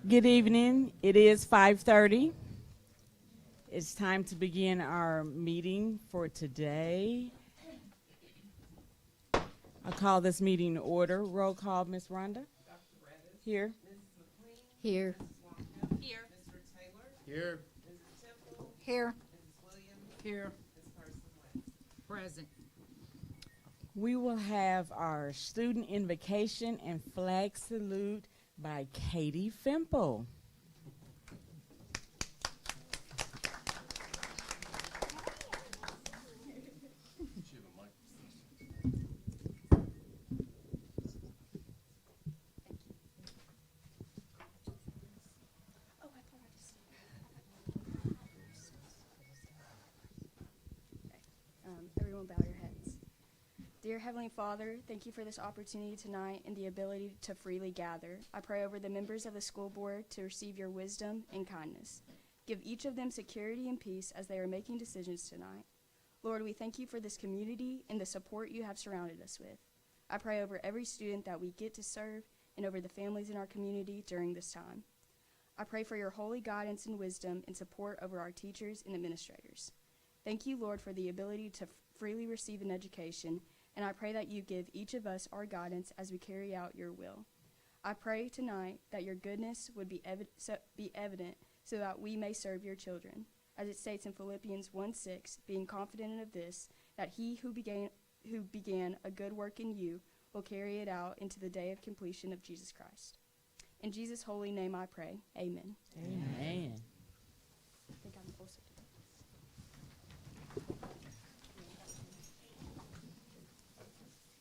Good evening. It is 5:30. It's time to begin our meeting for today. I'll call this meeting to order. Roll call, Ms. Rhonda. Dr. Redis. Here. Mrs. McLean. Here. Mrs. Walker. Here. Mr. Taylor. Here. Mrs. Temple. Here. Mrs. Williams. Here. Ms. Person West. Present. We will have our student invocation and flag salute by Katie Fimple. Everyone bow your heads. Dear Heavenly Father, thank you for this opportunity tonight and the ability to freely gather. I pray over the members of the school board to receive your wisdom and kindness. Give each of them security and peace as they are making decisions tonight. Lord, we thank you for this community and the support you have surrounded us with. I pray over every student that we get to serve and over the families in our community during this time. I pray for your holy guidance and wisdom and support over our teachers and administrators. Thank you, Lord, for the ability to freely receive an education, and I pray that you give each of us our guidance as we carry out your will. I pray tonight that your goodness would be evident so that we may serve your children. As it states in Philippians 1:6, being confident of this, that he who began a good work in you will carry it out into the day of completion of Jesus Christ. In Jesus' holy name I pray. Amen. Amen. I think I'm also doing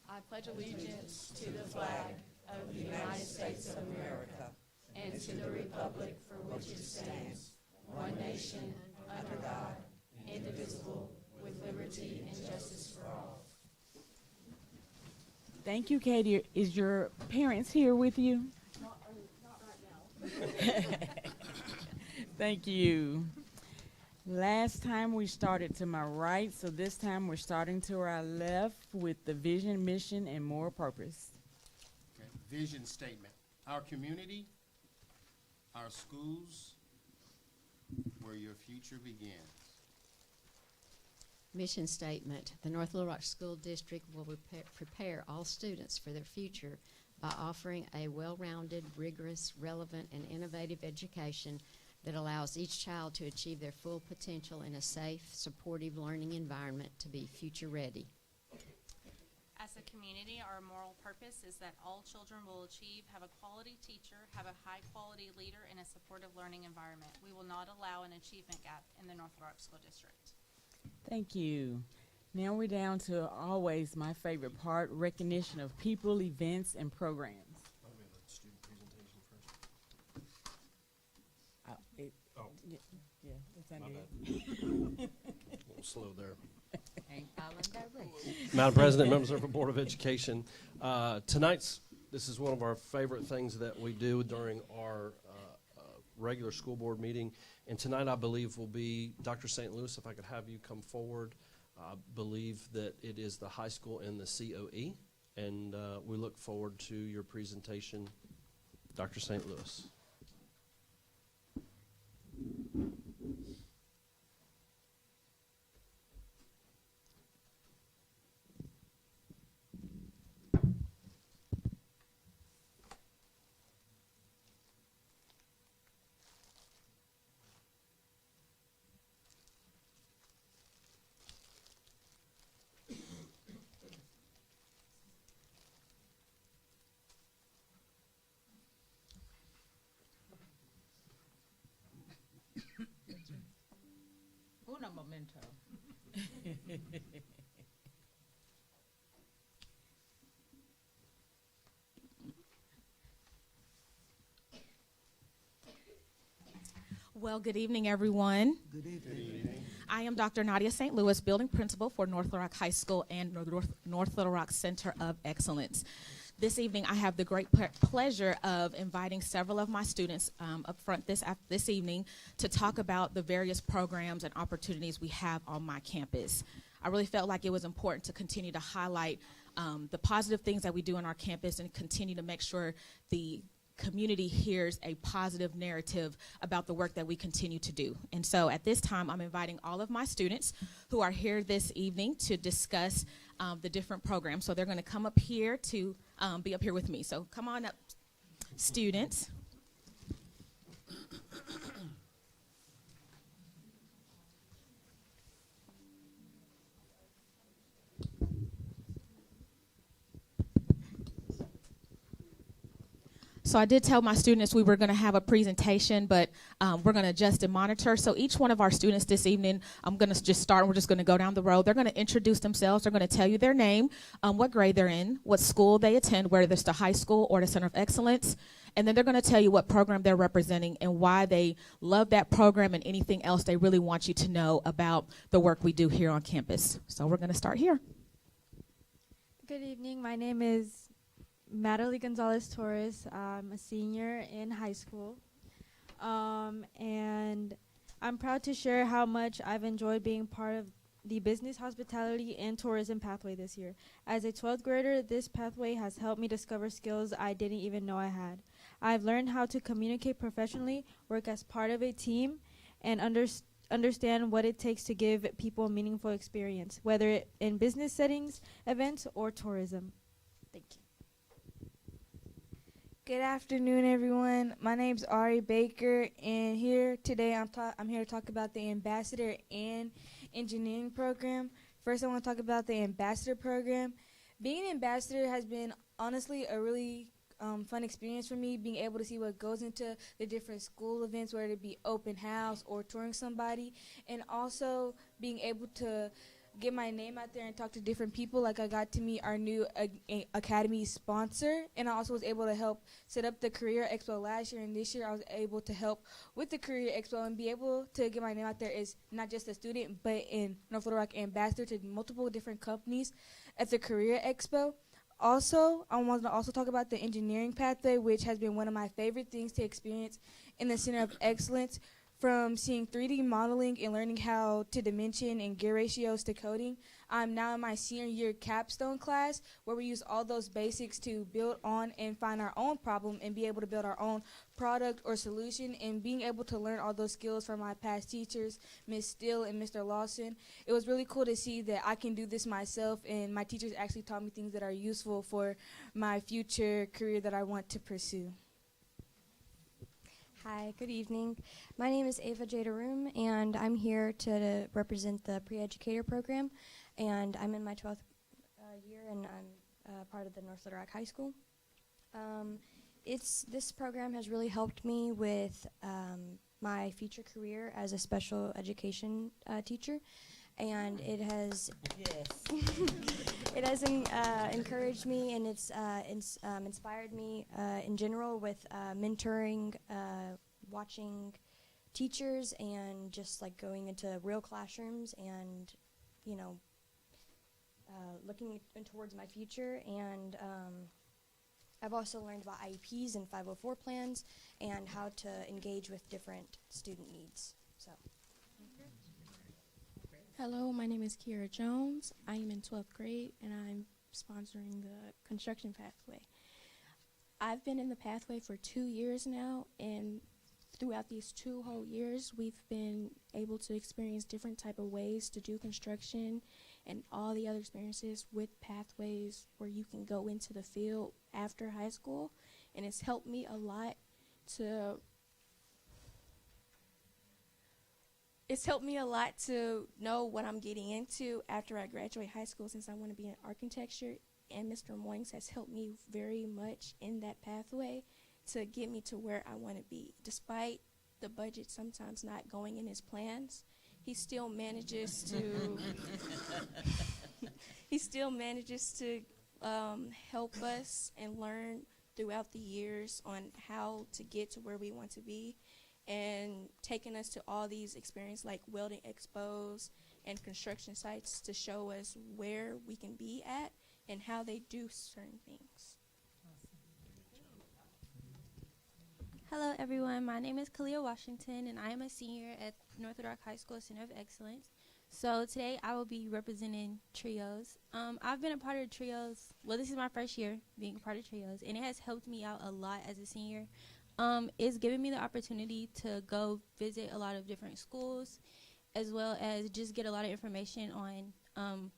I pledge allegiance to the flag of the United States of America and to the republic for which it stands, one nation, under God, indivisible, with liberty and justice for all. Thank you, Katie. Is your parents here with you? Not right now. Thank you. Last time we started to my right, so this time we're starting to our left with the vision, mission, and moral purpose. Okay. Vision statement. Our community, our schools, where your future begins. Mission statement. The North Little Rock School District will prepare all students for their future by offering a well-rounded, rigorous, relevant, and innovative education that allows each child to achieve their full potential in a safe, supportive learning environment to be future ready. As a community, our moral purpose is that all children will have a quality teacher, have a high-quality leader, and a supportive learning environment. We will not allow an achievement gap in the North Little Rock School District. Thank you. Now we're down to always my favorite part, recognition of people, events, and programs. Student presentation first. Yeah, it's My under bad. A little slow there. Ain't following that race. Madam President, members of the Board of Education, this is one of our favorite things that we do during our regular school board meeting. And tonight, I believe, will be Dr. St. Louis. If I could have you come forward. I believe that it is the high school and the COE. And we look forward to your presentation, Dr. St. Louis. Una momento. Well, good evening, everyone. Good evening. I am Dr. Nadia St. Louis, Building Principal for North Little Rock High School and North Little Rock Center of Excellence. This evening, I have the great pleasure of inviting several of my students up front this evening to talk about the various programs and opportunities we have on my campus. I really felt like it was important to continue to highlight the positive things that we do on our campus and continue to make sure the community hears a positive narrative about the work that we continue to do. And so at this time, I'm inviting all of my students who are here this evening to discuss the different programs. So they're going to come up here to be up here with me. So come on up, students. So I did tell my students we were going to have a presentation, but we're going to adjust and monitor. So each one of our students this evening, I'm going to just start. We're just going to go down the road. They're going to introduce themselves. They're going to tell you their name, what grade they're in, what school they attend, whether it's the high school or the Center of Excellence. And then they're going to tell you what program they're representing and why they love that program and anything else they really want you to know about the work we do here on campus. So we're going to start here. Good evening. My name is Madeline Gonzalez Torres. I'm a senior in high school. And I'm proud to share how much I've enjoyed being part of the Business, Hospitality, and Tourism pathway this year. As a 12th grader, this pathway has helped me discover skills I didn't even know I had. I've learned how to communicate professionally, work as part of a team, and understand what it takes to give people a meaningful experience, whether it in business settings, events, or tourism. Thank you. Good afternoon, everyone. My name's Ari Baker, and here today I'm here to talk about the Ambassador and Engineering program. First, I want to talk about the Ambassador program. Being an ambassador has been honestly a really fun experience for me, being able to see what goes into the different school events, whether it be open house or touring somebody, and also being able to get my name out there and talk to different people. Like I got to meet our new academy sponsor, and I also was able to help set up the Career Expo last year, and this year I was able to help with the Career Expo and be able to get my name out there as not just a student, but in North Little Rock ambassador to multiple different companies at the Career Expo. Also, I want to also talk about the engineering pathway, which has been one of my favorite things to experience in the Center of Excellence. From seeing 3D modeling and learning how to dimension and gear ratios to coding, I'm now in my senior year capstone class where we use all those basics to build on and find our own problem and be able to build our own product or solution, and being able to learn all those skills from my past teachers, Ms. Steele and Mr. Lawson. It was really cool to see that I can do this myself, and my teachers actually taught me things that are useful for my future career that I want to pursue. Hi, good evening. My name is Ava Jadaroom, and I'm here to represent the pre-educator program, and I'm in my 12th year, and I'm part of the North Little Rock High School. This program has really helped me with my future career as a special education teacher, and it has it has encouraged me, and it's inspired me in general with mentoring, watching teachers, and just like going into real classrooms and looking towards my future. And I've also learned about IEPs and 504 plans and how to engage with different student needs. So. Hello, my name is Kiera Jones. I am in 12th grade, and I'm sponsoring the construction pathway. I've been in the pathway for 2 years now, and throughout these 2 whole years, we've been able to experience different type of ways to do construction and all the other experiences with pathways where you can go into the field after high school, and it's helped me a lot to know what I'm getting into after I graduate high school, since I want to be in architecture, and Mr. Moynes has helped me very much in that pathway to get me to where I want to be. Despite the budget sometimes not going in his plans, he still manages to help us and learn throughout the years on how to get to where we want to be, and taking us to all these experiences like welding expos and construction sites to show us where we can be at and how they do certain things. Hello everyone, my name is Kalia Washington, and I am a senior at North Little Rock High School Center of Excellence. So today I will be representing trios. I've been a part of trios. Well, this is my first year being a part of trios, and it has helped me out a lot as a senior. It's given me the opportunity to go visit a lot of different schools, as well as just get a lot of information on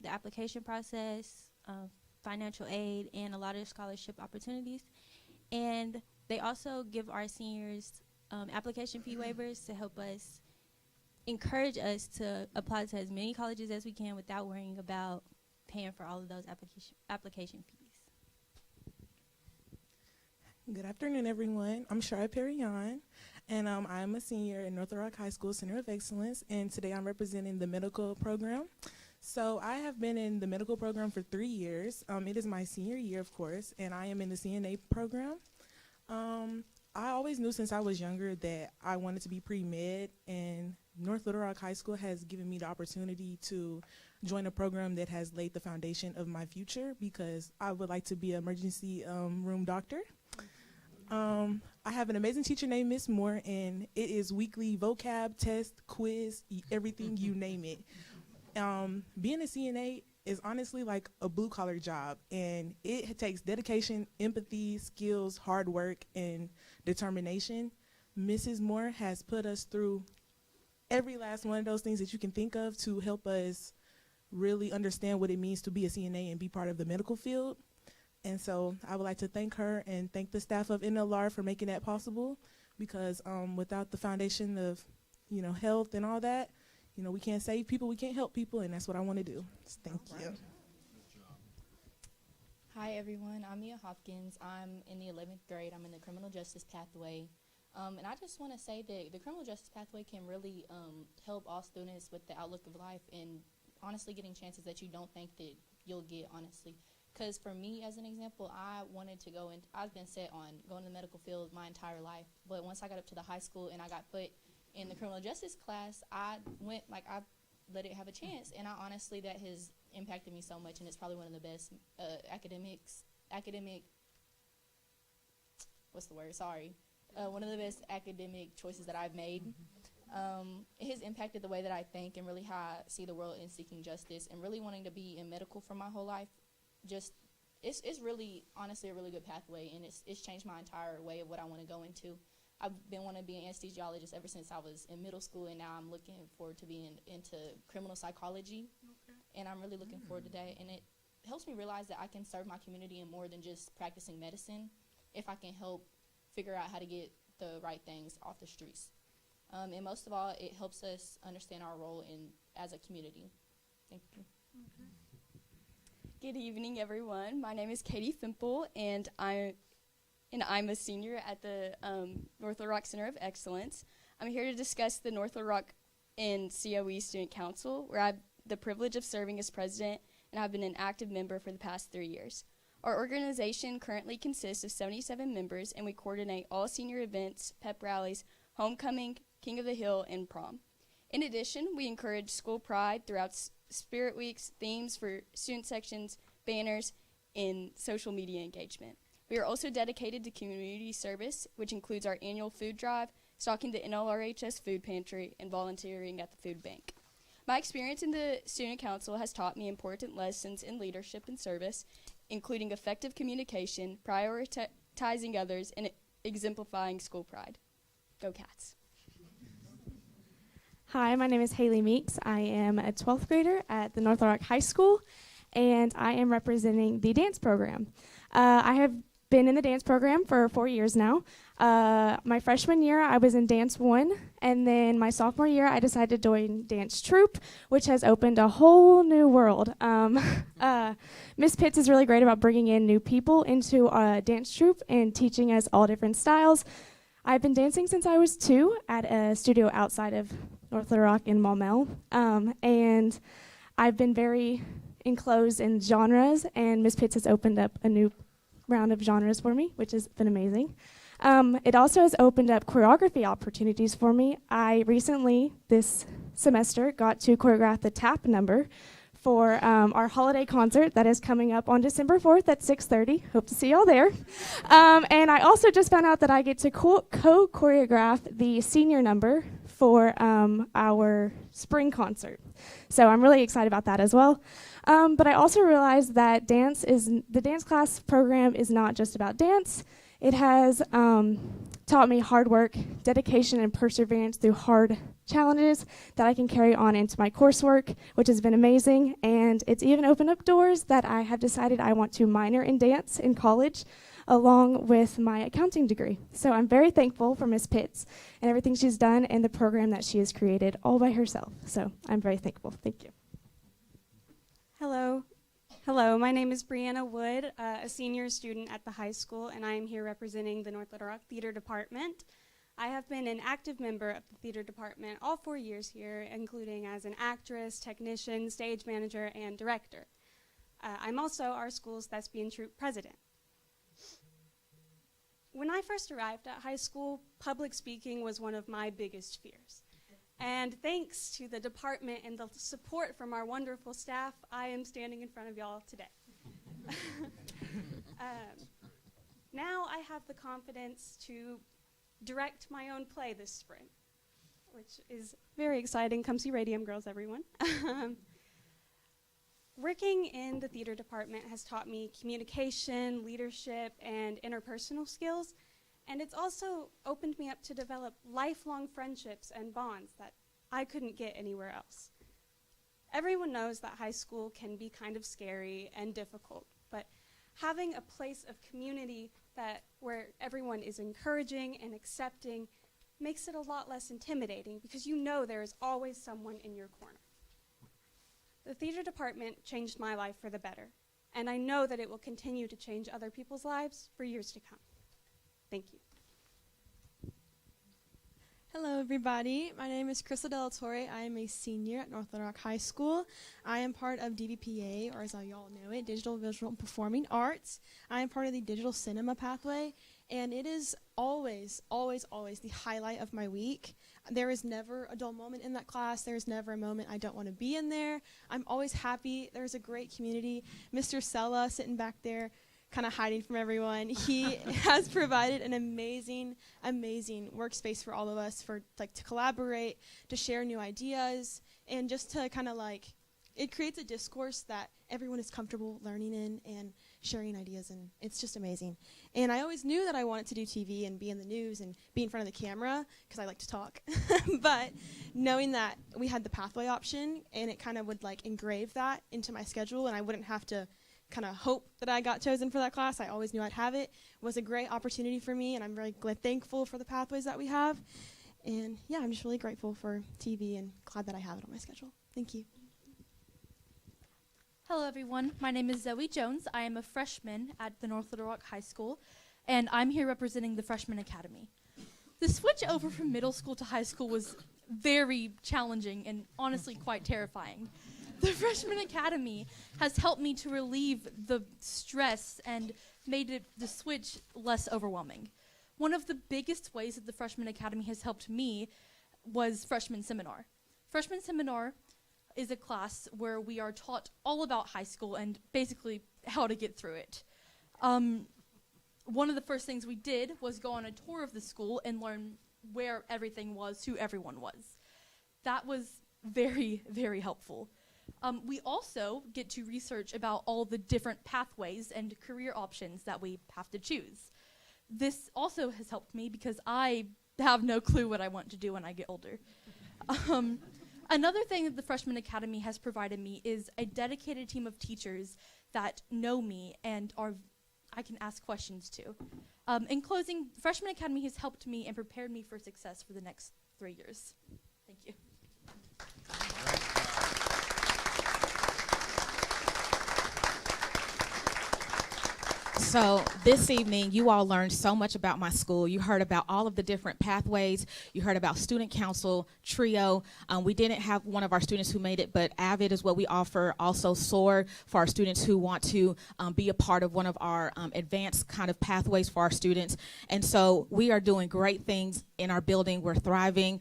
the application process, financial aid, and a lot of scholarship opportunities. And they also give our seniors application fee waivers to help us encourage us to apply to as many colleges as we can without worrying about paying for all of those application fees. Good afternoon, everyone. I'm Shara Perrion, and I'm a senior at North Little Rock High School Center of Excellence, and today I'm representing the medical program. So I have been in the medical program for 3 years. It is my senior year, of course, and I am in the CNA program. I always knew since I was younger that I wanted to be pre-med, and North Little Rock High School has given me the opportunity to join a program that has laid the foundation of my future, because I would like to be an emergency room doctor. I have an amazing teacher named Miss Moore, and it is weekly vocab, test, quiz, everything, you name it. Being a CNA is honestly like a blue-collar job, and it takes dedication, empathy, skills, hard work, and determination. Mrs. Moore has put us through every last one of those things that you can think of to help us really understand what it means to be a CNA and be part of the medical field. And so I would like to thank her and thank the staff of NLR for making that possible, because without the foundation of, health and all that, we can't save people, we can't help people, and that's what I want to do. So thank you. Hi, everyone. I'm Mia Hopkins. I'm in the 11th grade. I'm in the criminal justice pathway. And I just want to say that the criminal justice pathway can really help all students with the outlook of life and honestly getting chances that you don't think that you'll get, honestly. Because for me, as an example, I wanted to go in, I've been set on going to the medical field my entire life. But once I got up to the high school and I got put in the criminal justice class, I let it have a chance. And that has impacted me so much, and it's probably one of the best one of the best academic choices that I've made. It has impacted the way that I think and really how I see the world in seeking justice, and really wanting to be in medical for my whole life. It's really, honestly, a really good pathway, and it's changed my entire way of what I want to go into. I've been wanting to be an anesthesiologist ever since I was in middle school, and now I'm looking forward to being into criminal psychology. And I'm really looking forward to that, and it helps me realize that I can serve my community in more than just practicing medicine if I can help figure out how to get the right things off the streets. And most of all, it helps us understand our role as a community. Thank you. Good evening, everyone. My name is Katie Fimple, and I'm a senior at the North Little Rock Center of Excellence. I'm here to discuss the North Little Rock and COE Student Council, where I have the privilege of serving as president, and I've been an active member for the past 3 years. Our organization currently consists of 77 members, and we coordinate all senior events, pep rallies, homecoming, King of the Hill, and prom. In addition, we encourage school pride throughout Spirit Weeks, themes for student sections, banners, and social media engagement. We are also dedicated to community service, which includes our annual food drive, stocking the NLRHS food pantry, and volunteering at the food bank. My experience in the Student Council has taught me important lessons in leadership and service, including effective communication, prioritizing others, and exemplifying school pride. Go Cats. Hi, my name is Haley Meeks. I am a 12th grader at the North Little Rock High School, and I am representing the dance program. I have been in the dance program for 4 years now. My freshman year, I was in Dance 1, and then my sophomore year, I decided to join Dance Troupe, which has opened a whole new world. Miss Pitts is really great about bringing in new people into Dance Troupe and teaching us all different styles. I've been dancing since I was 2 at a studio outside of North Little Rock in Maumelle, and I've been very enclosed in genres, and Miss Pitts has opened up a new round of genres for me, which has been amazing. It also has opened up choreography opportunities for me. I recently, this semester, got to choreograph the tap number for our holiday concert that is coming up on December 4th at 6:30. Hope to see y'all there. And I also just found out that I get to co-choreograph the senior number for our spring concert. So I'm really excited about that as well. But I also realized that the dance class program is not just about dance. It has taught me hard work, dedication, and perseverance through hard challenges that I can carry on into my coursework, which has been amazing. And it's even opened up doors that I have decided I want to minor in dance in college, along with my accounting degree. So I'm very thankful for Miss Pitts and everything she's done and the program that she has created all by herself. So I'm very thankful. Thank you. Hello. Hello, my name is Brianna Wood, a senior student at the high school, and I am here representing the North Little Rock Theater Department. I have been an active member of the theater department all 4 years here, including as an actress, technician, stage manager, and director. I'm also our school's thespian troupe president. When I first arrived at high school, public speaking was one of my biggest fears. And thanks to the department and the support from our wonderful staff, I am standing in front of y'all today. Now I have the confidence to direct my own play this spring, which is very exciting. Come see Radium Girls, everyone. Working in the theater department has taught me communication, leadership, and interpersonal skills. And it's also opened me up to develop lifelong friendships and bonds that I couldn't get anywhere else. Everyone knows that high school can be kind of scary and difficult, but having a place of community where everyone is encouraging and accepting makes it a lot less intimidating because you know there is always someone in your corner. The theater department changed my life for the better, and I know that it will continue to change other people's lives for years to come. Thank you. Hello, everybody. My name is Crystal Della Torre. I am a senior at North Little Rock High School. I am part of DVPA, or as y'all know it, Digital, Visual, and Performing Arts. I am part of the Digital Cinema Pathway, and it is always, always, always the highlight of my week. There is never a dull moment in that class. There is never a moment I don't want to be in there. I'm always happy. There's a great community. Mr. Sella sitting back there, kind of hiding from everyone. He has provided an amazing, amazing workspace for all of us to collaborate, to share new ideas, and just to kind of it creates a discourse that everyone is comfortable learning in and sharing ideas, and it's just amazing. And I always knew that I wanted to do TV and be in the news and be in front of the camera because I like to talk. But knowing that we had the pathway option and it kind of would engrave that into my schedule and I wouldn't have to kind of hope that I got chosen for that class. I always knew I'd have it. It was a great opportunity for me, and I'm very thankful for the pathways that we have. And yeah, I'm just really grateful for TV and glad that I have it on my schedule. Thank you. Hello, everyone. My name is Zoe Jones. I am a freshman at the North Little Rock High School, and I'm here representing the Freshman Academy. The switch over from middle school to high school was very challenging and honestly quite terrifying. The Freshman Academy has helped me to relieve the stress and made the switch less overwhelming. One of the biggest ways that the Freshman Academy has helped me was Freshman Seminar. Freshman Seminar is a class where we are taught all about high school and basically how to get through it. One of the first things we did was go on a tour of the school and learn where everything was, who everyone was. That was very, very helpful. We also get to research about all the different pathways and career options that we have to choose. This also has helped me because I have no clue what I want to do when I get older. Another thing that the Freshman Academy has provided me is a dedicated team of teachers that know me and I can ask questions to. In closing, Freshman Academy has helped me and prepared me for success for the next 3 years. Thank you. So this evening, you all learned so much about my school. You heard about all of the different pathways. You heard about student council, TRIO. We didn't have one of our students who made it, but AVID is what we offer. Also SOAR for our students who want to be a part of one of our advanced kind of pathways for our students. And so we are doing great things in our building. We're thriving.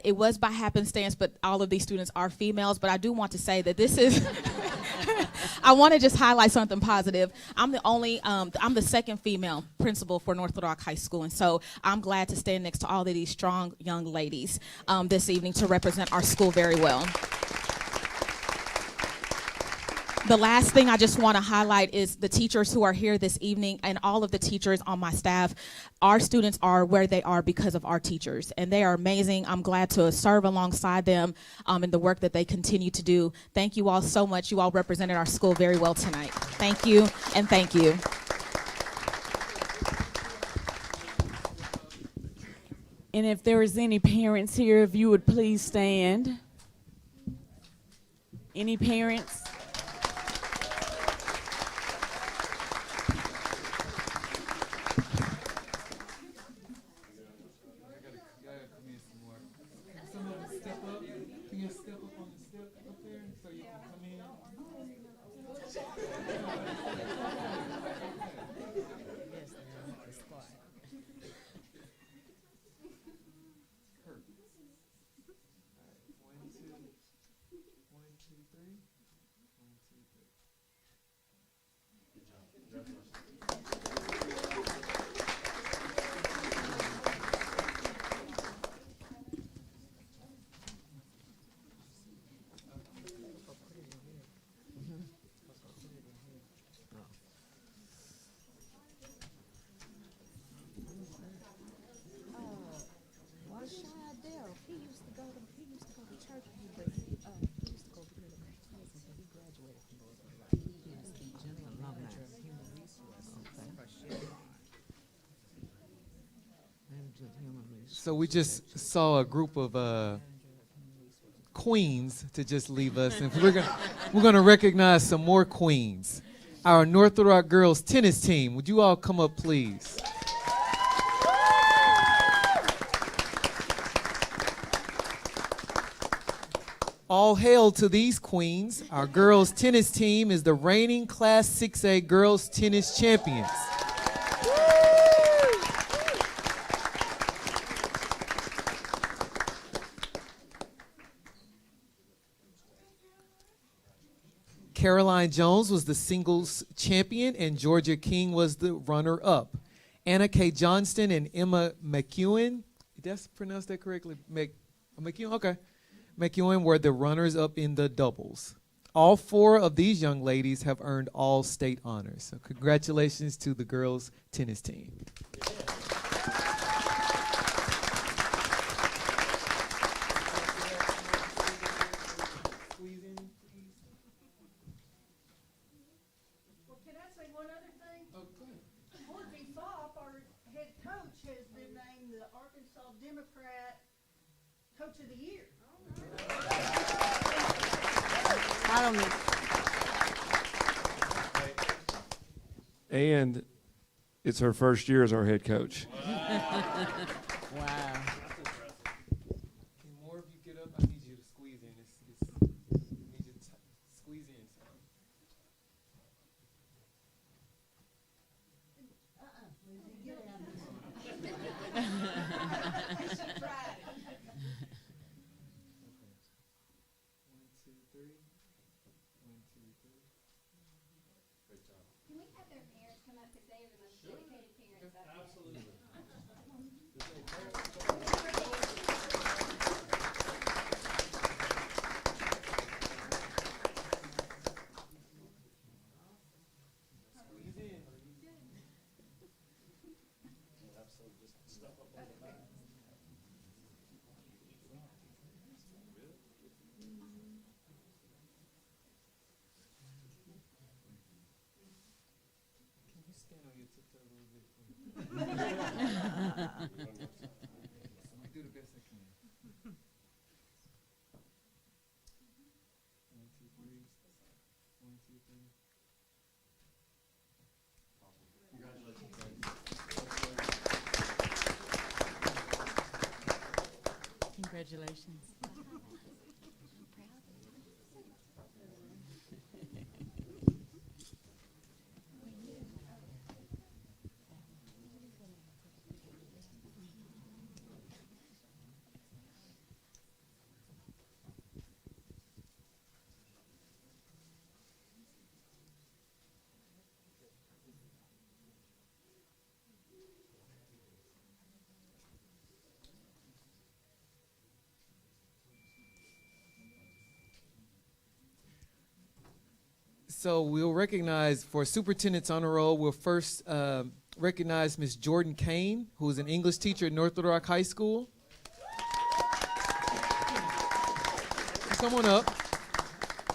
It was by happenstance, but all of these students are females. But I do want to say that this is... I want to just highlight something positive. I'm the second female principal for North Little Rock High School, and so I'm glad to stand next to all of these strong young ladies this evening to represent our school very well. The last thing I just want to highlight is the teachers who are here this evening and all of the teachers on my staff. Our students are where they are because of our teachers, and they are amazing. I'm glad to serve alongside them in the work that they continue to do. Thank you all so much. You all represented our school very well tonight. Thank you, and thank you. And if there is any parents here, if you would please stand. Any parents? So we just saw a group of queens to just leave us, and we're gonna recognize some more queens. Our North Little Rock girls tennis team. Would you all come up, please? All hail to these queens. Our girls tennis team is the reigning Class 6A girls tennis champions. Caroline Jones was the singles champion, and Georgia King was the runner-up. Anna K. Johnston and Emma McEwen, did I pronounce that correctly? McEwen, okay. McEwen were the runners-up in the doubles. All four of these young ladies have earned all state honors. So congratulations to the girls' tennis team. Democrat Coach of the Year. I don't know. And it's her first year as our head coach. Wow. Can more of you get up? I need you to squeeze in. I need you to squeeze in. Can we have their parents come up because they are the most dedicated parents I've Absolutely. Stand on your tiptoe a little bit for me. I do the best I can. 1, 2, 3. 1, 2, 3. Congratulations. Congratulations. So we'll recognize for Superintendent's Honor Roll, we'll first recognize Ms. Jordan Kane, who is an English teacher at North Little Rock High School. Come on up.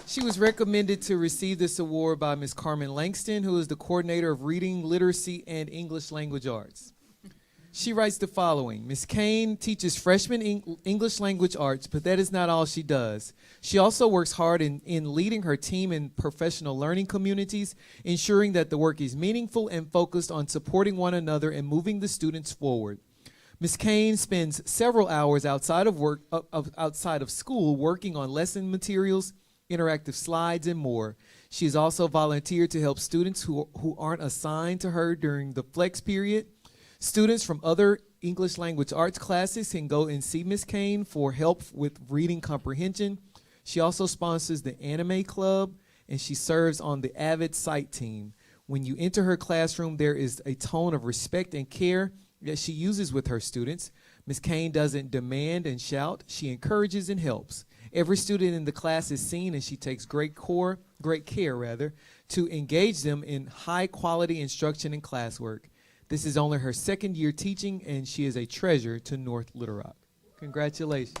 She was recommended to receive this award by Ms. Carmen Langston, who is the coordinator of Reading, Literacy, and English Language Arts. She writes the following: Ms. Kane teaches freshman English language arts, but that is not all she does. She also works hard in leading her team in professional learning communities, ensuring that the work is meaningful and focused on supporting one another and moving the students forward. Ms. Kane spends several hours outside of school working on lesson materials, interactive slides, and more. She has also volunteered to help students who aren't assigned to her during the flex period. Students from other English language arts classes can go and see Ms. Kane for help with reading comprehension. She also sponsors the Anime Club, and she serves on the Avid Sight team. When you enter her classroom, there is a tone of respect and care that she uses with her students. Ms. Kane doesn't demand and shout. She encourages and helps. Every student in the class is seen, and she takes great care to engage them in high-quality instruction and classwork. This is only her second year teaching, and she is a treasure to North Little Rock. Congratulations.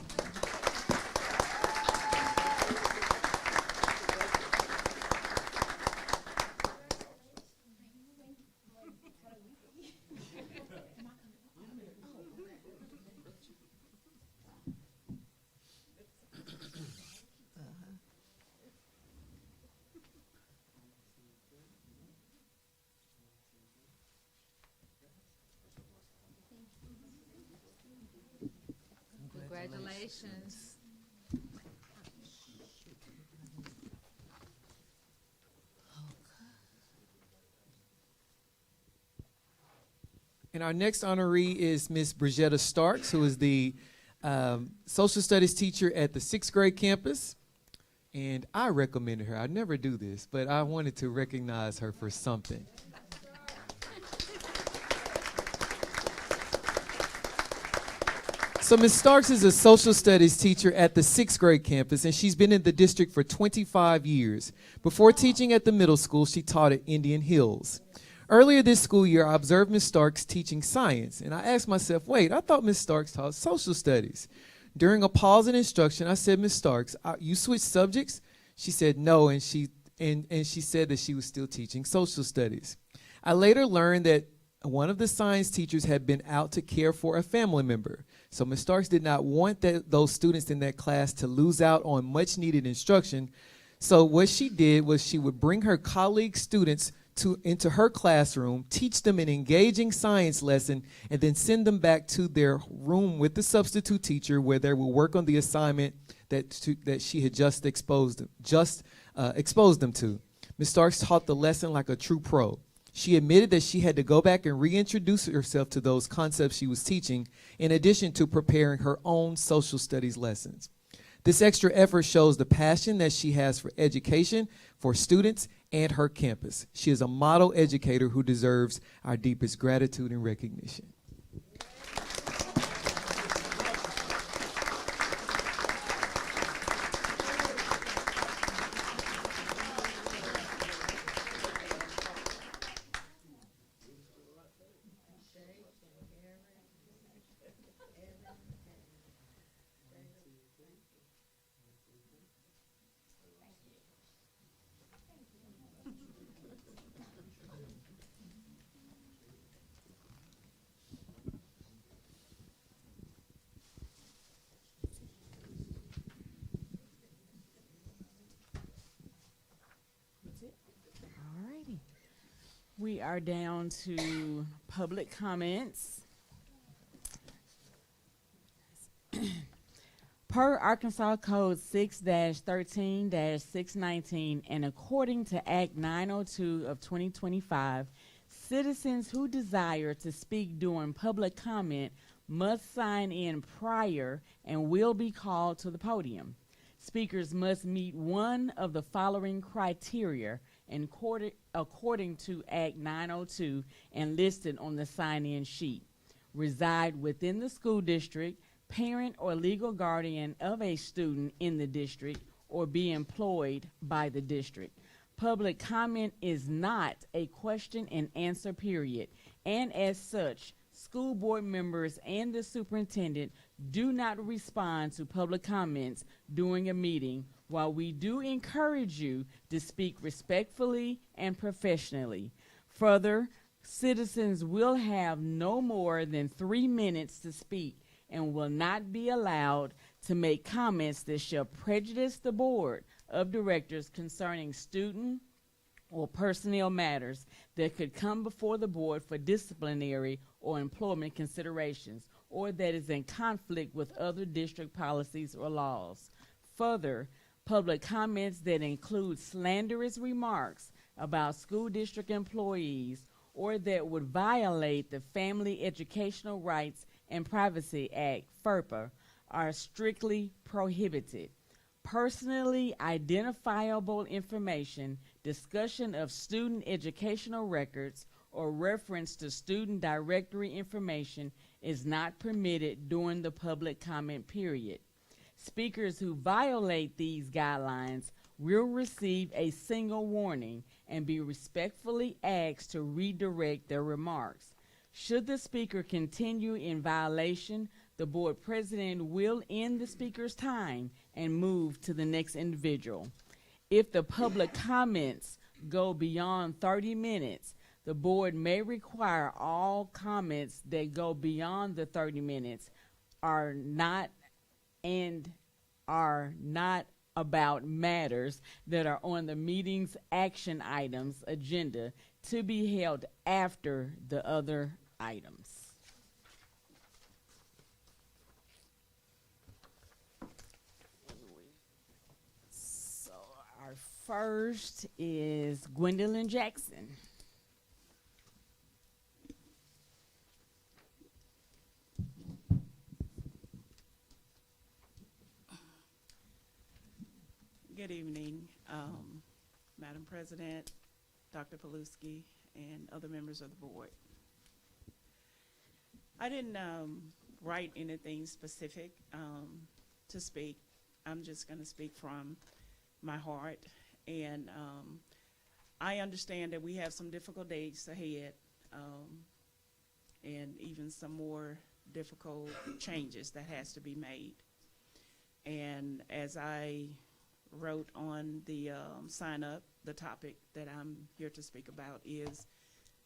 Congratulations. And our next honoree is Miss Brigetta Starks, who is the social studies teacher at the 6th grade campus. And I recommended her. I never do this, but I wanted to recognize her for something. So Ms. Starks is a social studies teacher at the 6th grade campus, and she's been in the district for 25 years. Before teaching at the middle school, she taught at Indian Hills. Earlier this school year, I observed Ms. Starks teaching science, and I asked myself, wait, I thought Ms. Starks taught social studies. During a pause in instruction, I said, Ms. Starks, you switched subjects? She said no, and she said that she was still teaching social studies. I later learned that one of the science teachers had been out to care for a family member. So Ms. Starks did not want those students in that class to lose out on much needed instruction. So what she did was she would bring her colleague students into her classroom, teach them an engaging science lesson, and then send them back to their room with the substitute teacher where they will work on the assignment that she had just exposed them to. Ms. Starks taught the lesson like a true pro. She admitted that she had to go back and reintroduce herself to those concepts she was teaching, in addition to preparing her own social studies lessons. This extra effort shows the passion that she has for education, for students, and her campus. She is a model educator who deserves our deepest gratitude and recognition. Alrighty. We are down to public comments. Per Arkansas Code 6-13-619 and according to Act 902 of 2025, citizens who desire to speak during public comment must sign in prior and will be called to the podium. Speakers must meet one of the following criteria according to Act 902 and listed on the sign-in sheet: reside within the school district, parent or legal guardian of a student in the district, or be employed by the district. Public comment is not a question and answer period, and as such, school board members and the superintendent do not respond to public comments during a meeting. While we do encourage you to speak respectfully and professionally, further, citizens will have no more than 3 minutes to speak and will not be allowed to make comments that shall prejudice the board of directors concerning student or personnel matters that could come before the board for disciplinary or employment considerations, or that is in conflict with other district policies or laws. Further, public comments that include slanderous remarks about school district employees or that would violate the Family Educational Rights and Privacy Act, FERPA, are strictly prohibited. Personally identifiable information, discussion of student educational records, or reference to student directory information is not permitted during the public comment period. Speakers who violate these guidelines will receive a single warning and be respectfully asked to redirect their remarks. Should the speaker continue in violation, the board president will end the speaker's time and move to the next individual. If the public comments go beyond 30 minutes, the board may require all comments that go beyond the 30 minutes are not about matters that are on the meeting's action items agenda to be held after the other items. So our first is Gwendolyn Jackson. Good evening, Madam President, Dr. Paluski, and other members of the board. I didn't write anything specific to speak. I'm just going to speak from my heart. And I understand that we have some difficult days ahead and even some more difficult changes that has to be made. And as I wrote on the sign up, the topic that I'm here to speak about is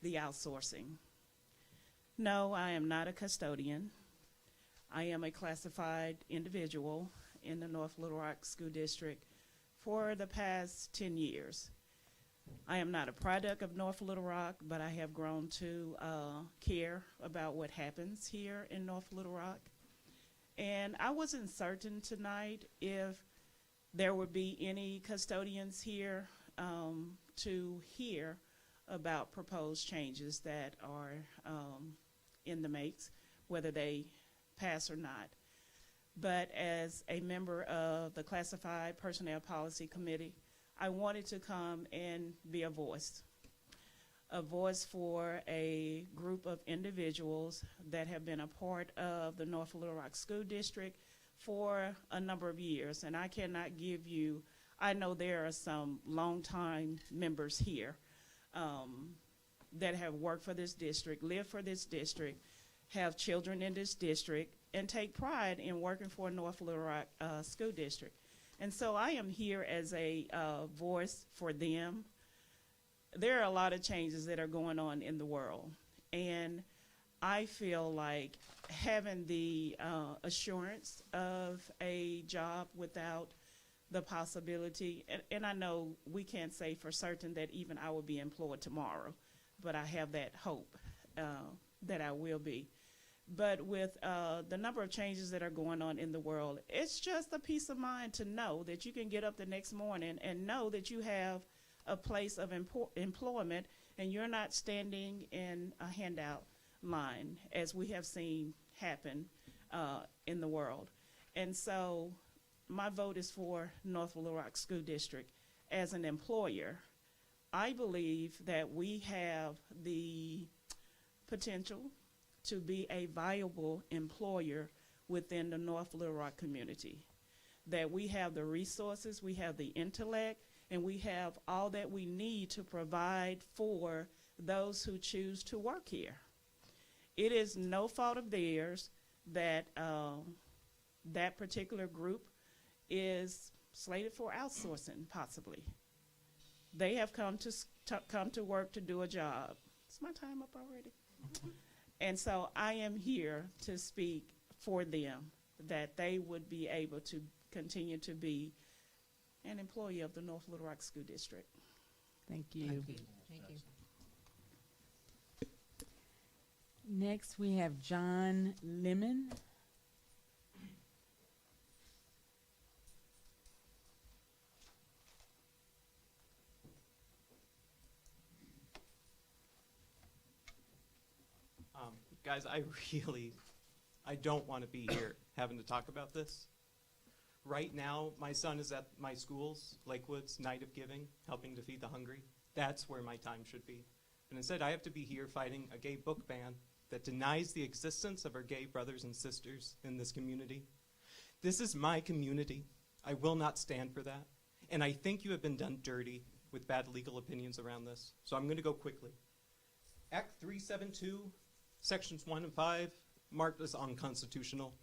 the outsourcing. No, I am not a custodian. I am a classified individual in the North Little Rock School District for the past 10 years. I am not a product of North Little Rock, but I have grown to care about what happens here in North Little Rock. And I wasn't certain tonight if there would be any custodians here to hear about proposed changes that are in the makes, whether they pass or not. But as a member of the Classified Personnel Policy Committee, I wanted to come and be a voice for a group of individuals that have been a part of the North Little Rock School District for a number of years. And I cannot give you, I know there are some longtime members here that have worked for this district, lived for this district, have children in this district, and take pride in working for North Little Rock School District. And so I am here as a voice for them. There are a lot of changes that are going on in the world. And I feel like having the assurance of a job without the possibility, and I know we can't say for certain that even I will be employed tomorrow, but I have that hope that I will be. But with the number of changes that are going on in the world, it's just a peace of mind to know that you can get up the next morning and know that you have a place of employment and you're not standing in a handout line, as we have seen happen in the world. And so my vote is for North Little Rock School District. As an employer, I believe that we have the potential to be a viable employer within the North Little Rock community, that we have the resources, we have the intellect, and we have all that we need to provide for those who choose to work here. It is no fault of theirs that that particular group is slated for outsourcing, possibly. They have come to work to do a job. Is my time up already? And so I am here to speak for them, that they would be able to continue to be an employee of the North Little Rock School District. Thank you. Thank you. Thank you. Next, we have John Lemon. Guys, I don't want to be here having to talk about this. Right now, my son is at my school's, Lakewood's Night of Giving, helping to feed the hungry. That's where my time should be. But instead, I have to be here fighting a gay book ban that denies the existence of our gay brothers and sisters in this community. This is my community. I will not stand for that. And I think you have been done dirty with bad legal opinions around this. So I'm going to go quickly. Act 372, Sections 1 and 5, marked as unconstitutional.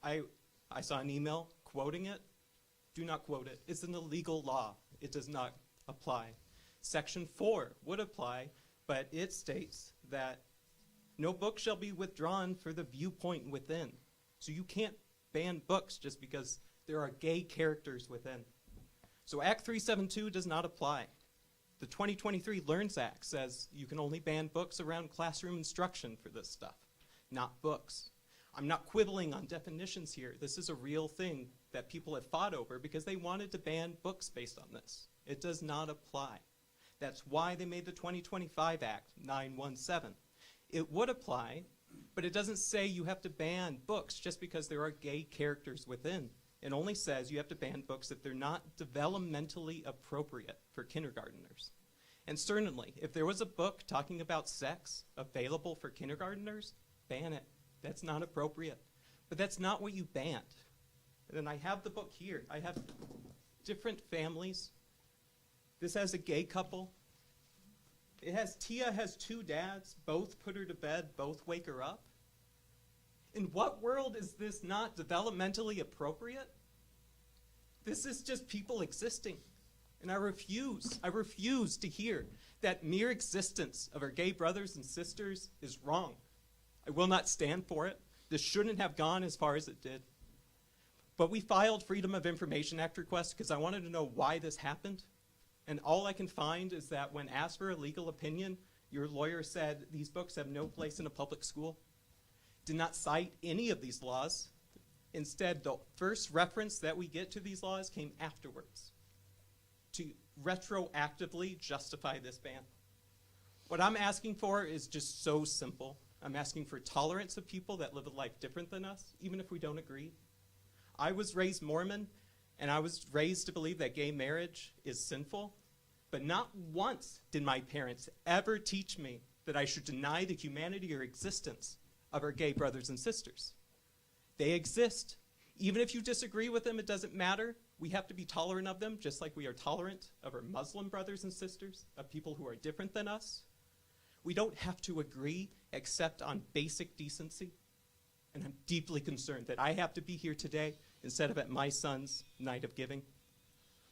I saw an email quoting it. Do not quote it. It's an illegal law. It does not apply. Section 4 would apply, but it states that no book shall be withdrawn for the viewpoint within. So you can't ban books just because there are gay characters within. So Act 372 does not apply. The 2023 LEARNS Act says you can only ban books around classroom instruction for this stuff, not books. I'm not quibbling on definitions here. This is a real thing that people have fought over because they wanted to ban books based on this. It does not apply. That's why they made the 2025 Act 917. It would apply, but it doesn't say you have to ban books just because there are gay characters within. It only says you have to ban books if they're not developmentally appropriate for kindergarteners. And certainly, if there was a book talking about sex available for kindergarteners, ban it. That's not appropriate. But that's not what you banned. And then I have the book here. I have different families. This has a gay couple. Tia has 2 dads, both put her to bed, both wake her up. In what world is this not developmentally appropriate? This is just people existing. And I refuse to hear that mere existence of our gay brothers and sisters is wrong. I will not stand for it. This shouldn't have gone as far as it did. But we filed Freedom of Information Act requests because I wanted to know why this happened. And all I can find is that when asked for a legal opinion, your lawyer said these books have no place in a public school. Did not cite any of these laws. Instead, the first reference that we get to these laws came afterwards to retroactively justify this ban. What I'm asking for is just so simple. I'm asking for tolerance of people that live a life different than us, even if we don't agree. I was raised Mormon, and I was raised to believe that gay marriage is sinful, but not once did my parents ever teach me that I should deny the humanity or existence of our gay brothers and sisters. They exist. Even if you disagree with them, it doesn't matter. We have to be tolerant of them, just like we are tolerant of our Muslim brothers and sisters, of people who are different than us. We don't have to agree except on basic decency. And I'm deeply concerned that I have to be here today instead of at my son's Night of Giving.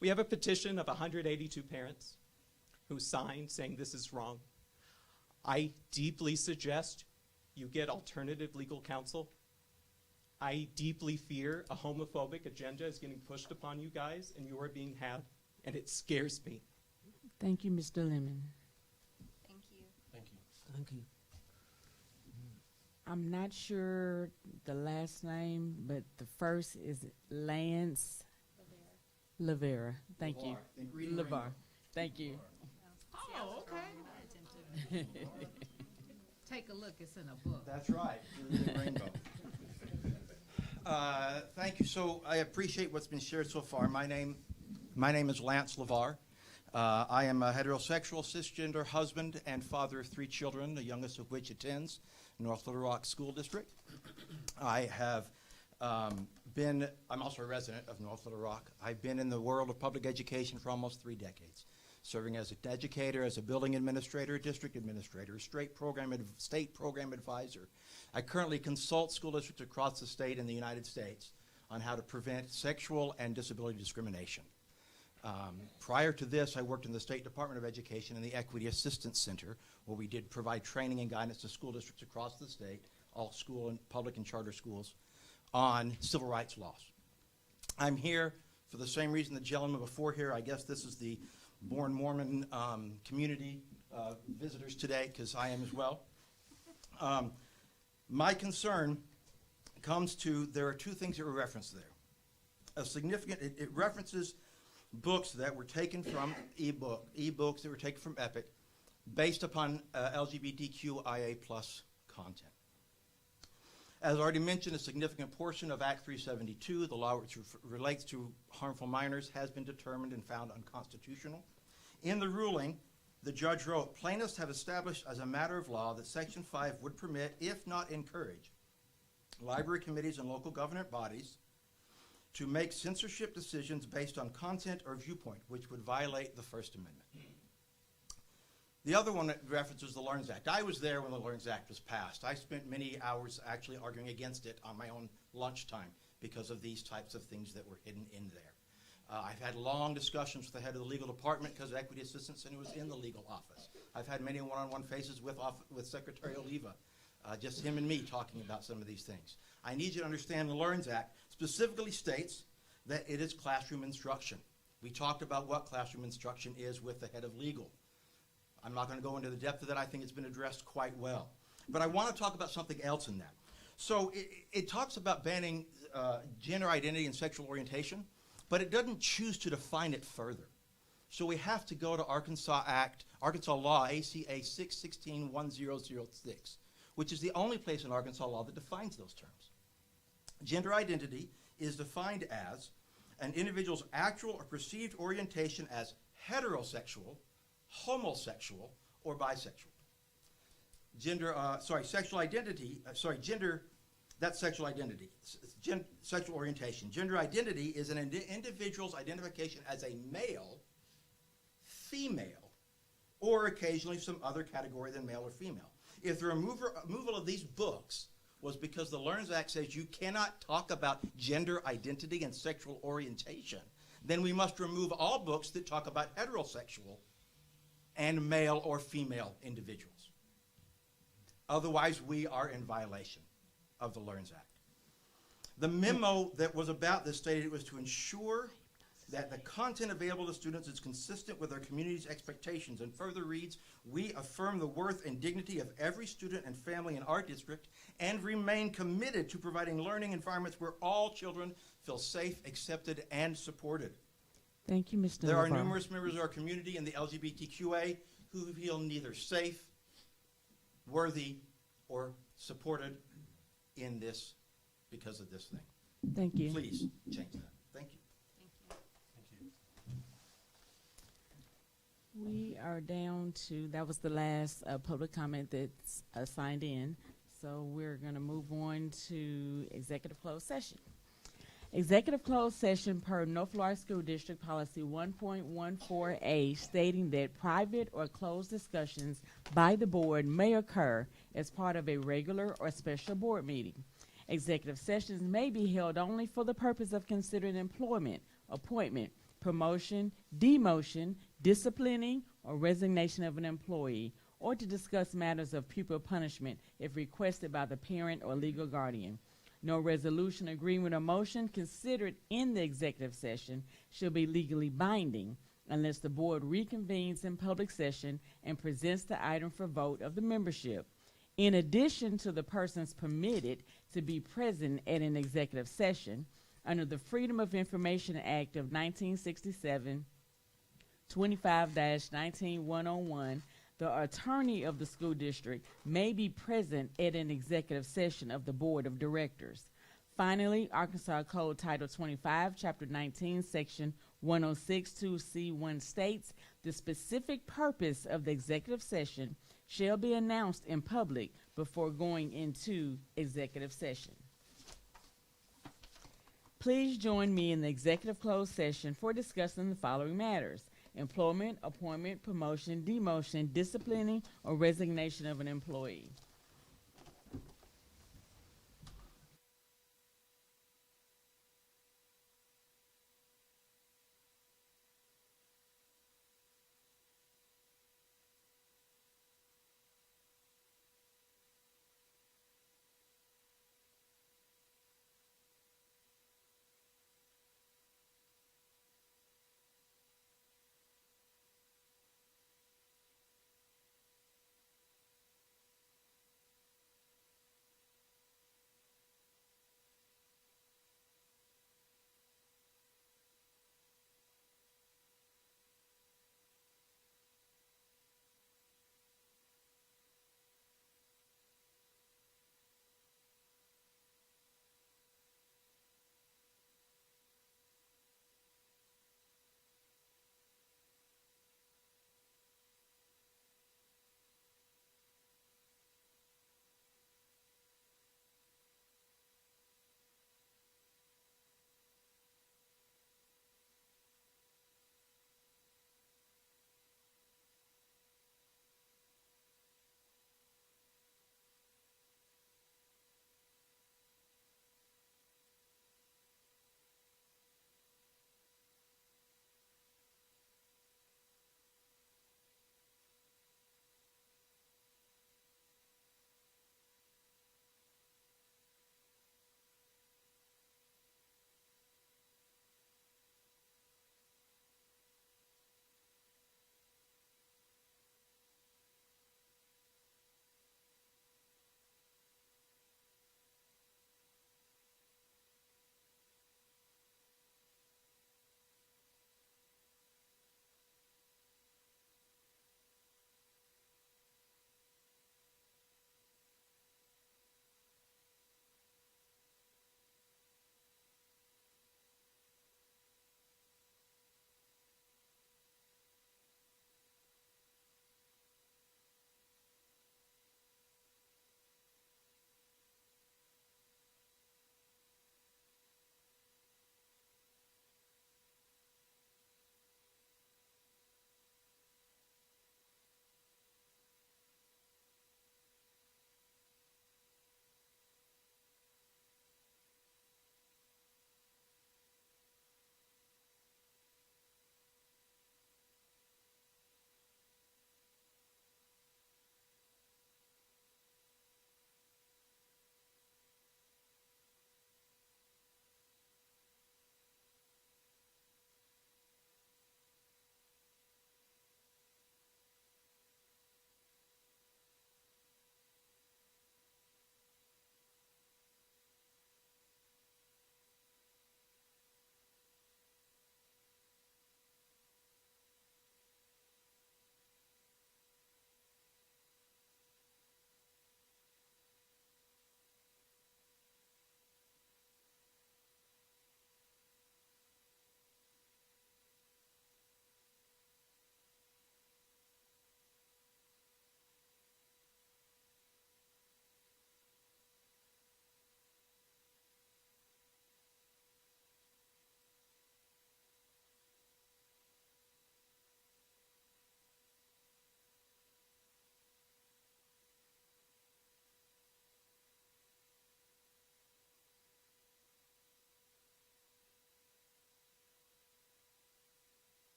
We have a petition of 182 parents who signed saying this is wrong. I deeply suggest you get alternative legal counsel. I deeply fear a homophobic agenda is getting pushed upon you guys, and you are being had, and it scares me. Thank you, Mr. Lemon. Thank you. Thank you. Thank you. I'm not sure the last name, but the first is Lance Lavera. Thank you. LeVar. Thank you. Oh, okay. Take a look. It's in a book. That's right. The rainbow. Thank you. So I appreciate what's been shared so far. My name is Lance LeVar. I am a heterosexual cisgender husband and father of 3 children, the youngest of which attends North Little Rock School District. I have I'm also a resident of North Little Rock. I've been in the world of public education for almost 3 decades, serving as an educator, as a building administrator, district administrator, state program advisor. I currently consult school districts across the state and the United States on how to prevent sexual and disability discrimination. Prior to this, I worked in the State Department of Education in the Equity Assistance Center, where we did provide training and guidance to school districts across the state, all school and public and charter schools, on civil rights laws. I'm here for the same reason the gentleman before here. I guess this is the Born Mormon community visitors today, because I am as well. My concern comes to, there are 2 things that were referenced there. A significant, it references books that were taken from ebooks that were taken from Epic based upon LGBTQIA+ content. As already mentioned, a significant portion of Act 372, the law which relates to harmful minors, has been determined and found unconstitutional. In the ruling, the judge wrote, plaintiffs have established as a matter of law that Section 5 would permit, if not encourage, library committees and local government bodies to make censorship decisions based on content or viewpoint, which would violate the First Amendment. The other one that references the LEARNS Act. I was there when the LEARNS Act was passed. I spent many hours actually arguing against it on my own lunchtime because of these types of things that were hidden in there. I've had long discussions with the head of the legal department because Equity Assistance Center was in the legal office. I've had many one-on-one faces with Secretary Oliva, just him and me talking about some of these things. I need you to understand the LEARNS Act specifically states that it is classroom instruction. We talked about what classroom instruction is with the head of legal. I'm not going to go into the depth of that. I think it's been addressed quite well. But I want to talk about something else in that. So it talks about banning gender identity and sexual orientation, but it doesn't choose to define it further. So we have to go to Arkansas Law, ACA 616-1006, which is the only place in Arkansas law that defines those terms. Gender identity is defined as an individual's actual or perceived orientation as heterosexual, homosexual, or bisexual. Sexual identity, that's sexual identity. Sexual orientation. Gender identity is an individual's identification as a male, female, or occasionally some other category than male or female. If the removal of these books was because the LEARNS Act says you cannot talk about gender identity and sexual orientation, then we must remove all books that talk about heterosexual and male or female individuals. Otherwise, we are in violation of the LEARNS Act. The memo that was about this stated it was to ensure that the content available to students is consistent with our community's expectations, and further reads, we affirm the worth and dignity of every student and family in our district and remain committed to providing learning environments where all children feel safe, accepted, and supported. Thank you, Mr. There are LeVar. numerous members of our community in the LGBTQA who feel neither safe, worthy, or supported in this because of this thing. Thank you. Please change that. Thank you. We are down to, that was the last public comment that's signed in. So we're going to move on to executive closed session. Executive closed session per North Florida School District Policy 1.14A stating that private or closed discussions by the board may occur as part of a regular or special board meeting. Executive sessions may be held only for the purpose of considering employment, appointment, promotion, demotion, disciplining, or resignation of an employee, or to discuss matters of pupil punishment if requested by the parent or legal guardian. No resolution, agreement, or motion considered in the executive session shall be legally binding unless the board reconvenes in public session and presents the item for vote of the membership. In addition to the persons permitted to be present at an executive session, under the Freedom of Information Act of 1967, 25-191, the attorney of the school district may be present at an executive session of the board of directors. Finally, Arkansas Code Title 25, Chapter 19, Section 106(2)(c)(1) states the specific purpose of the executive session shall be announced in public before going into executive session. Please join me in the executive closed session for discussing the following matters: employment, appointment, promotion, demotion, disciplining, or resignation of an employee.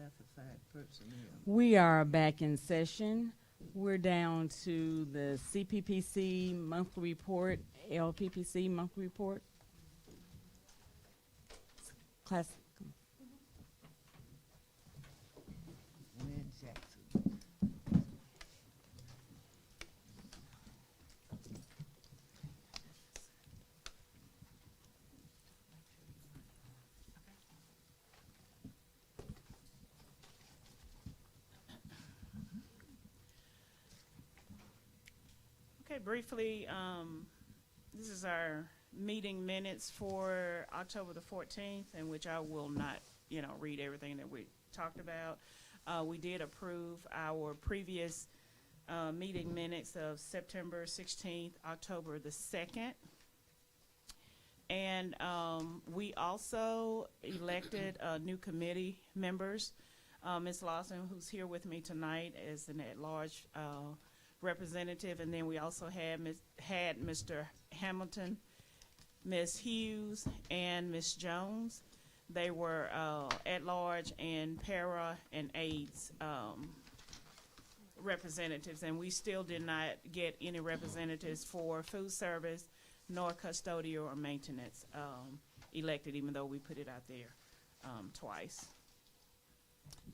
Classified personnel. We are back in session. We're down to the CPPC monthly report, LPPC monthly report. Class. Lynn Jackson. Okay, briefly, this is our meeting minutes for October the 14th, in which I will not, read everything that we talked about. We did approve our previous meeting minutes of September 16th, October the 2nd. And we also elected new committee members. Ms. Lawson, who's here with me tonight, is an at-large representative, and then we also had Mr. Hamilton, Ms. Hughes, and Ms. Jones. They were at-large and para and aides representatives, and we still did not get any representatives for food service nor custodial or maintenance elected, even though we put it out there twice.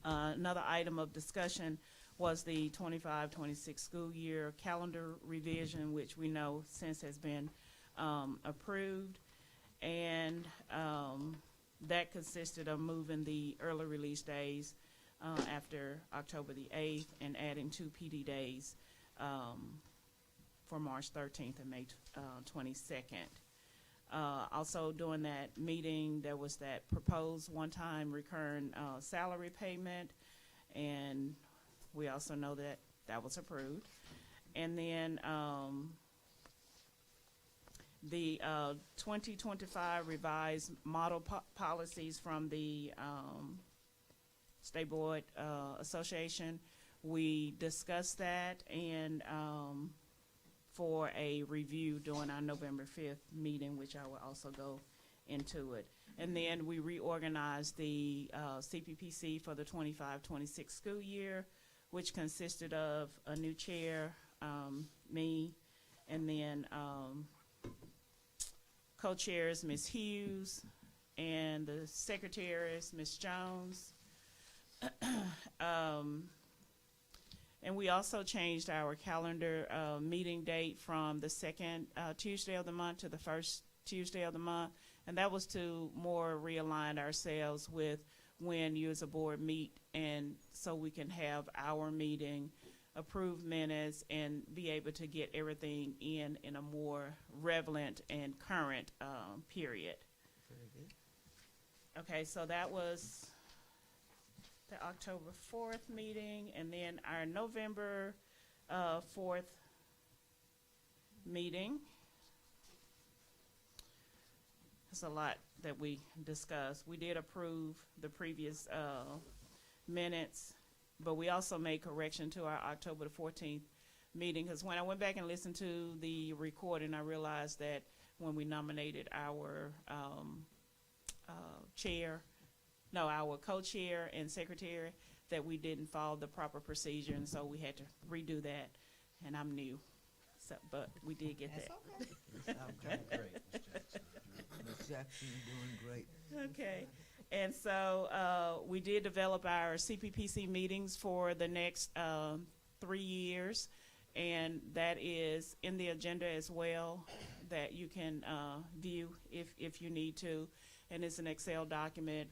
Another item of discussion was the 25-26 school year calendar revision, which we know since has been approved. And that consisted of moving the early release days after October the 8th and adding 2 PD days for March 13th and May 22nd. Also during that meeting, there was that proposed one-time recurring salary payment, and we also know that that was approved. And then the 2025 revised model policies from the State Board Association, we discussed that and for a review during our November 5th meeting, which I will also go into it. And then we reorganized the CPPC for the 25-26 school year, which consisted of a new chair, me, and then co-chairs, Ms. Hughes, and the secretaries, Ms. Jones. And we also changed our calendar meeting date from the second Tuesday of the month to the first Tuesday of the month, and that was to more realign ourselves with when you as a board meet, and so we can have our meeting, approve minutes, and be able to get everything in a more relevant and current period. Very good. Okay, so that was the October 4th meeting, and then our November 4th meeting. There's a lot that we discussed. We did approve the previous minutes, but we also made correction to our October the 14th meeting, because when I went back and listened to the recording, I realized that when we nominated our our co-chair and secretary, that we didn't follow the proper procedure, and so we had to redo that, and I'm new, so, but we did get that. Okay. Okay. Great, Ms. Jackson. Ms. Jackson, you're doing great. Okay, and so we did develop our CPPC meetings for the next 3 years, and that is in the agenda as well, that you can view if you need to, and it's an Excel document.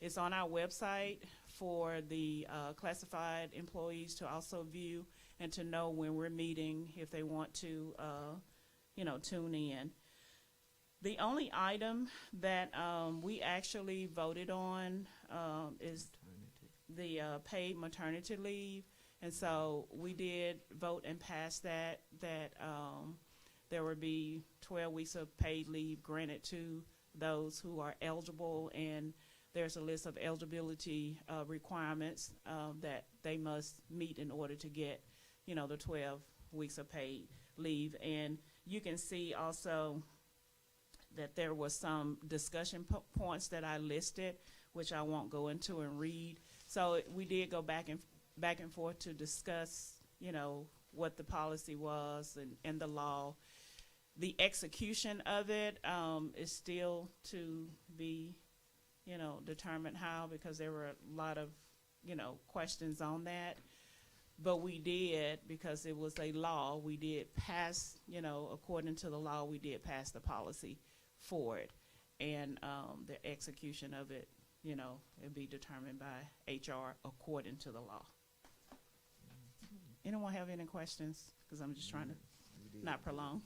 It's on our website for the classified employees to also view and to know when we're meeting if they want to, tune in. The only item that we actually voted on is the paid maternity leave, and so we did vote and pass that there would be 12 weeks of paid leave granted to those who are eligible, and there's a list of eligibility requirements that they must meet in order to get, the 12 weeks of paid leave. And you can see also that there was some discussion points that I listed, which I won't go into and read, So we did go back and forth to discuss, you know, what the policy was and the law. The execution of it is still to be, you know, determined how, because there were a lot of, you know, questions on that. But we did, because it was a law, we did pass, you know, according to the law, we did pass the policy for it. And the execution of it, you know, it'd be determined by HR according to the law. Anyone have any questions? Because I'm just trying to not prolong.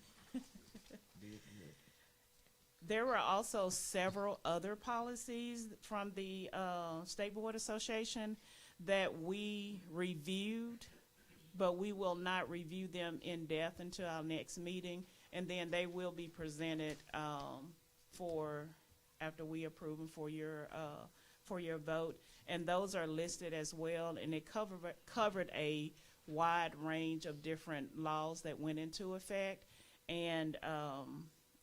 There were also several other policies from the State Board Association that we reviewed, but we will not review them in depth until our next meeting, and then they will be presented after we approve them for your vote. And those are listed as well, and it covered a wide range of different laws that went into effect, and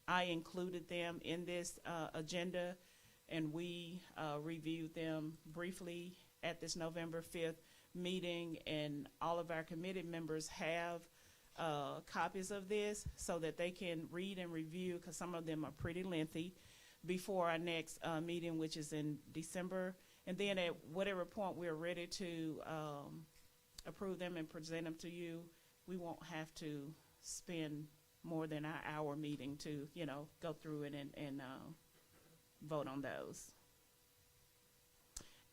I included them in this agenda, and we reviewed them briefly at this November 5th meeting, and all of our committee members have copies of this so that they can read and review, because some of them are pretty lengthy, before our next meeting, which is in December. And then at whatever point we're ready to approve them and present them to you, we won't have to spend more than our hour meeting to, you know, go through it and vote on those.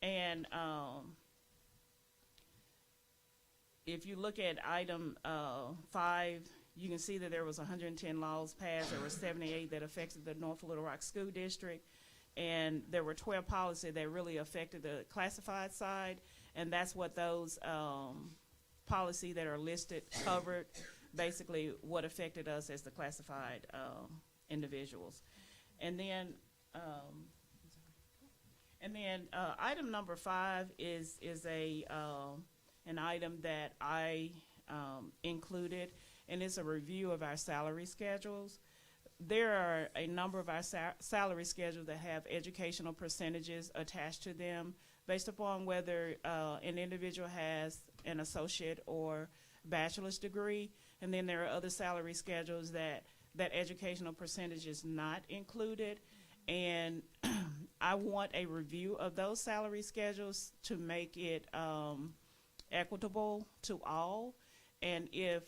And if you look at item 5, you can see that there was 110 laws passed. There were 78 that affected the North Little Rock School District, and there were 12 policies that really affected the classified side, and that's what those policies that are listed covered, basically what affected us as the classified individuals. And then item number 5 is an item that I included, and it's a review of our salary schedules. There are a number of our salary schedules that have educational percentages attached to them based upon whether an individual has an associate or bachelor's degree. And then there are other salary schedules that educational percentage is not included. And I want a review of those salary schedules to make it equitable to all. And if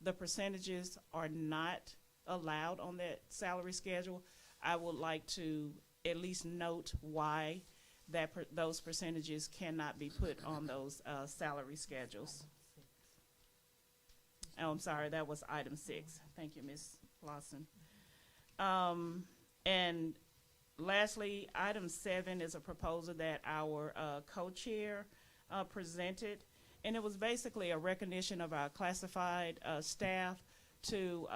the percentages are not allowed on that salary schedule, I would like to at least note why those percentages cannot be put on those salary schedules. Oh, I'm sorry, that was item 6. Thank you, Ms. Lawson. And lastly, item 7 is a proposal that our co-chair presented, and it was basically a recognition of our classified staff to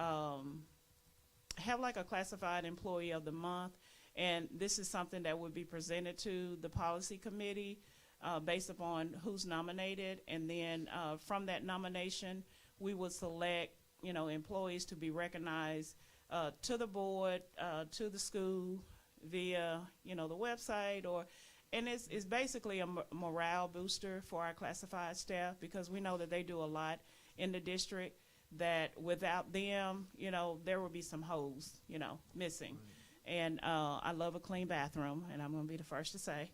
have like a classified employee of the month. And this is something that would be presented to the policy committee based upon who's nominated, and then from that nomination, we would select, you know, employees to be recognized to the board, to the school via, you know, the website, and it's basically a morale booster for our classified staff, because we know that they do a lot in the district that without them, you know, there will be some holes, you know, missing. And I love a clean bathroom, and I'm going to be the first to say.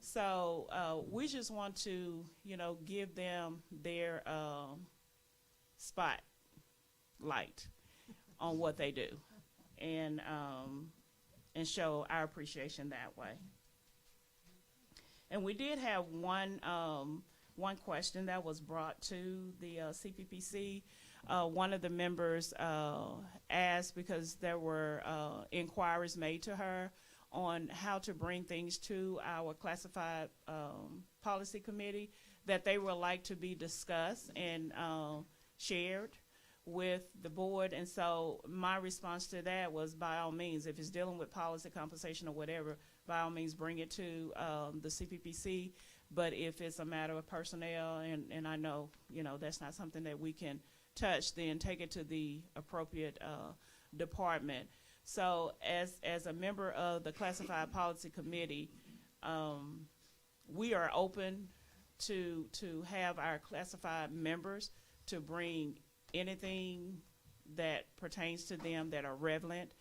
So we just want to, you know, give them their spotlight on what they do, and show our appreciation that way. And we did have one question that was brought to the CPPC. One of the members asked, because there were inquiries made to her on how to bring things to our classified policy committee, that they would like to be discussed and shared with the board. And so my response to that was, by all means, if it's dealing with policy, compensation, or whatever, by all means bring it to the CPPC. But if it's a matter of personnel, and I know, you know, that's not something that we can touch, then take it to the appropriate department. So as a member of the Classified Policy Committee, we are open to have our classified members to bring anything that pertains to them that are relevant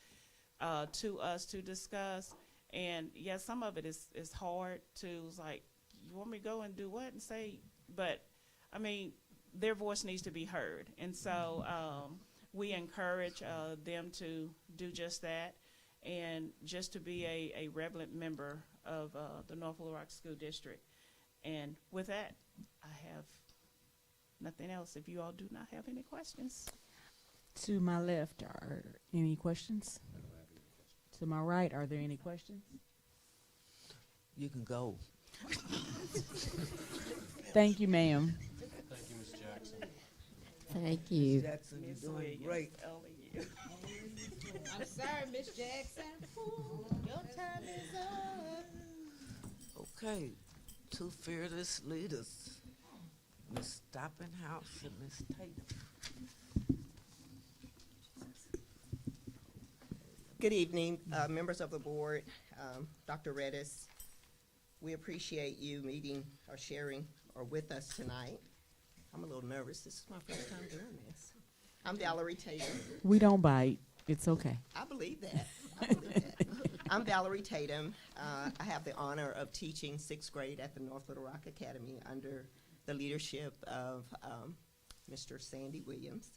to us to discuss. And yes, some of it is hard to, it's like, you want me to go and do what and say, but I mean, their voice needs to be heard. And so we encourage them to do just that, and just to be a relevant member of the North Little Rock School District. And with that, I have nothing else if you all do not have any questions. To my left, are any questions? To my right, are there any questions? You can go. Thank you, ma'am. Thank you, Ms. Jackson. Thank you. Ms. Jackson, Williams, you're doing great. I'm sorry, Miss Jackson. Your time is up. Okay, two fearless leaders, Miss Stoppinghouse and Miss Tatum. Good evening, members of the board, Dr. Redis. We appreciate you meeting or sharing or with us tonight. I'm a little nervous. This is my first time doing this. I'm Valerie Tatum. We don't bite. It's okay. I believe that. I believe that. I'm Valerie Tatum. I have the honor of teaching 6th grade at the North Little Rock Academy under the leadership of Mr. Sandy Williams.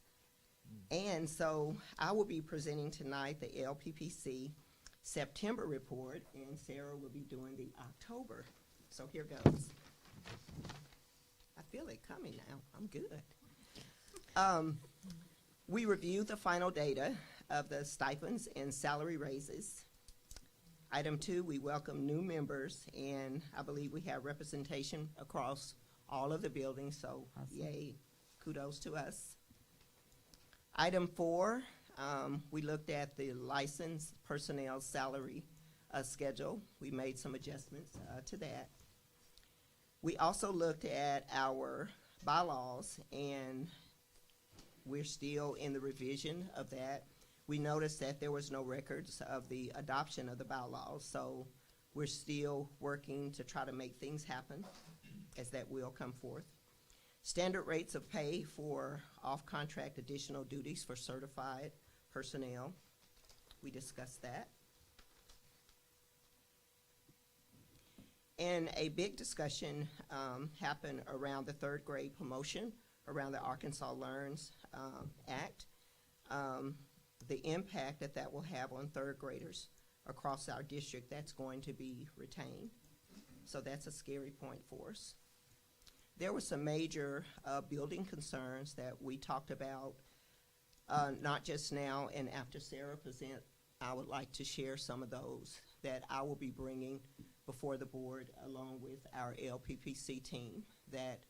And so I will be presenting tonight the LPPC September report, and Sarah will be doing the October. So here goes. I feel it coming now. I'm good. We reviewed the final data of the stipends and salary raises. Item 2, we welcome new members, and I believe we have representation across all of the buildings, so awesome. Yay, kudos to us. Item 4, we looked at the licensed personnel salary schedule. We made some adjustments to that. We also looked at our bylaws, and we're still in the revision of that. We noticed that there was no records of the adoption of the bylaws, so we're still working to try to make things happen as that will come forth. Standard rates of pay for off-contract additional duties for certified personnel. We discussed that. And a big discussion happened around the 3rd grade promotion, around the Arkansas Learns Act, the impact that that will have on 3rd graders across our district. That's going to be retained. So that's a scary point for us. There were some major building concerns that we talked about, not just now, and after Sarah presents, I would like to share some of those that I will be bringing before the board along with our LPPC team that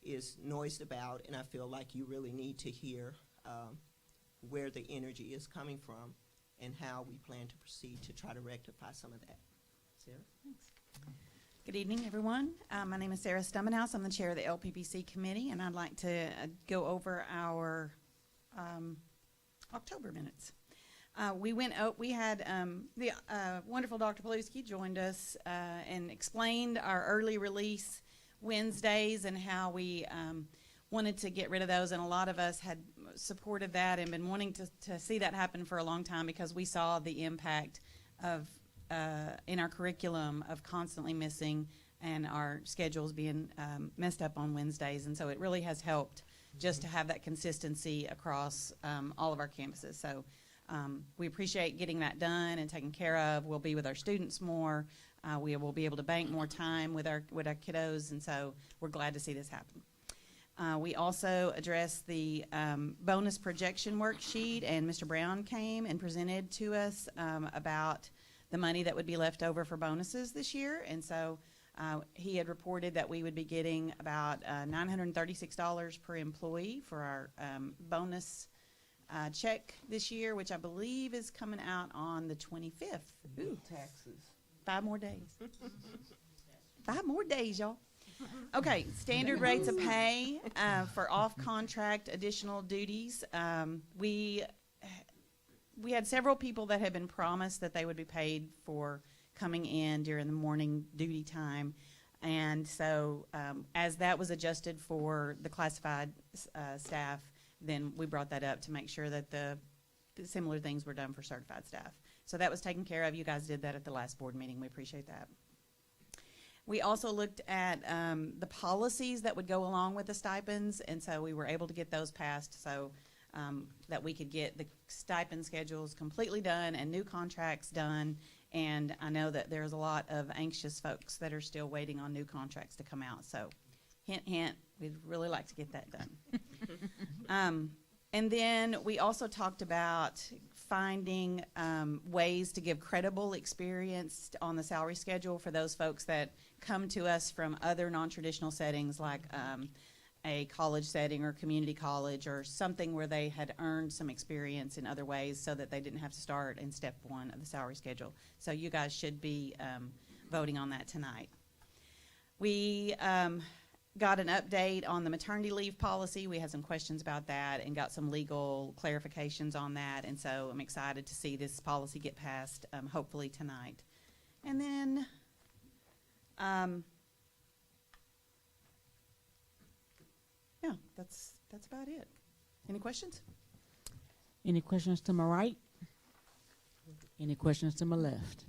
is noised about, and I feel like you really need to hear where the energy is coming from and how we plan to proceed to try to rectify some of that. Sarah? Thanks. Good evening, everyone. My name is Sarah Stummenhouse. I'm the chair of the LPPC committee, and I'd like to go over our October minutes. We had the wonderful Dr. Paluski joined us and explained our early release Wednesdays and how we wanted to get rid of those, and a lot of us had supported that and been wanting to see that happen for a long time because we saw the impact of in our curriculum of constantly missing and our schedules being messed up on Wednesdays, and so it really has helped just to have that consistency across all of our campuses. So we appreciate getting that done and taken care of. We'll be with our students more. We will be able to bank more time with our kiddos, and so we're glad to see this happen. We also addressed the bonus projection worksheet, and Mr. Brown came and presented to us about the money that would be left over for bonuses this year, and so he had reported that we would be getting about $936 per employee for our bonus check this year, which I believe is coming out on the 25th. Ooh, taxes. 5 more days. 5 more days, y'all. Okay, standard rates of pay for off-contract additional duties. We had several people that had been promised that they would be paid for coming in during the morning duty time. And so as that was adjusted for the classified staff, then we brought that up to make sure that the similar things were done for certified staff. So that was taken care of. You guys did that at the last board meeting. We appreciate that. We also looked at the policies that would go along with the stipends, and so we were able to get those passed so that we could get the stipend schedules completely done and new contracts done. And I know that there's a lot of anxious folks that are still waiting on new contracts to come out. So hint, hint, we'd really like to get that done. And then we also talked about finding ways to give credible experience on the salary schedule for those folks that come to us from other non-traditional settings like a college setting or community college or something where they had earned some experience in other ways so that they didn't have to start in step one of the salary schedule. So you guys should be voting on that tonight. We got an update on the maternity leave policy. We had some questions about that and got some legal clarifications on that. And so I'm excited to see this policy get passed, hopefully tonight. And then yeah, that's about it. Any questions? Any questions to my right? Any questions to my left?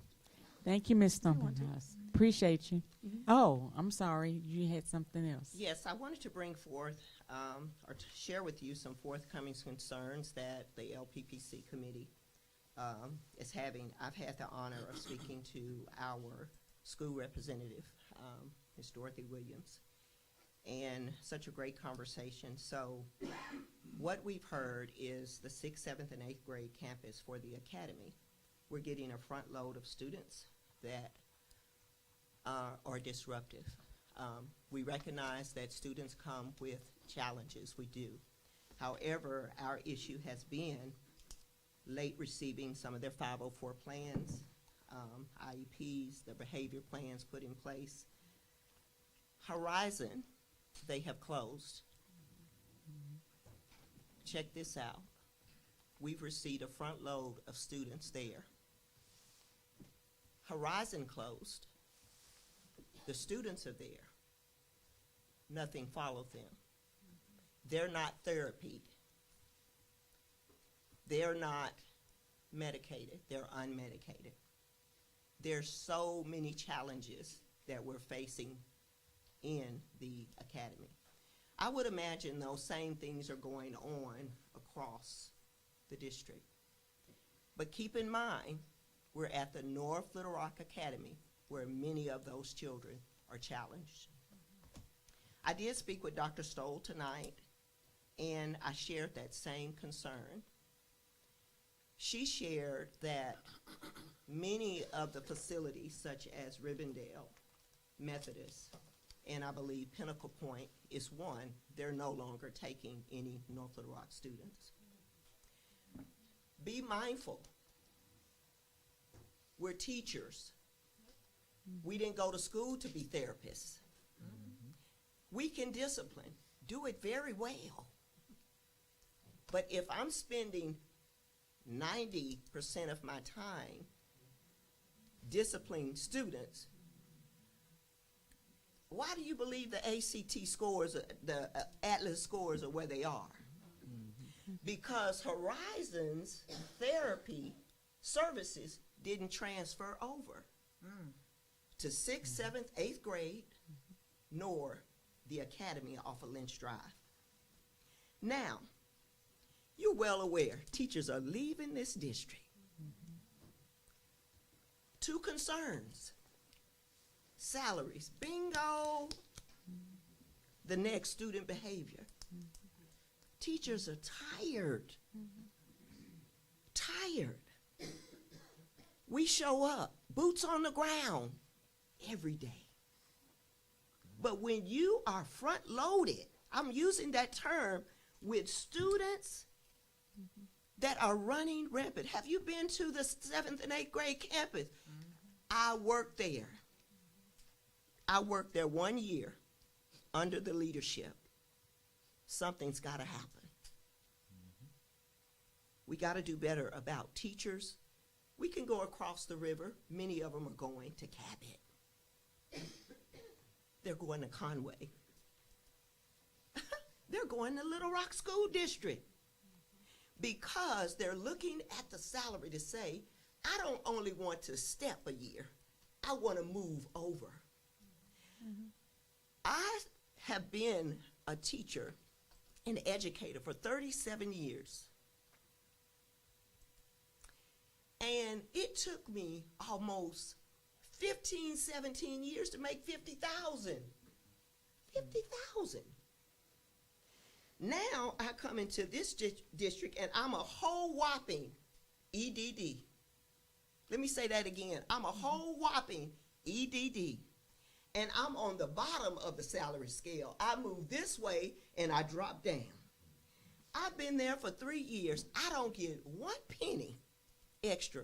Thank you, Ms. Stumpinghouse. Appreciate you. Oh, I'm sorry. You had something else. Yes, I wanted to bring forth or to share with you some forthcoming concerns that the LPPC committee is having. I've had the honor of speaking to our school representative, Ms. Dorothy Williams, and such a great conversation. So what we've heard is the 6th, 7th, and 8th grade campus for the academy. We're getting a front load of students that are disruptive. We recognize that students come with challenges, we do. However, our issue has been late receiving some of their 504 plans, IEPs, the behavior plans put in place. Horizon, they have closed. Check this out. We've received a front load of students there. Horizon closed. The students are there. Nothing followed them. They're not therapied. They're not medicated. They're unmedicated. There's so many challenges that we're facing in the academy. I would imagine those same things are going on across the district. But keep in mind, we're at the North Little Rock Academy where many of those children are challenged. I did speak with Dr. Stoll tonight, and I shared that same concern. She shared that many of the facilities, such as Ribbondale, Methodist, and I believe Pinnacle Point is one, they're no longer taking any North Little Rock students. Be mindful. We're teachers. We didn't go to school to be therapists. We can discipline, do it very well. But if I'm spending 90% of my time disciplining students, why do you believe the ACT scores, the Atlas scores are where they are? Because Horizon's therapy services didn't transfer over to 6th, 7th, 8th grade, nor the academy off of Lynch Drive. Now, you're well aware teachers are leaving this district. Two concerns. Salaries, bingo. The next, student behavior. Teachers are tired. Tired. We show up, boots on the ground, every day. But when you are front loaded, I'm using that term, with students that are running rampant. Have you been to the 7th and 8th grade campus? I worked there. I worked there 1 year under the leadership. Something's got to happen. We got to do better about teachers. We can go across the river. Many of them are going to Cabot. They're going to Conway. They're going to Little Rock School District because they're looking at the salary to say, I don't only want to step a year, I want to move over. I have been a teacher and educator for 37 years. And it took me almost 15, 17 years to make 50,000. 50,000. Now I come into this district and I'm a whole whopping EDD. Let me say that again. I'm a whole whopping EDD. And I'm on the bottom of the salary scale. I move this way and I drop down. I've been there for 3 years. I don't get 1 penny extra.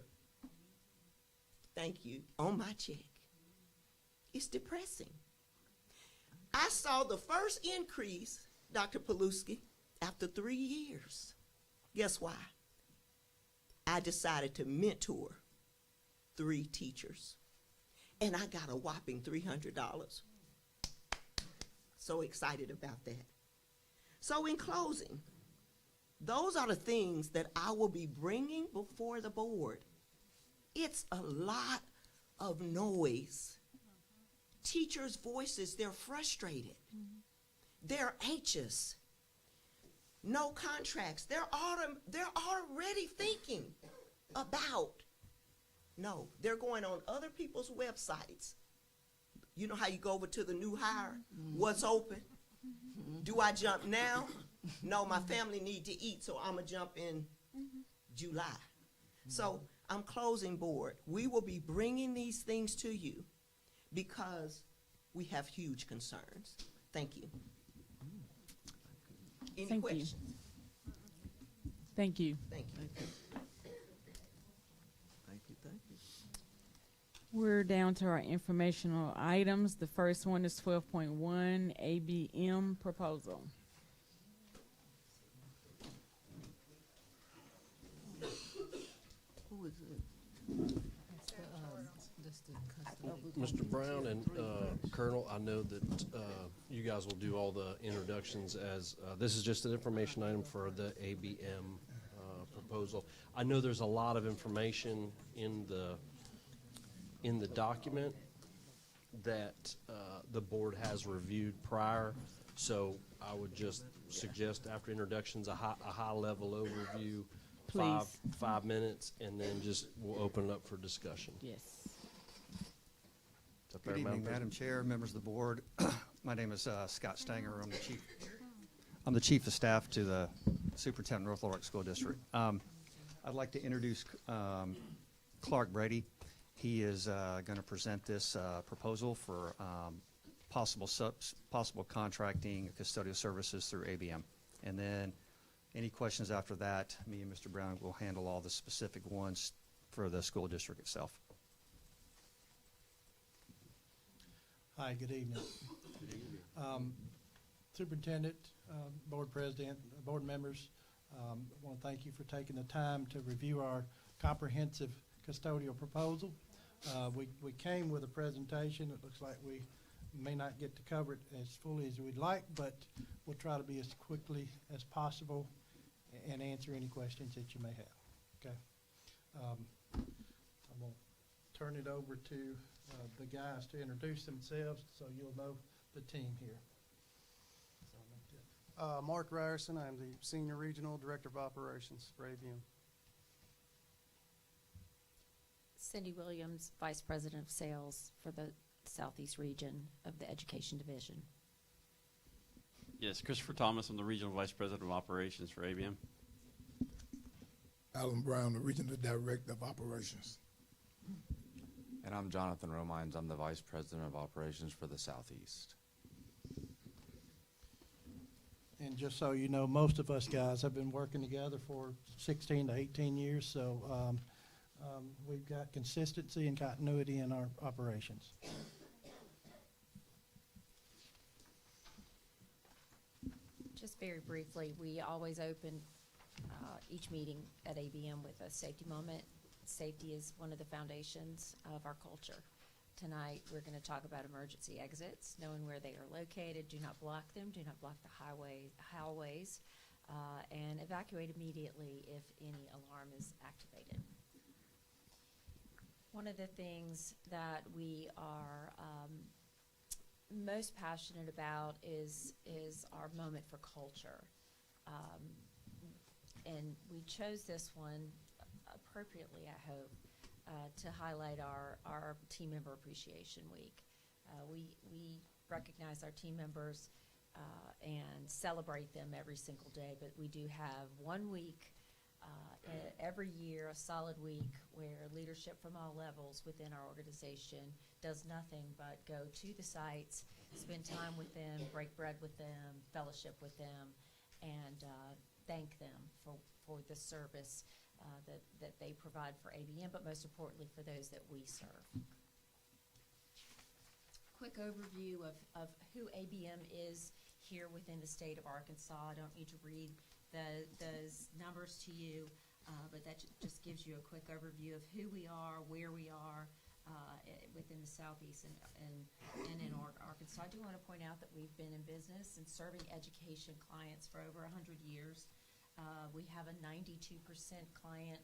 Thank you. On my check. It's depressing. I saw the first increase, Dr. Paluski, after 3 years. Guess why? I decided to mentor 3 teachers. And I got a whopping $300. So excited about that. So in closing, those are the things that I will be bringing before the board. It's a lot of noise. Teachers' voices, they're frustrated. They're anxious. No contracts. They're already thinking about, no, they're going on other people's websites. You know how you go over to the new hire? What's open? Do I jump now? No, my family need to eat, so I'm going to jump in July. So I'm closing board. We will be bringing these things to you because we have huge concerns. Thank you. Any Thank questions? you. Thank you. Thank you. Thank you, thank you. We're down to our informational items. The first one is 12.1 ABM proposal. Who is it? Mr. Brown and Colonel, I know that you guys will do all the introductions as this is just an information item for the ABM proposal. I know there's a lot of information in the document that the board has reviewed prior, so I would just suggest after introductions a high-level overview, Please. 5 minutes, and then just we'll open it up for discussion. Yes. Good evening, Madam Chair, members of the board. My name is Scott Stanger. I'm the Chief of Staff to the Superintendent of North Little Rock School District. I'd like to introduce Clark Brady. He is going to present this proposal for possible contracting of custodial services through ABM. And then any questions after that, me and Mr. Brown will handle all the specific ones for the school district itself. Hi, good evening. Superintendent, board president, board members, I want to thank you for taking the time to review our comprehensive custodial proposal. We came with a presentation. It looks like we may not get to cover it as fully as we'd like, but we'll try to be as quickly as possible and answer any questions that you may have. Okay. I'm going to turn it over to the guys to introduce themselves so you'll know the team here. Mark Ryerson, I'm the Senior Regional Director of Operations for ABM. Cindy Williams, Vice President of Sales for the Southeast region of the Education Division. Yes, Christopher Thomas, I'm the Regional Vice President of Operations for ABM. Alan Brown, the Regional Director of Operations. And I'm Jonathan Romines. I'm the Vice President of Operations for the Southeast. And just so you know, most of us guys have been working together for 16 to 18 years, so we've got consistency and continuity in our operations. Just very briefly, we always open each meeting at ABM with a safety moment. Safety is one of the foundations of our culture. tonight we're going to talk about emergency exits, knowing where they are located. Do not block them. Do not block the hallways, and evacuate immediately if any alarm is activated. One of the things that we are most passionate about is our moment for culture. And we chose this one appropriately, I hope, to highlight our Team Member Appreciation Week. We recognize our team members and celebrate them every single day, but we do have 1 week every year, a solid week, where leadership from all levels within our organization does nothing but go to the sites, spend time with them, break bread with them, fellowship with them, and thank them for the service that they provide for ABM, but most importantly for those that we serve. Quick overview of who ABM is here within the state of Arkansas. I don't need to read those numbers to you, but that just gives you a quick overview of who we are, where we are within the Southeast and in Arkansas. I do want to point out that we've been in business and serving education clients for over 100 years. We have a 92% client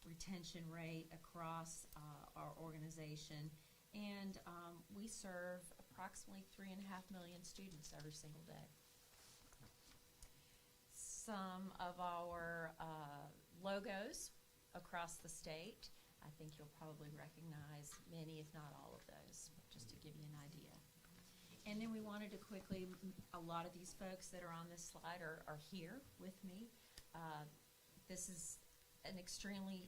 retention rate across our organization, and we serve approximately 3.5 million students every single day. Some of our logos across the state, I think you'll probably recognize many, if not all of those, just to give you an idea. And then we wanted to quickly, a lot of these folks that are on this slide are here with me. This is an extremely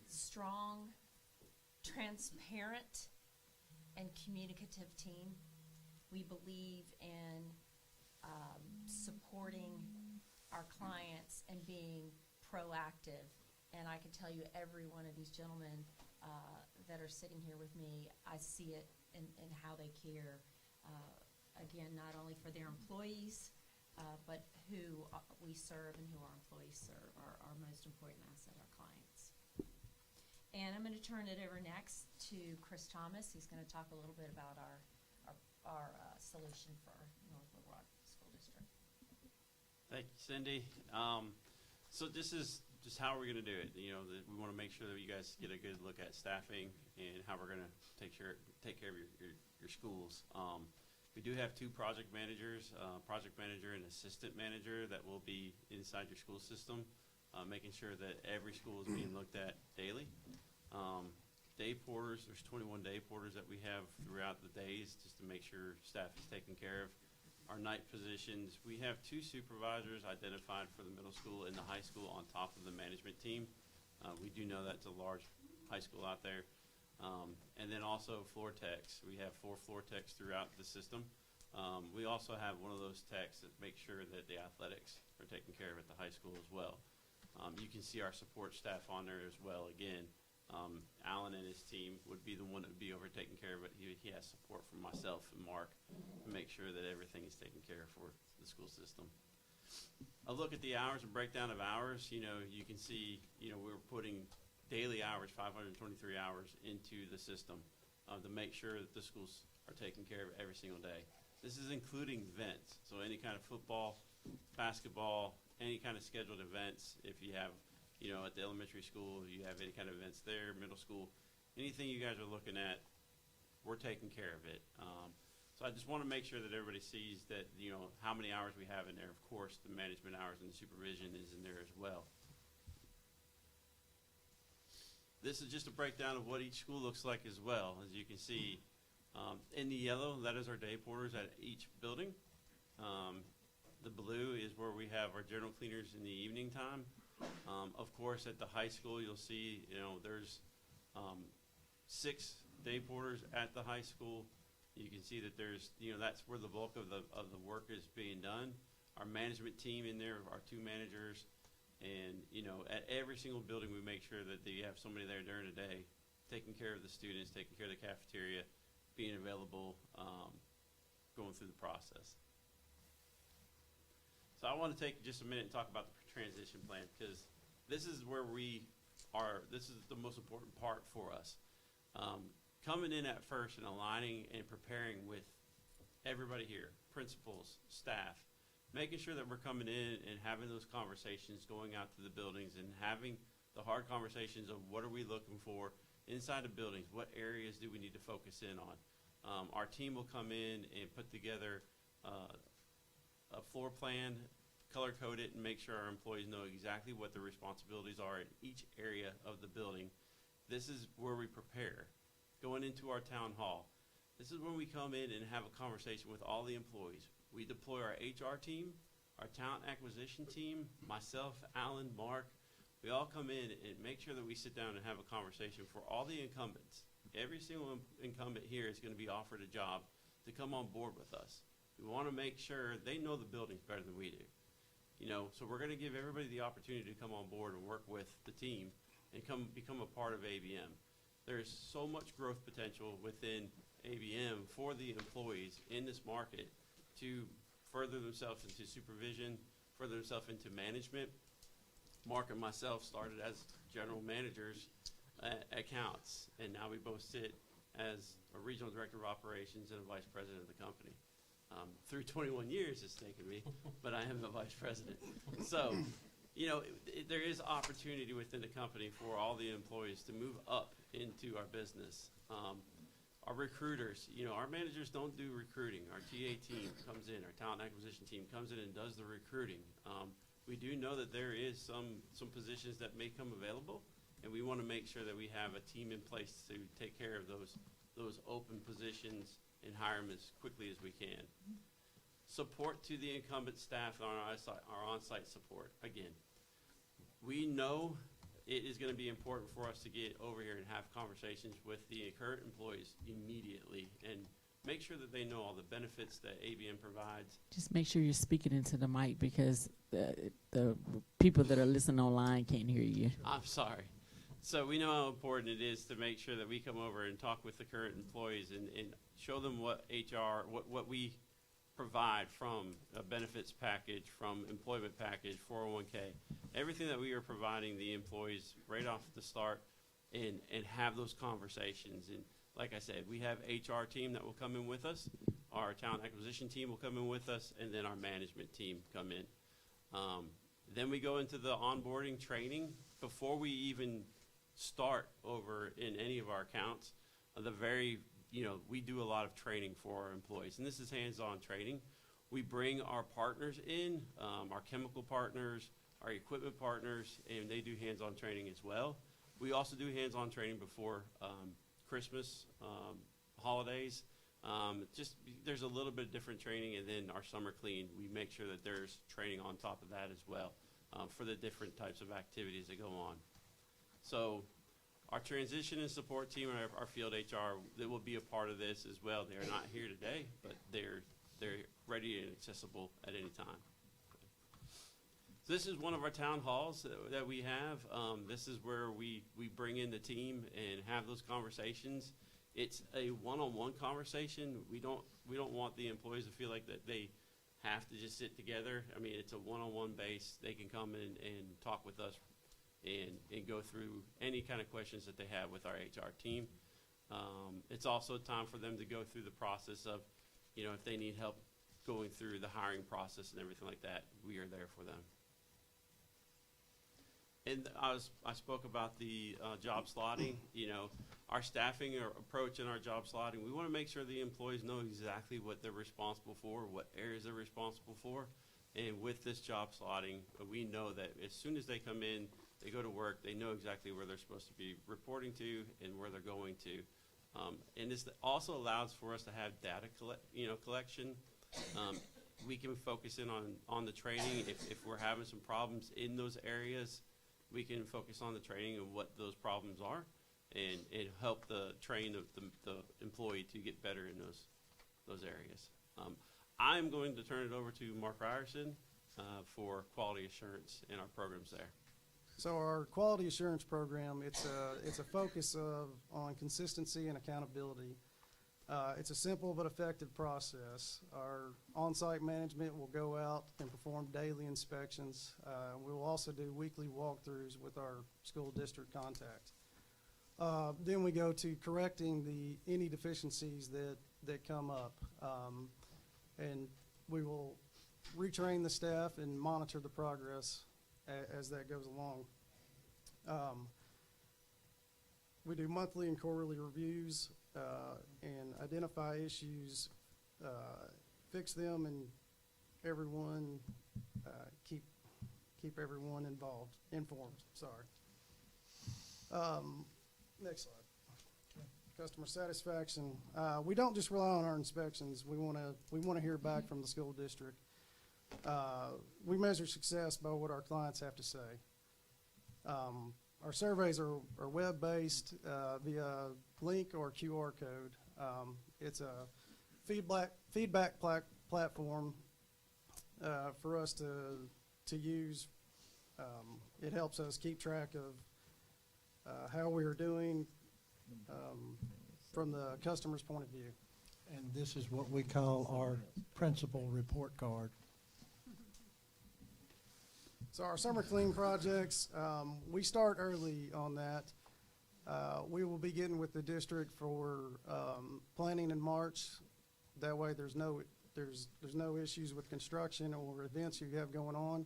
strong, transparent, and communicative team. We believe in supporting our clients and being proactive. And I can tell you every one of these gentlemen that are sitting here with me, I see it in how they care, again, not only for their employees, but who we serve and who our employees serve, our most important asset, our clients. And I'm going to turn it over next to Chris Thomas. He's going to talk a little bit about our solution for North Little Rock School District. Thank you, Cindy. So this is just how we're going to do it. You know, we want to make sure that you guys get a good look at staffing and how we're going to take care of your schools. We do have 2 project managers, project manager and assistant manager, that will be inside your school system, making sure that every school is being looked at daily. Day porters, there's 21 day porters that we have throughout the days just to make sure staff is taken care of. Our night positions, we have 2 supervisors identified for the middle school and the high school on top of the management team. We do know that's a large high school out there. And then also floor techs. We have 4 floor techs throughout the system. We also have one of those techs that make sure that the athletics are taken care of at the high school as well. You can see our support staff on there as well. Again, Alan and his team would be the one that would be over taking care of it. He has support from myself and Mark to make sure that everything is taken care of for the school system. A look at the hours and breakdown of hours. You know, you can see, you know, we're putting daily hours, 523 hours into the system to make sure that the schools are taken care of every single day. This is including events, so any kind of football, basketball, any kind of scheduled events. If you have, you know, at the elementary school, you have any kind of events there, middle school, anything you guys are looking at, we're taking care of it. So I just want to make sure that everybody sees that, you know, how many hours we have in there. Of course, the management hours and the supervision is in there as well. This is just a breakdown of what each school looks like as well. As you can see, in the yellow, that is our day porters at each building. The blue is where we have our general cleaners in the evening time. Of course, at the high school, you'll see, you know, there's 6 day porters at the high school. You can see that there's, you know, that's where the bulk of the work is being done. Our management team in there, our 2 managers, and, you know, at every single building, we make sure that you have somebody there during the day taking care of the students, taking care of the cafeteria, being available, going through the process. So I want to take just a minute and talk about the transition plan, because this is where we are. This is the most important part for us. Coming in at first and aligning and preparing with everybody here, principals, staff, making sure that we're coming in and having those conversations, going out to the buildings and having the hard conversations of what are we looking for inside the buildings, what areas do we need to focus in on. Our team will come in and put together a floor plan, color code it, and make sure our employees know exactly what their responsibilities are in each area of the building. This is where we prepare. Going into our town hall, this is when we come in and have a conversation with all the employees. We deploy our HR team, our talent acquisition team, myself, Alan, Mark. We all come in and make sure that we sit down and have a conversation for all the incumbents. Every single incumbent here is going to be offered a job to come on board with us. We want to make sure they know the buildings better than we do. You know, so we're going to give everybody the opportunity to come on board and work with the team and become a part of ABM. There's so much growth potential within ABM for the employees in this market to further themselves into supervision, further themselves into management. Mark and myself started as general managers at accounts, and now we both sit as a regional director of operations and a vice president of the company. Through 21 years it's taken me, but I am the vice president. So, you know, there is opportunity within the company for all the employees to move up into our business. Our recruiters, you know, our managers don't do recruiting. Our TA team comes in, our talent acquisition team comes in and does the recruiting. We do know that there is some positions that may come available, and we want to make sure that we have a team in place to take care of those open positions and hire them as quickly as we can. Support to the incumbent staff and our on-site support. Again, we know it is going to be important for us to get over here and have conversations with the current employees immediately and make sure that they know all the benefits that ABM provides. Just make sure you're speaking into the mic because the people that are listening online can't hear you. I'm sorry. So we know how important it is to make sure that we come over and talk with the current employees and show them what what we provide from a benefits package, from employment package, 401k, everything that we are providing the employees right off the start and have those conversations. And like I said, we have HR team that will come in with us, our talent acquisition team will come in with us, and then our management team come in. Then we go into the onboarding training before we even start over in any of our accounts. We do a lot of training for our employees, and this is hands-on training. We bring our partners in, our chemical partners, our equipment partners, and they do hands-on training as well. We also do hands-on training before Christmas, holidays. There's a little bit of different training, and then our summer clean, we make sure that there's training on top of that as well for the different types of activities that go on. So our transition and support team, our field HR, they will be a part of this as well. They are not here today, but they're ready and accessible at any time. So this is one of our town halls that we have. This is where we bring in the team and have those conversations. It's a one-on-one conversation. We don't want the employees to feel like that they have to just sit together. I mean, it's a one-on-one base. They can come in and talk with us and go through any kind of questions that they have with our HR team. It's also time for them to go through the process of, if they need help going through the hiring process and everything like that, we are there for them. And I spoke about the job slotting. Our staffing approach and our job slotting, we want to make sure the employees know exactly what they're responsible for, what areas they're responsible for. And with this job slotting, we know that as soon as they come in, they go to work, they know exactly where they're supposed to be reporting to and where they're going to. And this also allows for us to have data collection. We can focus in on the training. If we're having some problems in those areas, we can focus on the training and what those problems are and help train the employee to get better in those areas. I'm going to turn it over to Mark Ryerson for quality assurance in our programs there. So our quality assurance program, it's a focus on consistency and accountability. It's a simple but effective process. Our on-site management will go out and perform daily inspections. We will also do weekly walkthroughs with our school district contact. Then we go to correcting any deficiencies that come up. And we will retrain the staff and monitor the progress as that goes along. We do monthly and quarterly reviews and identify issues, fix them, and everyone keep everyone informed. Sorry. Next slide. Customer satisfaction. We don't just rely on our inspections. We want to hear back from the school district. We measure success by what our clients have to say. Our surveys are web-based via link or QR code. It's a feedback platform for us to use. It helps us keep track of how we are doing from the customer's point of view. And this is what we call our principal report card. So our summer clean projects, we start early on that. We will be getting with the district for planning in March. That way there's no issues with construction or events you have going on.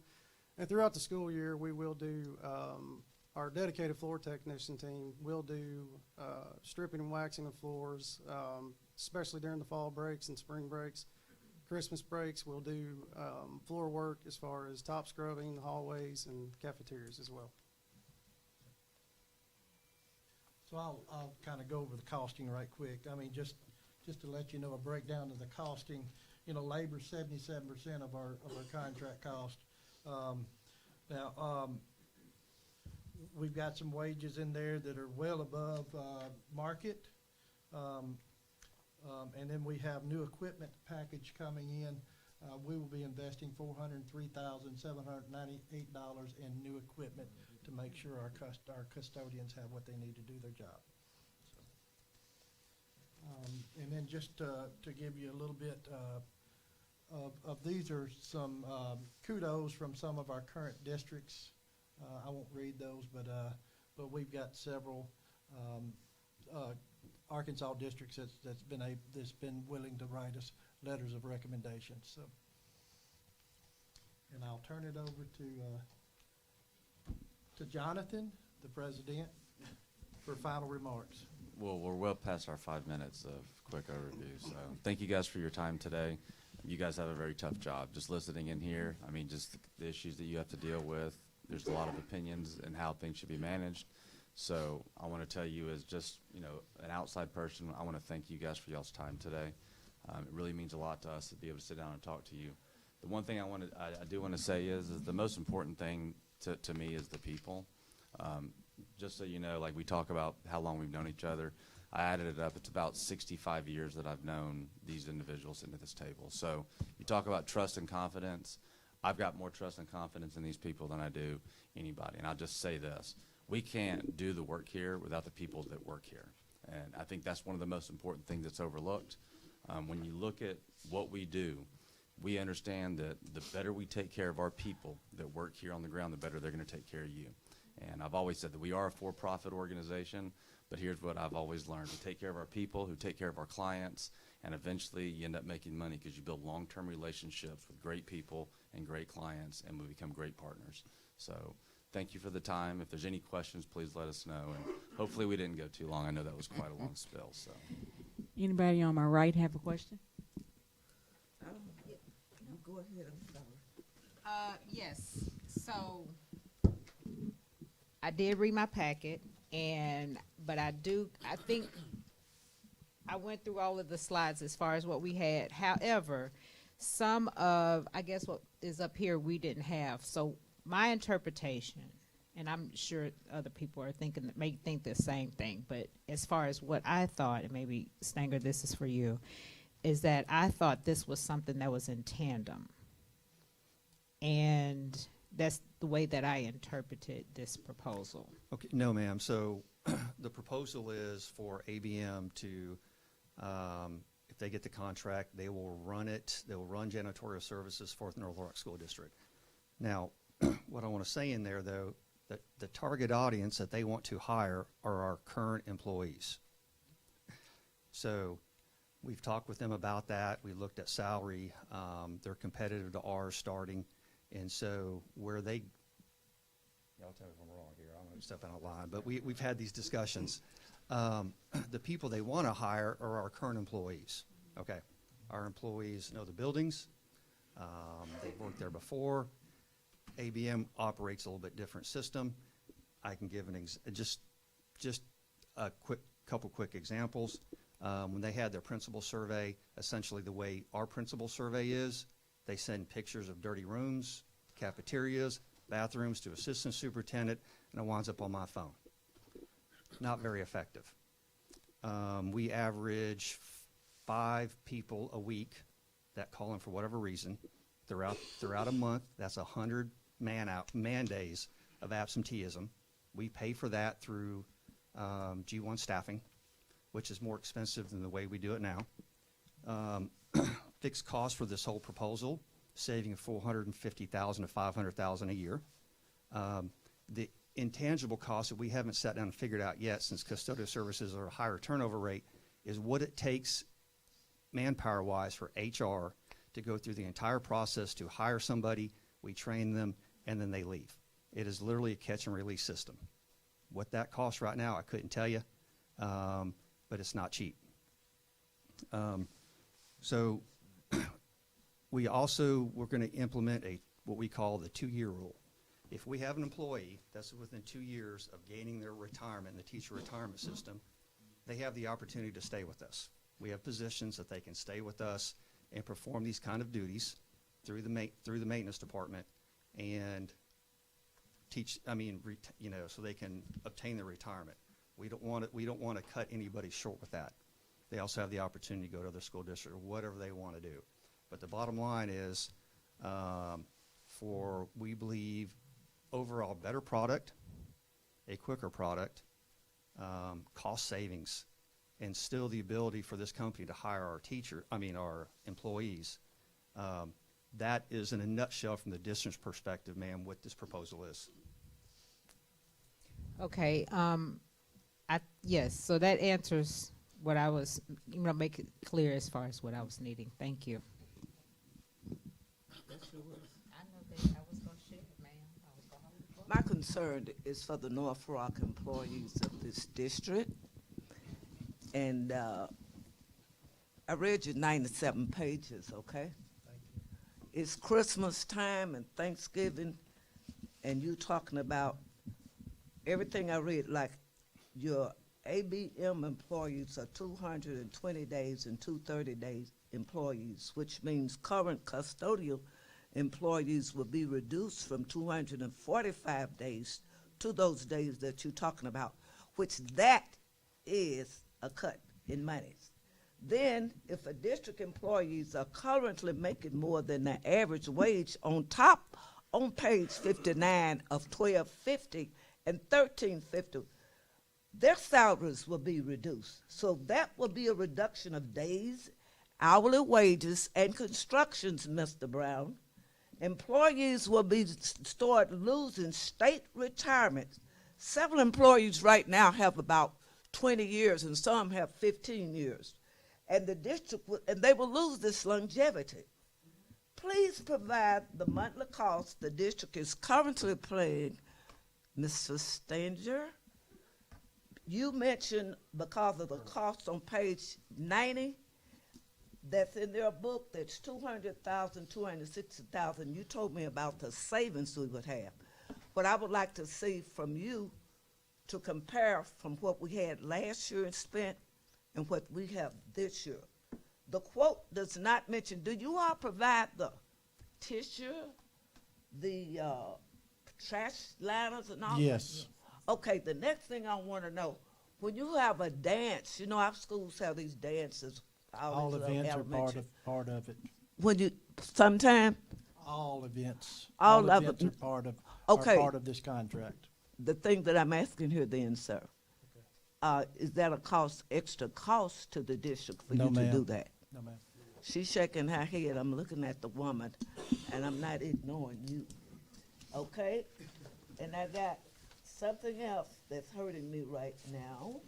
And throughout the school year, we will do, our dedicated floor technician team will do stripping and waxing of floors, especially during the fall breaks and spring breaks. Christmas breaks, we'll do floor work as far as top scrubbing, hallways, and cafeterias as well. So I'll kind of go over the costing right quick. I mean, just to let you know, a breakdown of the costing. You know, labor 77% of our contract cost. Now, we've got some wages in there that are well above market. And then we have new equipment package coming in. We will be investing $403,798 in new equipment to make sure our custodians have what they need to do their job. And then just to give you a little bit of these are some kudos from some of our current districts. I won't read those, but we've got several Arkansas districts that's been willing to write us letters of recommendation. So, and I'll turn it over to Jonathan, the president, for final remarks. Well, we're well past our 5 minutes of quick overview. So thank you guys for your time today. You guys have a very tough job. Just listening in here, I mean, just the issues that you have to deal with. There's a lot of opinions and how things should be managed. So I want to tell you as just, you know, an outside person, I want to thank you guys for y'all's time today. It really means a lot to us to be able to sit down and talk to you. The one thing I do want to say is the most important thing to me is the people. Just so you know, like we talk about how long we've known each other, I added it up. It's about 65 years that I've known these individuals sitting at this table. So you talk about trust and confidence. I've got more trust and confidence in these people than I do anybody. And I'll just say this. We can't do the work here without the people that work here. And I think that's one of the most important things that's overlooked. When you look at what we do, we understand that the better we take care of our people that work here on the ground, the better they're going to take care of you. And I've always said that we are a for-profit organization, but here's what I've always learned. We take care of our people, who take care of our clients, and eventually you end up making money because you build long-term relationships with great people and great clients, and we become great partners. So thank you for the time. If there's any questions, please let us know. And hopefully we didn't go too long. I know that was quite a long spill. So, anybody on my right have a question? Go ahead, I'm sorry. Yes, so I did read my packet, but I think I went through all of the slides as far as what we had. However, some of, I guess what is up here we didn't have. So my interpretation, and I'm sure other people are thinking, may think the same thing, but as far as what I thought, and maybe Stanger, this is for you, is that I thought this was something that was in tandem. And that's the way that I interpreted this proposal. Okay, no, ma'am. So the proposal is for ABM to, if they get the contract, they will run it. They will run janitorial services for the North Little Rock School District. Now, what I want to say in there, though, the target audience that they want to hire are our current employees. So we've talked with them about that. We looked at salary. They're competitive to ours starting. And so where they, y'all tell me if I'm wrong here, I'm going to step out of line, but we've had these discussions. The people they want to hire are our current employees. Okay. Our employees know the buildings. They've worked there before. ABM operates a little bit different system. I can give just a couple quick examples. When they had their principal survey, essentially the way our principal survey is, they send pictures of dirty rooms, cafeterias, bathrooms to assistant superintendent, and it winds up on my phone. Not very effective. We average 5 people a week that call in for whatever reason. Throughout a month, that's 100 man days of absenteeism. We pay for that through G1 staffing, which is more expensive than the way we do it now. Fixed cost for this whole proposal, saving $450,000 to $500,000 a year. The intangible cost that we haven't sat down and figured out yet, since custodial services are a higher turnover rate, is what it takes manpower-wise for HR to go through the entire process to hire somebody, we train them, and then they leave. It is literally a catch and release system. What that costs right now, I couldn't tell you, but it's not cheap. So we're going to implement what we call the 2-year rule. If we have an employee that's within 2 years of gaining their retirement in the teacher retirement system, they have the opportunity to stay with us. We have positions that they can stay with us and perform these kind of duties through the maintenance department and teach. So they can obtain their retirement. We don't want to cut anybody short with that. They also have the opportunity to go to other school district or whatever they want to do. But the bottom line is, we believe overall better product, a quicker product, cost savings, and still the ability for this company to hire our employees. That is in a nutshell from the district's perspective, ma'am, what this proposal is. Okay, yes, so that answers what I was, make it clear as far as what I was needing. Thank you. My concern is for the North Rock employees of this district. And I read your 97 pages, okay? It's Christmas time and Thanksgiving, and you talking about everything I read, like your ABM employees are 220 days and 230 days employees, which means current custodial employees will be reduced from 245 days to those days that you're talking about, which that is a cut in monies. Then, if a district employees are currently making more than the average wage on page 59 of 1250 and 1350, their salaries will be reduced. So that will be a reduction of days, hourly wages, and constructions, Mr. Brown. Employees will start losing state retirement. Several employees right now have about 20 years, and some have 15 years. And the district, and they will lose this longevity. Please provide the monthly cost the district is currently paying. Mr. Stanger, you mentioned because of the cost on page 90, that's in their book, that's $200,000, $260,000. You told me about the savings we would have. What I would like to see from you to compare from what we had last year and spent and what we have this year. The quote does not mention, do you all provide the tissue, the trash liners and all? Yes. Okay, the next thing I want to know, when you have a dance, our schools have these dances. All events are part of it. When you, sometime? All events. All of events it. are Okay. part of this contract. The thing that I'm asking here then, sir, is that a extra cost to the district for No, you to ma'am. do that? No, ma'am. She's shaking her head. I'm looking at the woman, and I'm not ignoring you. Okay? And I got something else that's hurting me right now.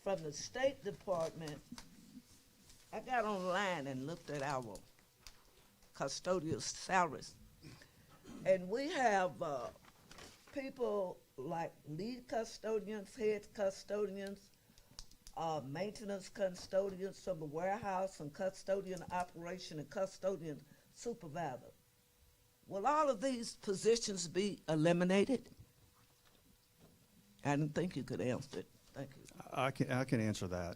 From the State Department, I got online and looked at our custodial salaries. And we have people like lead custodians, head custodians, maintenance custodians from the warehouse, and custodian operation and custodian supervisor. Will all of these positions be eliminated? I didn't think you could answer it. Thank you. I can answer that.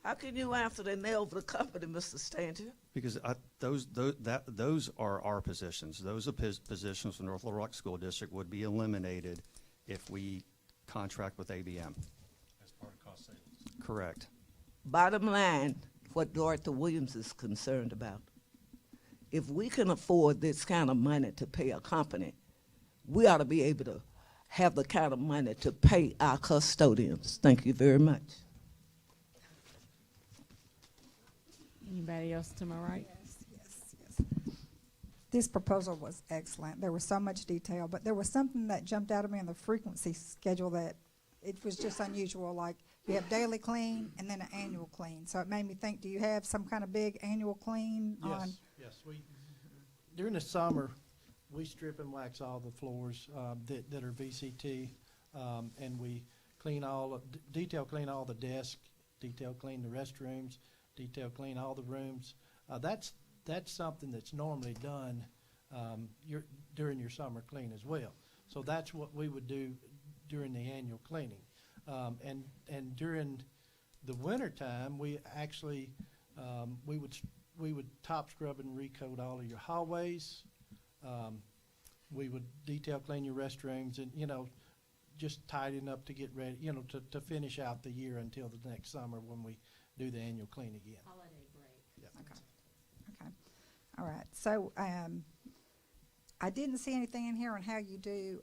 How can you answer the nail over the company, Mr. Stanger? Because those are our positions. Those are positions for North Little Rock School District would be eliminated if we contract with ABM. As part of cost savings. Correct. Bottom line, what Dorothy Williams is concerned about. If we can afford this kind of money to pay a company, we ought to be able to have the kind of money to pay our custodians. Thank you very much. Anybody else to my right? Yes. This proposal was excellent. There was so much detail, but there was something that jumped out at me in the frequency schedule that it was just unusual. Like you have daily clean and then an annual clean. So it made me think, do you have some kind of big annual clean on? Yes. During the summer, we strip and wax all the floors that are VCT, and we clean detail clean all the desks, detail clean the restrooms, detail clean all the rooms. That's something that's normally done during your summer clean as well. So that's what we would do during the annual cleaning. And during the winter time, we actually we would top scrub and recoat all of your hallways. We would detail clean your restrooms and, just tidying up to get ready, to finish out the year until the next summer when we do the annual clean again. Holiday break. Okay. All right. So I didn't see anything in here on how you do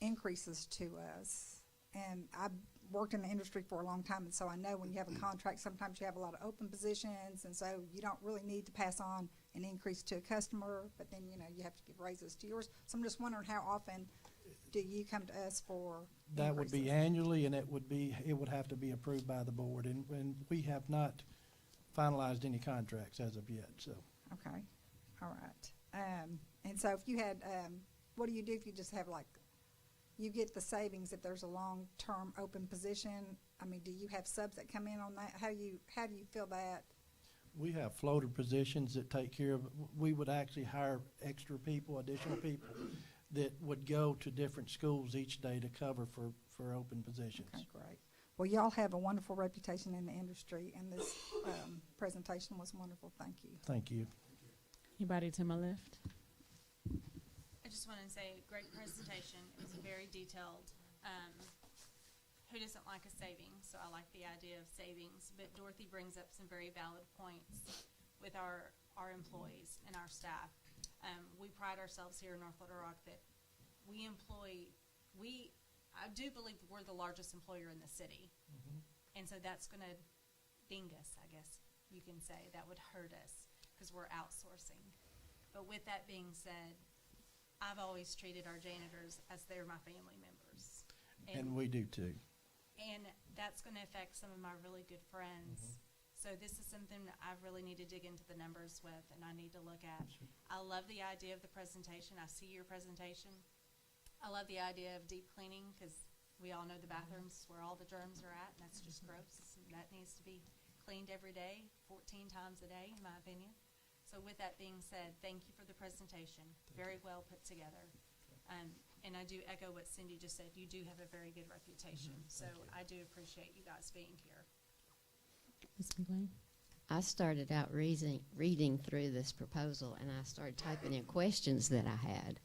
increases to us. And I've worked in the industry for a long time, and so I know when you have a contract, sometimes you have a lot of open positions, and so you don't really need to pass on an increase to a customer, but then, you have to give raises to yours. So I'm just wondering, how often do you come to us for That increases? would be annually, and it would have to be approved by the board, and we have not finalized any contracts as of yet, so. Okay, all right. And so if you had, what do you do if you just have you get the savings if there's a long-term open position? I mean, do you have subs that come in on that? How do you feel that? We have floater positions that take care of, we would actually hire extra people, additional people, that would go to different schools each day to cover for open positions. Okay, great. Well, y'all have a wonderful reputation in the industry, and this presentation was wonderful. Thank you. Thank you. Anybody to my left? I just want to say, great presentation. It was very detailed. Who doesn't like a savings? So I like the idea of savings. But Dorothy brings up some very valid points with our employees and our staff. We pride ourselves here in North Little Rock that I do believe we're the largest employer in the city. Mm-hmm. And so that's going to ding us, I guess you can say. That would hurt us because we're outsourcing. But with that being said, I've always treated our janitors as they're my family members. And we do too. And that's going to affect some of my really good friends. Mm-hmm. So this is something that I really need to dig into the numbers with, and I need to look at. Sure. I love the idea of the presentation. I see your presentation. I love the idea of deep cleaning because we all know the bathrooms where all the germs are at, and that's just gross. And that needs to be cleaned every day, 14 times a day, in my opinion. So with that being said, thank you for the presentation. Very well put together. And I do echo what Cindy just said. You do have a very good reputation. So I do appreciate you guys being here. Ms. McLean? I started out reading through this proposal, and I started typing in questions that I had.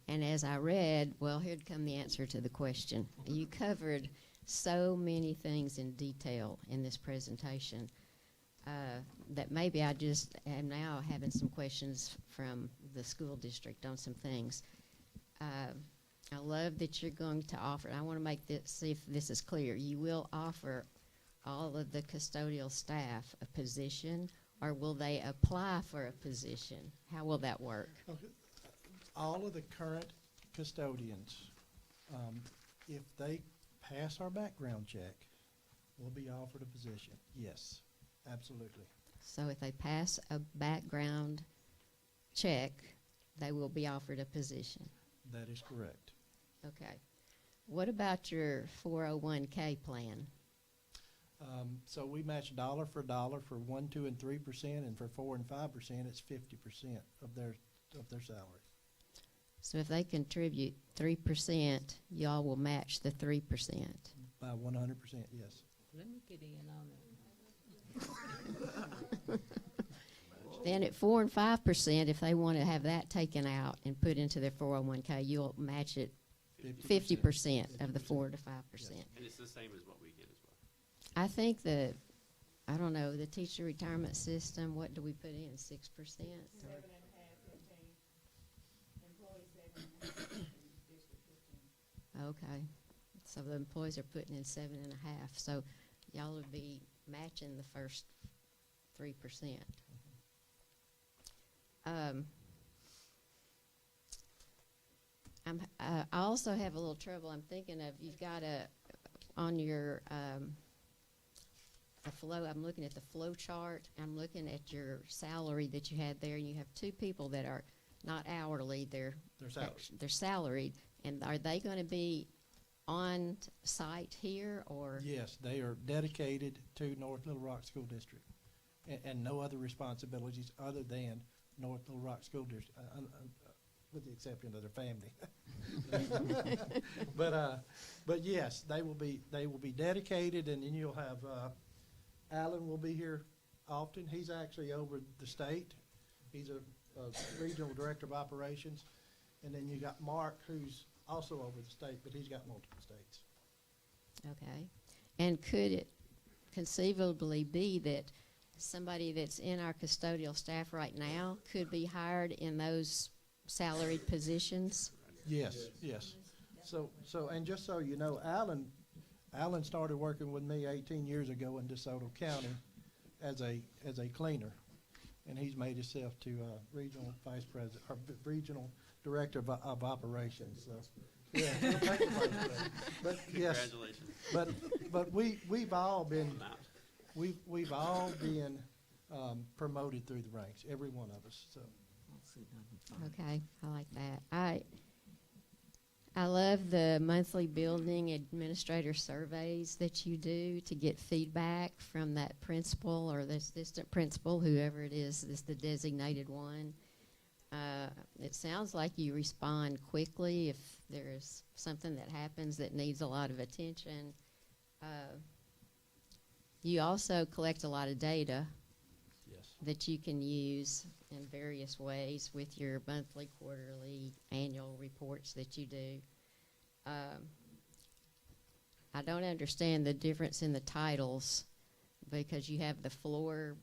And as I read, well, here'd come the answer to the question. You covered so many things in detail in this presentation that maybe I just am now having some questions from the school district on some things. I love that you're going to offer, I want to make this, see if this is clear, you will offer all of the custodial staff a position, or will they apply for a position? How will that work? Okay. All of the current custodians If they pass our background check, we'll be offered a position. Yes, absolutely. So if they pass a background check, they will be offered a position. That is correct. Okay. What about your 401k plan? So we match dollar for dollar for 1, 2, and 3%, and for 4 and 5%, it's 50% of their salary. So if they contribute 3%, y'all will match the 3%. By 100%, yes. Let me get in on it. Then at 4 and 5%, if they want to have that taken out and put into their 401k, you'll match it 50% of the 4 to 5%. And it's the same as what we get as well. I think I don't know, the teacher retirement system, what do we put in, 6%? Okay, so the employees are putting in 7.5, so y'all would be matching the first 3%. I also have a little trouble. I'm thinking of, you've got on your the flow. I'm looking at the flow chart. I'm looking at your salary that you had there, and you have 2 people that are not hourly. They're salaried. They're salaried, and are they going to be on site here or? Yes, they are dedicated to North Little Rock School District, and no other responsibilities other than North Little Rock School District, with the exception of their family. But yes, they will be dedicated, and then you'll have Alan will be here often. He's actually over the state. He's a regional director of operations, and then you got Mark, who's also over the state, but he's got multiple states. Okay. And could it conceivably be that somebody that's in our custodial staff right now could be hired in those salaried positions? Yes, yes. So, and just so you know, Alan started working with me 18 years ago in DeSoto County as a cleaner, and he's made himself to regional vice president or regional director of operations. So, yeah, he'll take the vice president. But yes, Congratulations. but we've all been promoted through the ranks, every one of us. So. Okay, I like that. I love the monthly building administrator surveys that you do to get feedback from that principal or the assistant principal, whoever it is the designated one. It sounds like you respond quickly if there's something that happens that needs a lot of attention. You also collect a lot of data that you can use in various ways with your monthly, quarterly, annual reports that you do. I don't understand the difference in the titles because you have the floor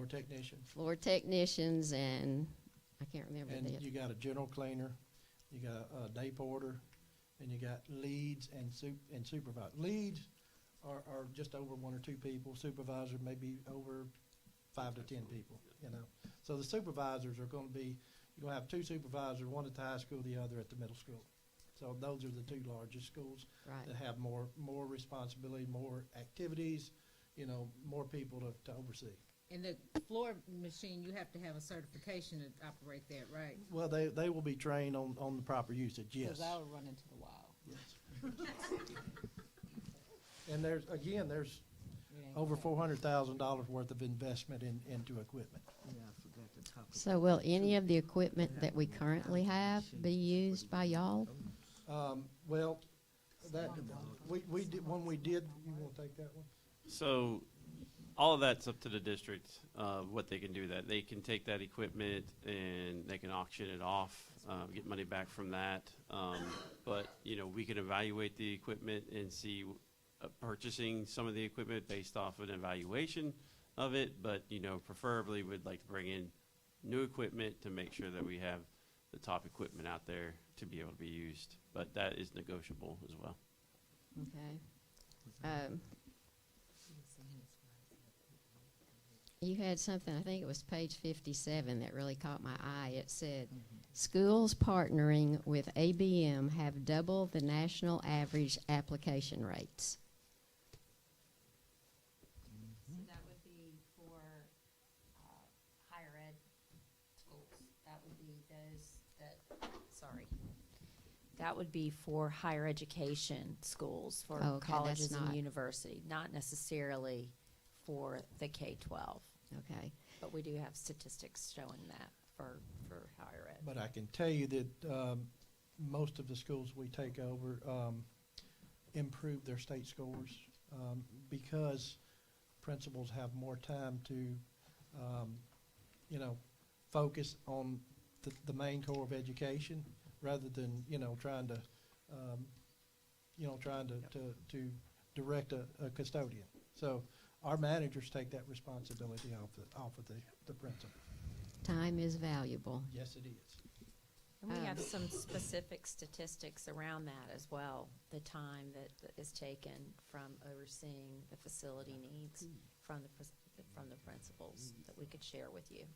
technicians, and I can't remember and you got a general cleaner, you got a day porter, and you got leads and supervisors. Leads are just over 1 or 2 people. Supervisors maybe over 5 to 10 people, you know. So the supervisors are going to be, you're going to have 2 supervisors, one at the high school, the other at the middle school. So those are the 2 largest schools that have more responsibility, more activities, you know, more people to oversee. And the floor machine, you have to have a certification to operate that, right? Well, they will be trained on the proper usage, yes. Because I would run into the wall. Yes. And there's over $400,000 worth of investment into equipment. So will any of the equipment that we currently have be used by y'all? Well, that we did when we did. You want to take that one? So all of that's up to the district, what they can do. That they can take that equipment and they can auction it off, get money back from that. But you know, we can evaluate the equipment and see purchasing some of the equipment based off of an evaluation of it. But you know, preferably we'd like to bring in new equipment to make sure that we have the top equipment out there to be able to be used. But that is negotiable as well. Okay. You had something, I think it was page 57, that really caught my eye. It said, schools partnering with ABM have double the national average application rates. So that would be for higher ed schools. That would be those that, sorry. That would be for higher education schools, for Oh, okay, colleges that's and not- university, not necessarily for the K-12. Okay. But we do have statistics showing that for higher ed. But I can tell you that most of the schools we take over improve their state scores because principals have more time to, focus on the main core of education rather than, trying to direct a custodian. So our managers take that responsibility off of the principal. Time is valuable. Yes, it is. And we have some specific statistics around that as well, the time that is taken from overseeing the facility needs from the principals that we could share with you.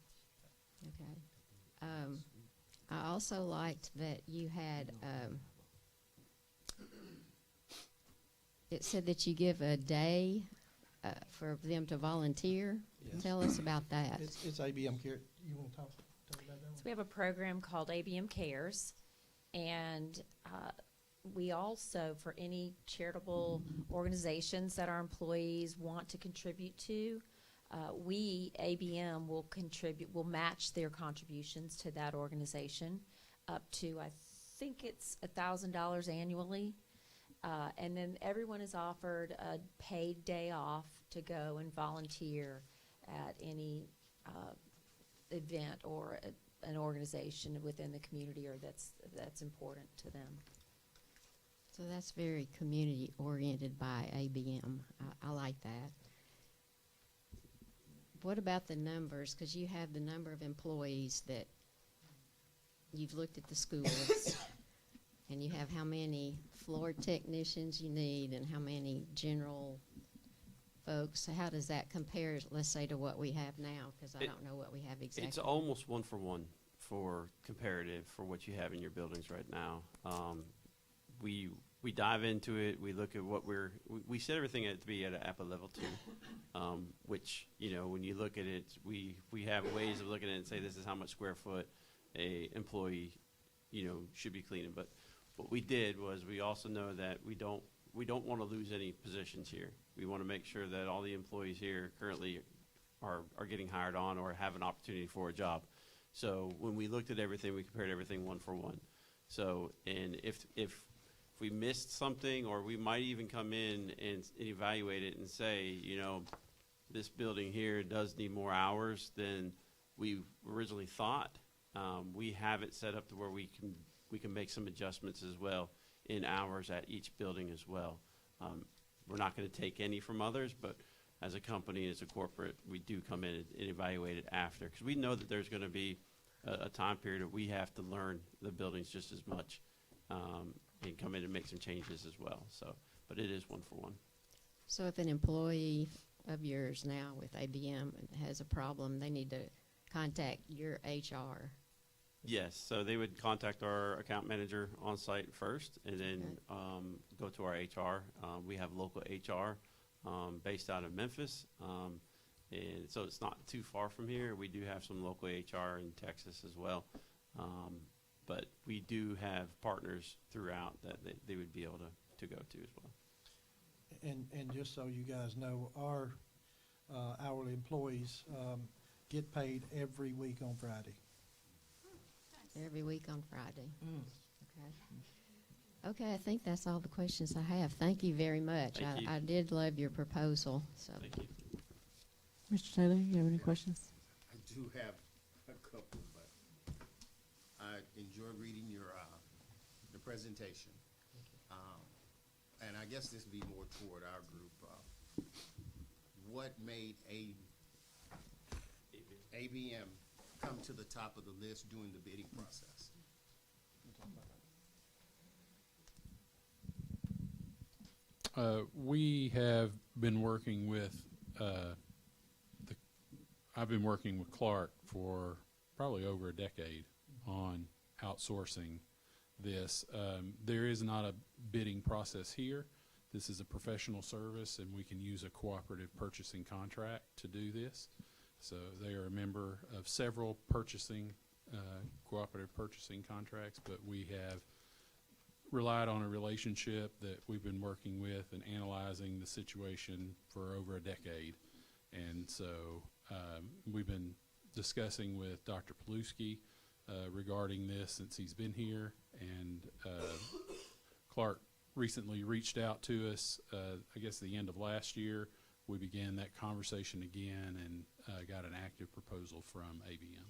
Okay. I also liked that you had, it said that you give a day for them to volunteer. Yes. Tell us about that. It's ABM Care. You want to talk about that one? So we have a program called ABM Cares, and we also, for any charitable organizations that our employees want to contribute to, we, ABM, will match their contributions to that organization up to, I think it's $1,000 annually. And then everyone is offered a paid day off to go and volunteer at any event or an organization within the community or that's important to them. So that's very community oriented by ABM. I like that. What about the numbers? Because you have the number of employees that you've looked at the schools and you have how many floor technicians you need and how many general folks. So how does that compare, let's say, to what we have now? Because I don't know what we have exactly. It's almost 1-for-1 for comparative for what you have in your buildings right now. We dive into it. We look at what we set everything to be at a level 2, which, when you look at it, we have ways of looking at it and say this is how much square foot a employee, should be cleaning. But what we did was we also know that we don't want to lose any positions here. We want to make sure that all the employees here currently are getting hired on or have an opportunity for a job. So when we looked at everything, we compared everything 1-for-1. So, and if we missed something, or we might even come in and evaluate it and say, this building here does need more hours than we originally thought, we have it set up to where we can make some adjustments as well in hours at each building as well. We're not going to take any from others, but as a company, as a corporate, we do come in and evaluate it after, because we know that there's going to be a time period where we have to learn the buildings just as much and come in and make some changes as well. So, but it is 1-for-1. So if an employee of yours now with ABM has a problem, they need to contact your HR. Yes, so they would contact our account manager on site first, and then go to our HR. We have local HR based out of Memphis, and so it's not too far from here. We do have some local HR in Texas as well, but we do have partners throughout that they would be able to go to as well. And just so you guys know, our hourly employees get paid every week on Friday. Every week on Friday. Okay, I think that's all the questions I have. Thank you very much. Thank you. I did love your proposal. So. Thank you. Mr. Taylor, you have any questions? I do have a couple, but I enjoyed reading your presentation. And I guess this would be more toward our group. What made ABM come to the top of the list during the bidding process? We have been working with the I've been working with Clark for probably over a decade on outsourcing this. There is not a bidding process here. This is a professional service, and we can use a cooperative purchasing contract to do this. So they are a member of several cooperative purchasing contracts, but we have relied on a relationship that we've been working with and analyzing the situation for over a decade. And so we've been discussing with Dr. Paluski regarding this since he's been here, and Clark recently reached out to us, I guess the end of last year. We began that conversation again and got an active proposal from ABM.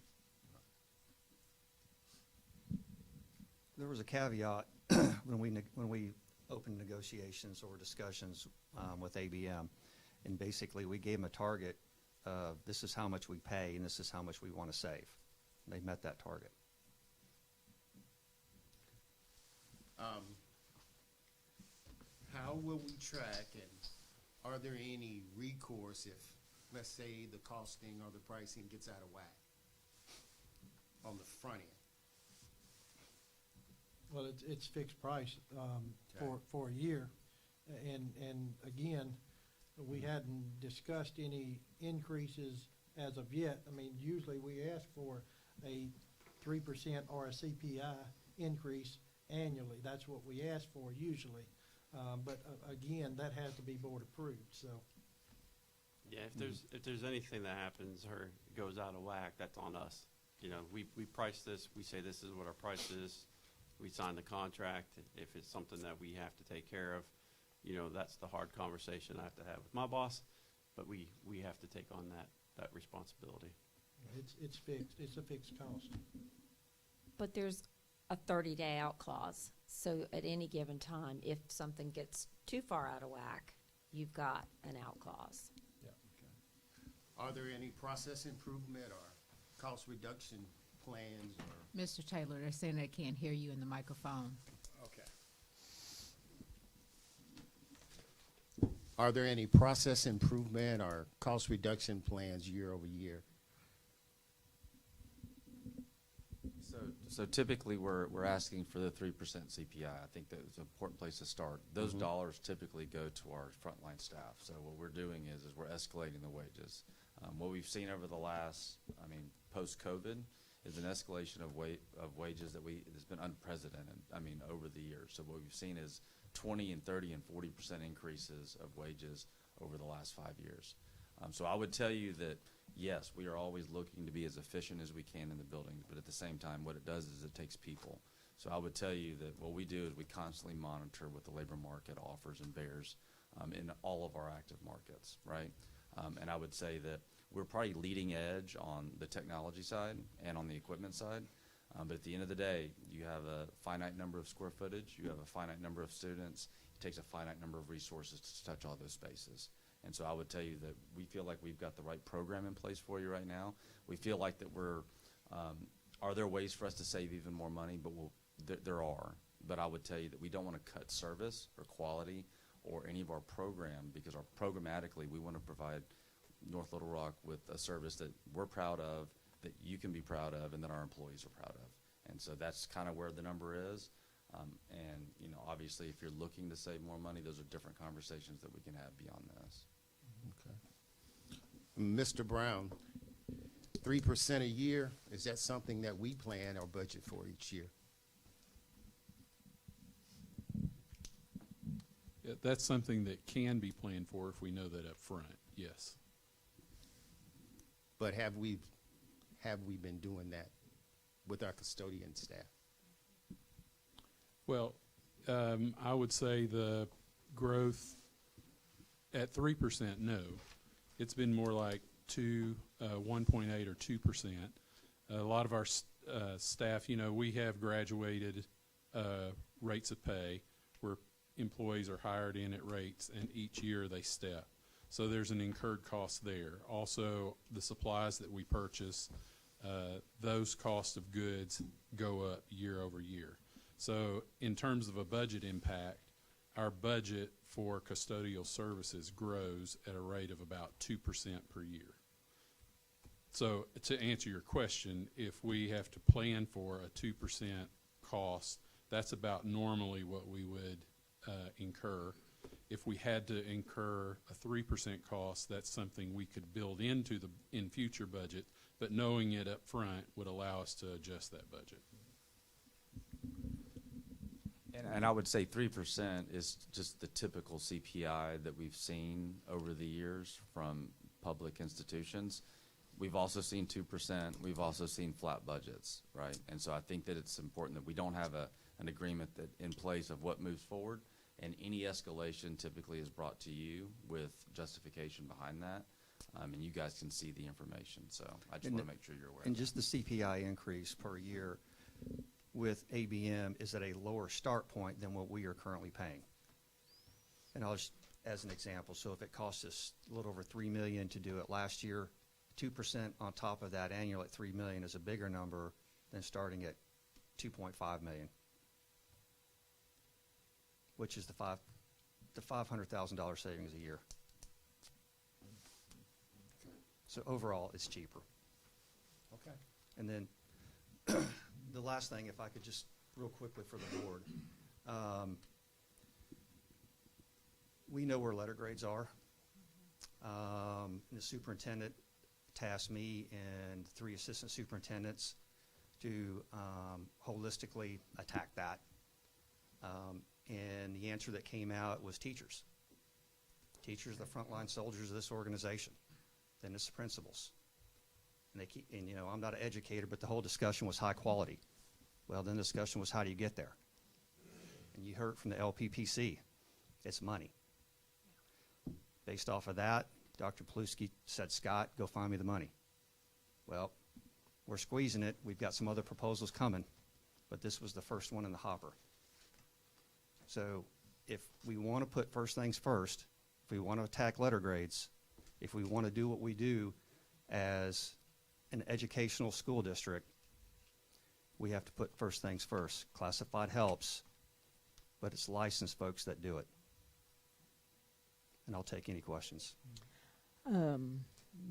There was a caveat when we opened negotiations or discussions with ABM, and basically we gave them a target of this is how much we pay and this is how much we want to save. They met that target. How will we track, and are there any recourse if, let's say, the costing or the pricing gets out of whack on the front end? Well, it's fixed price for a year, and again, we hadn't discussed any increases as of yet. I mean, usually we ask for a 3% or a CPI increase annually. That's what we ask for usually. But again, that has to be board approved. So. Yeah, if there's anything that happens or goes out of whack, that's on us. You know, we price this. We say this is what our price is. We sign the contract. If it's something that we have to take care of, you know, that's the hard conversation I have to have with my boss. But we have to take on that responsibility. It's fixed. It's a fixed cost. But there's a 30-day out clause. So at any given time, if something gets too far out of whack, you've got an out clause. Yeah. Okay. Are there any process improvement or cost reduction plans or? Mr. Taylor, they're saying they can't hear you in the microphone. Okay. Are there any process improvement or cost reduction plans year over year? So typically we're asking for the 3% CPI. I think that's an important place to start. Those dollars typically go to our frontline staff. So what we're doing is we're escalating the wages. What we've seen over the last, post-COVID, is an escalation of wages that has been unprecedented. Over the years. So what we've seen is 20 and 30 and 40% increases of wages over the last 5 years. So I would tell you that, yes, we are always looking to be as efficient as we can in the buildings, but at the same time, what it does is it takes people. So I would tell you that what we do is we constantly monitor what the labor market offers and bears in all of our active markets, right? And I would say that we're probably leading edge on the technology side and on the equipment side. But at the end of the day, you have a finite number of square footage, you have a finite number of students, it takes a finite number of resources to touch all those spaces. And so I would tell you that we feel like we've got the right program in place for you right now. We feel like that are there ways for us to save even more money? But there are. But I would tell you that we don't want to cut service or quality or any of our program, because programmatically we want to provide North Little Rock with a service that we're proud of, that you can be proud of, and that our employees are proud of. And so that's kind of where the number is. And obviously if you're looking to save more money, those are different conversations that we can have beyond this. Okay. Mr. Brown, 3% a year, is that something that we plan or budget for each year? Yeah, that's something that can be planned for if we know that up front, yes. But have we been doing that with our custodian staff? Well, I would say the growth at 3%, no. It's been more like 1.8 or 2%. A lot of our staff, we have graduated rates of pay where employees are hired in at rates, and each year they step. So there's an incurred cost there. Also, the supplies that we purchase, those costs of goods go up year over year. So in terms of a budget impact, our budget for custodial services grows at a rate of about 2% per year. So to answer your question, if we have to plan for a 2% cost, that's about normally what we would incur. If we had to incur a 3% cost, that's something we could build into the in future budget, but knowing it up front would allow us to adjust that budget. And I would say 3% is just the typical CPI that we've seen over the years from public institutions. We've also seen 2%. We've also seen flat budgets, right? And so I think that it's important that we don't have an agreement that in place of what moves forward, and any escalation typically is brought to you with justification behind that, and you guys can see the information. So I just want to make sure you're aware. And just the CPI increase per year with ABM is at a lower start point than what we are currently paying. And I'll just, as an example, so if it cost us a little over $3 million to do it last year, 2% on top of that annual at $3 million is a bigger number than starting at $2.5 million, which is the $500,000 savings a year. So overall, it's cheaper. Okay. And then the last thing, if I could just real quickly for the board, we know where letter grades are. The superintendent tasked me and 3 assistant superintendents to holistically attack that. And the answer that came out was teachers. Teachers are the frontline soldiers of this organization. Then it's the principals. And they keep, and you know, I'm not an educator, but the whole discussion was high quality. Well, then the discussion was how do you get there? And you heard from the LPPC, it's money. Based off of that, Dr. Paluski said, Scott, go find me the money. Well, we're squeezing it. We've got some other proposals coming, but this was the first one in the hopper. So if we want to put first things first, if we want to attack letter grades, if we want to do what we do as an educational school district, we have to put first things first. Classified helps, but it's licensed folks that do it. And I'll take any questions.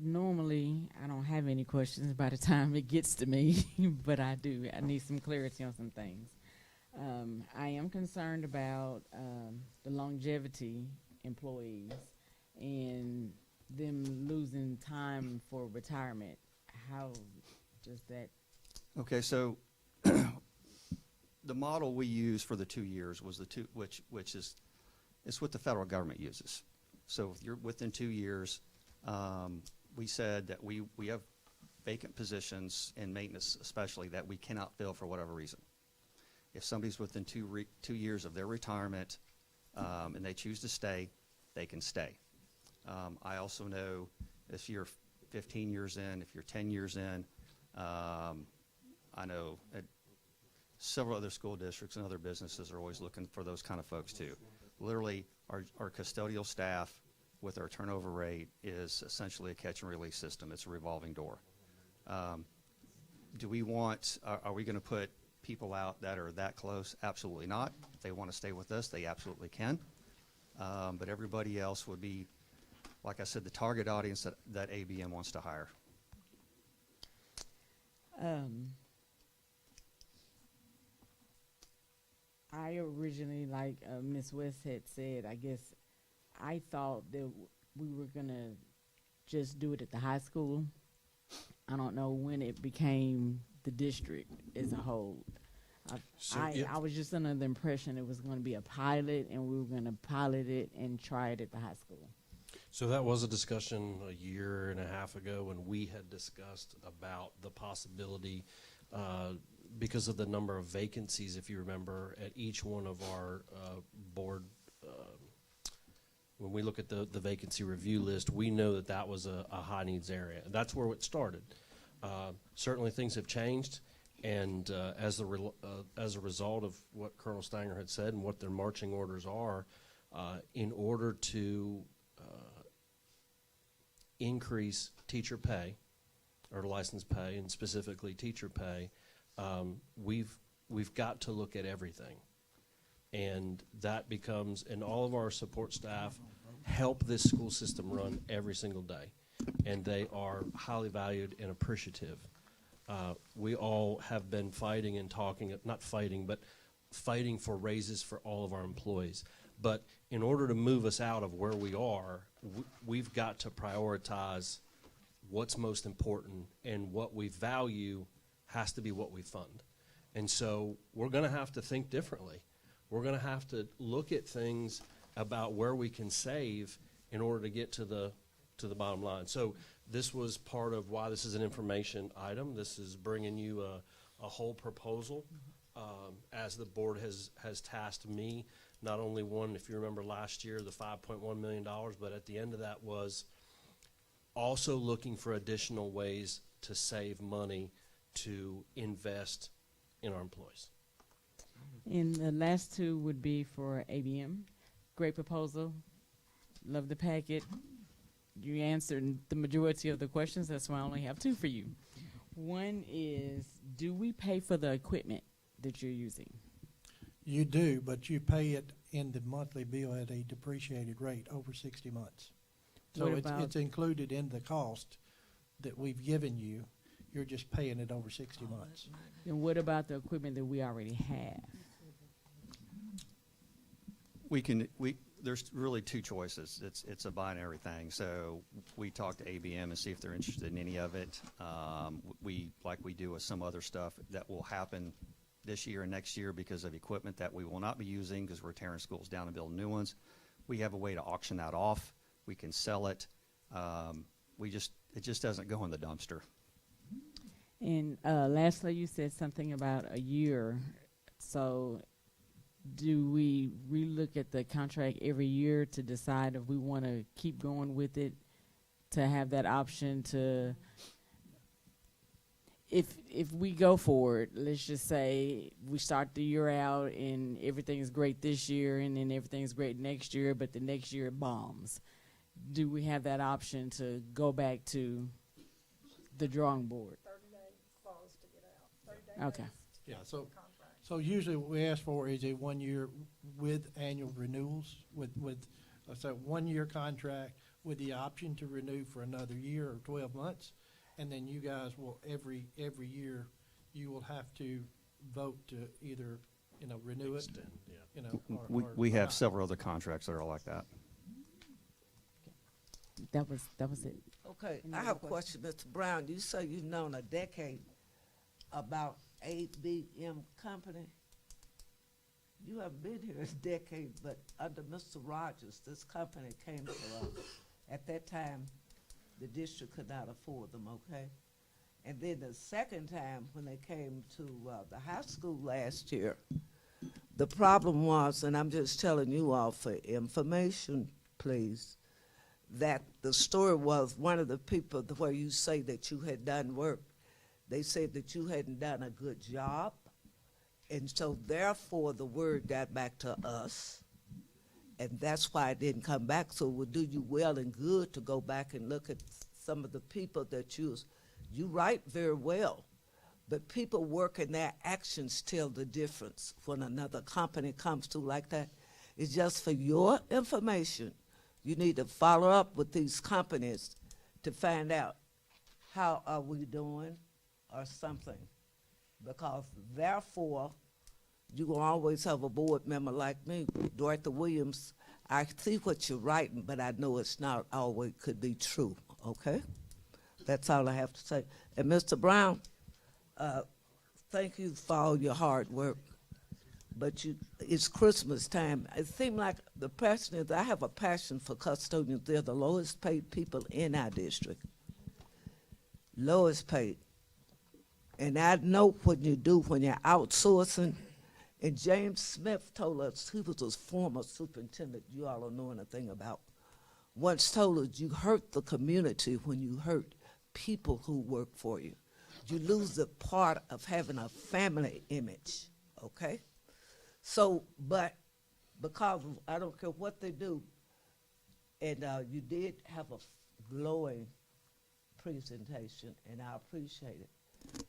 Normally, I don't have any questions by the time it gets to me, but I do. I need some clarity on some things. I am concerned about the longevity employees and them losing time for retirement. How does that? Okay, so the model we used for the 2 years was the two, which is, it's what the federal government uses. So if you're within 2 years, we said that we have vacant positions in maintenance especially that we cannot fill for whatever reason. If somebody's within 2 years of their retirement and they choose to stay, they can stay. I also know if you're 15 years in, if you're 10 years in, I know several other school districts and other businesses are always looking for those kind of folks too. Literally, our custodial staff with our turnover rate is essentially a catch and release system. It's a revolving door. Do we want, are we going to put people out that are that close? Absolutely not. If they want to stay with us, they absolutely can. But everybody else would be, like I said, the target audience that ABM wants to hire. I originally, like Ms. West had said, I guess I thought that we were going to just do it at the high school. I don't know when it became the district as a whole. I was just under the impression it was going to be a pilot and we were going to pilot it and try it at the high school. So that was a discussion a year and a half ago when we had discussed about the possibility, because of the number of vacancies, if you remember, at each one of our board. When we look at the vacancy review list, we know that that was a high needs area. That's where it started. Certainly things have changed, and as a result of what Colonel Stanger had said and what their marching orders are, in order to increase teacher pay or license pay, and specifically teacher pay, we've got to look at everything. And that becomes, and all of our support staff help this school system run every single day. and they are highly valued and appreciative. We all have been fighting and talking, not fighting, but fighting for raises for all of our employees. But in order to move us out of where we are, we've got to prioritize what's most important, and what we value has to be what we fund. And so we're going to have to think differently. We're going to have to look at things about where we can save in order to get to the bottom line. So this was part of why this is an information item. This is bringing you a whole proposal, as the board has tasked me. Not only one, if you remember last year, the $5.1 million, but at the end of that was also looking for additional ways to save money to invest in our employees. And the last two would be for ABM. Great proposal. Love the packet. You answered the majority of the questions. That's why I only have two for you. One is, do we pay for the equipment that you're using? You do, but you pay it in the monthly bill at a depreciated rate over 60 months. So it's included in the cost that we've given you. You're just paying it over 60 months. And what about the equipment that we already have? There's really two choices. It's a binary thing. So we talk to ABM and see if they're interested in any of it. Like we do with some other stuff that will happen this year and next year because of equipment that we will not be using because we're tearing schools down and building new ones. We have a way to auction that off. We can sell it. It just doesn't go in the dumpster. And lastly, you said something about a year. So do we relook at the contract every year to decide if we want to keep going with it, to have that option to, if we go forward, let's just say we start the year out and everything's great this year and then everything's great next year, but the next year it bombs. Do we have that option to go back to the drawing board? 30-day clause to get out. 30 Okay. Yeah, so usually what we ask for is a 1 year with annual renewals with so 1 year contract with the option to renew for another year or 12 months. And then you guys will every year you will have to vote to either, renew Extend, it, We or have not. several other contracts that are like that. That was it. Okay, Any I other have a question, Mr. Brown. You say you've known a decade about ABM Company. You haven't been here a decade, but under Mr. Rogers, this company came to us. At that time, the district could not afford them, okay? And then the second time, when they came to the high school last year, the problem was, and I'm just telling you all for information, please, that the story was one of the people where you say that you had done work, they said that you hadn't done a good job, and so therefore the word got back to us, and that's why it didn't come back. So it would do you well and good to go back and look at some of the people that you write very well, but people work and their actions tell the difference when another company comes through like that. It's just for your information. You need to follow up with these companies to find out how are we doing or something. Because therefore, you will always have a board member like me, Dorothy Williams. I see what you're writing, but I know it's not always could be true, okay? That's all I have to say. And Mr. Brown, thank you for all your hard work. But it's Christmas time. It seems like the passion is, I have a passion for custodians. They're the lowest paid people in our district. Lowest paid. And I know what you do when you're outsourcing. And James Smith told us, he was a former superintendent you all don't know anything about, once told us you hurt the community when you hurt people who work for you. You lose the part of having a family image, okay? So, but because of, I don't care what they do, and you did have a glowing presentation, and I appreciate it.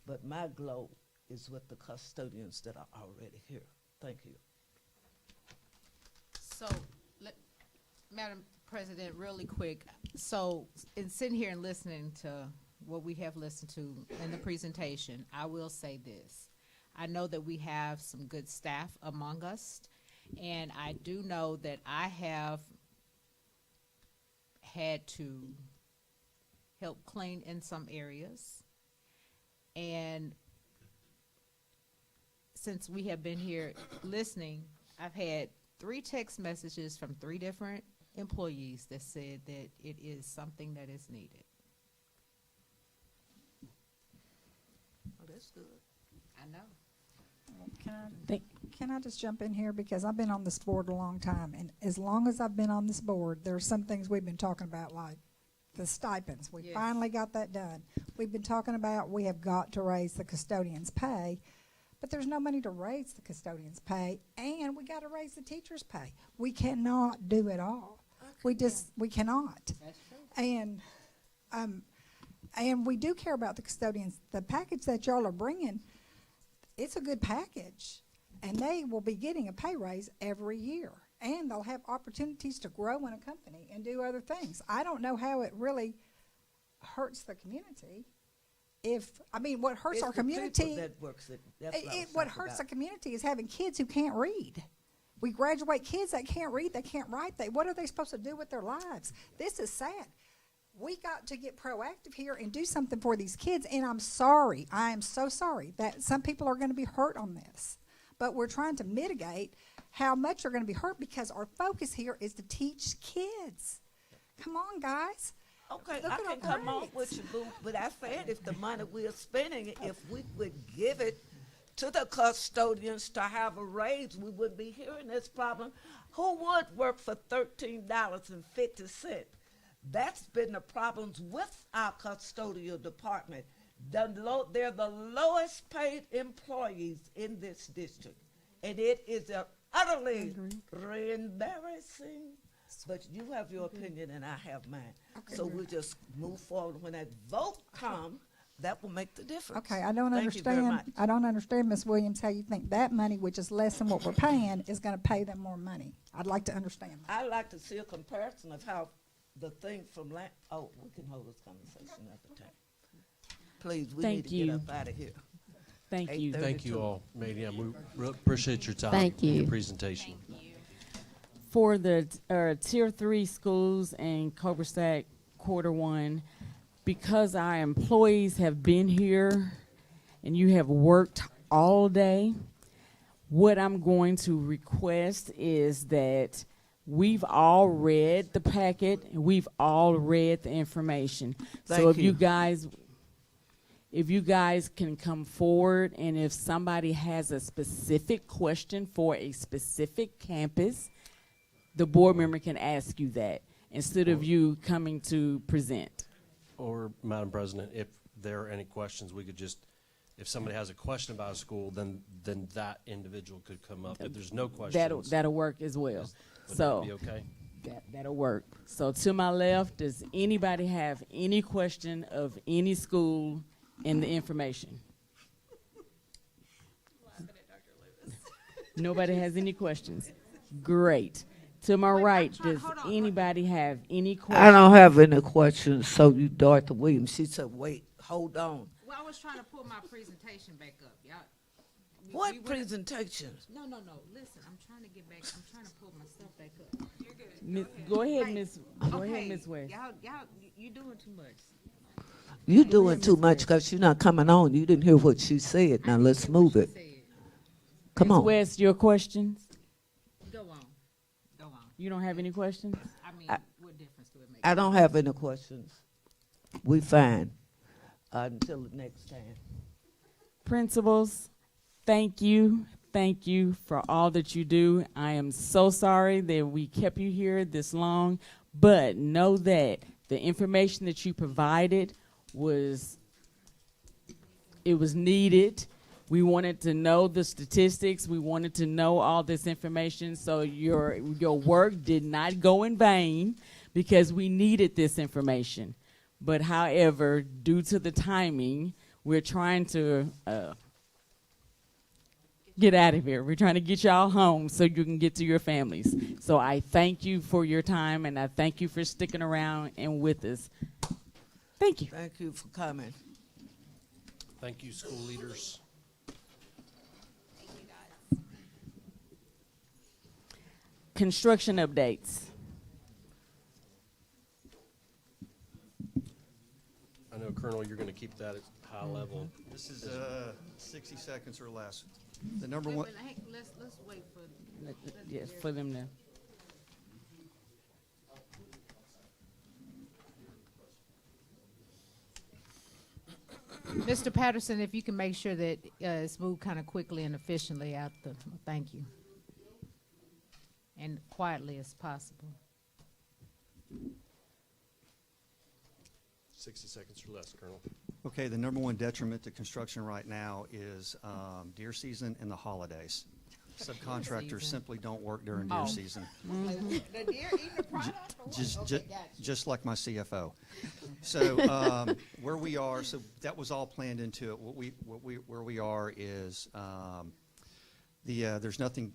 But my glow is with the custodians that are already here. Thank you. So, Madam President, really quick. So, in sitting here and listening to what we have listened to in the presentation, I will say this. I know that we have some good staff among us, and I do know that I have had to help clean in some areas. And since we have been here listening, I've had 3 text messages from 3 different employees that said that it is something that is needed. Oh, that's good. I know. Can I just jump in here, because I've been on this board a long time, and as long as I've been on this board, there are some things we've been talking about, like the stipends. We finally got that done. We've been talking about we have got to raise the custodians' pay, but there's no money to raise the custodians' pay, and we got to raise the teachers' pay. We cannot do it all. We cannot. That's true. And we do care about the custodians. The package that y'all are bringing, it's a good package, and they will be getting a pay raise every year, and they'll have opportunities to grow in a company and do other things. I don't know how it really hurts the community. What hurts our community, what hurts the community is having kids who can't read. We graduate kids that can't read, they can't write. What are they supposed to do with their lives? This is sad. We got to get proactive here and do something for these kids, and I'm sorry. I am so sorry that some people are going to be hurt on this. But we're trying to mitigate how much they're going to be hurt, because our focus here is to teach kids. Come on, guys. Okay, Look I at can our come on grades. with you, boo, but I said if the money we're spending, if we would give it to the custodians to have a raise, we wouldn't be hearing this problem. Who would work for $13.50? That's been the problems with our custodial department. They're the lowest paid employees in this district, and it is utterly embarrassing. But you have your opinion, and I have mine. Okay. So we'll just move forward. When that vote comes, that will make the difference. Okay, I don't Thank you very understand. much. I don't understand, Ms. Williams, how you think that money, which is less than what we're paying, is going to pay them more money. I'd like to understand that. I'd like to see a comparison of how the thing from we can hold this conversation at the time. Please, we Thank need to you. get up out of here. Thank you. Thank you all, Medium. We appreciate your time. Thank and you. your presentation. For the Tier 3 schools in Cobra Stack Quarter 1, because our employees have been here and you have worked all day, what I'm going to request is that we've all read the packet and we've all read the information. So Thank if you guys can come forward, and if somebody has a specific question for a specific campus, the board member can ask you that instead of you coming to present. Or, Madam President, if there are any questions, we could just, if somebody has a question about a school, then that individual could come up. If there's no questions. That'll work as well. Would So that be okay? that'll work. So to my left, does anybody have any question of any school in the information? Nobody has any questions? Great. To my right, does anybody have any questions? I don't have any questions, so you, Dorothy Williams, she said, wait, hold on. Well, I was trying to pull my presentation back up. Y'all. What presentation? No. Listen, I'm trying to get back. I'm trying to pull my stuff back up. You're good. Go ahead, Miss. Go ahead, Miss West. You doing too much. You doing too much because you're not coming on. You didn't hear what she said. Now let's move it. Come Ms. on. West, your questions? Go on. You don't have any questions? I mean, what difference do it make? I don't have any questions. We fine until the next time. Principals, thank you. Thank you for all that you do. I am so sorry that we kept you here this long, but know that the information that you provided was needed. We wanted to know the statistics. We wanted to know all this information, so your work did not go in vain because we needed this information. But however, due to the timing, we're trying to get out of here. We're trying to get y'all home so you can get to your families. So I thank you for your time, and I thank you for sticking around and with us. Thank you. Thank you for coming. Thank you, school leaders. Construction updates. I know, Colonel, you're going to keep that at high level. This is 60 seconds or less. The number Wait, one. wait, hey, let's wait for. Yes, for them to. Mr. Patterson, if you can make sure that it's moved kind of quickly and efficiently out the, thank you. And quietly as possible. 60 seconds or less, Colonel. Okay, the number one detriment to construction right now is deer season and the holidays. Subcontractors simply don't work during deer season. The deer eating the product? Just like my CFO. So where we are, so that was all planned into it. Where we are is there's nothing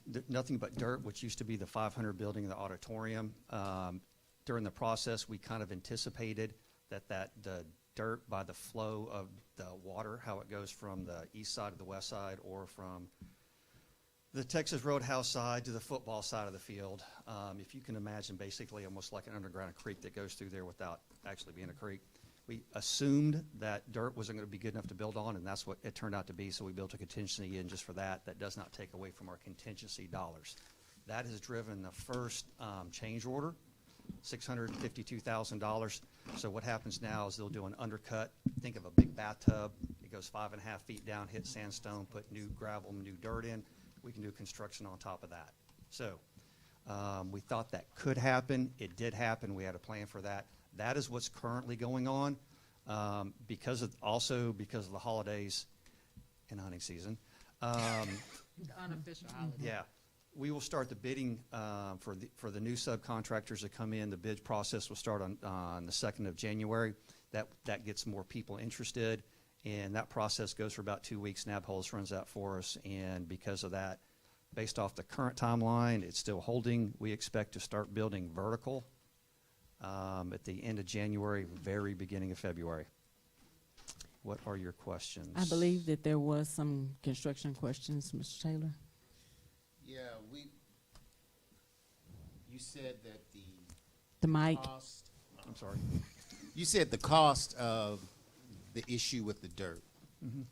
but dirt, which used to be the 500 building, the auditorium. During the process, we kind of anticipated that the dirt by the flow of the water, how it goes from the east side to the west side, or from the Texas Roadhouse side to the football side of the field. If you can imagine, basically almost like an underground creek that goes through there without actually being a creek. We assumed that dirt wasn't going to be good enough to build on, and that's what it turned out to be, so we built a contingency in just for that. That does not take away from our contingency dollars. That has driven the first change order, $652,000. So what happens now is they'll do an undercut. Think of a big bathtub. It goes 5.5 feet down, hit sandstone, put new gravel, new dirt in. We can do construction on top of that. So we thought that could happen. It did happen. We had a plan for that. That is what's currently going on because of the holidays and hunting season. The unofficial holiday. Yeah. We will start the bidding for the new subcontractors that come in. The bid process will start on the 2nd of January. That gets more people interested, and that process goes for about 2 weeks. NABHOLS runs that for us, and because of that, based off the current timeline, it's still holding. We expect to start building vertical at the end of January, very beginning of February. What are your questions? I believe that there was some construction questions, Mr. Taylor. Yeah, you said that the mic. Cost, I'm sorry. You said the cost of the issue with the dirt. Mm-hmm.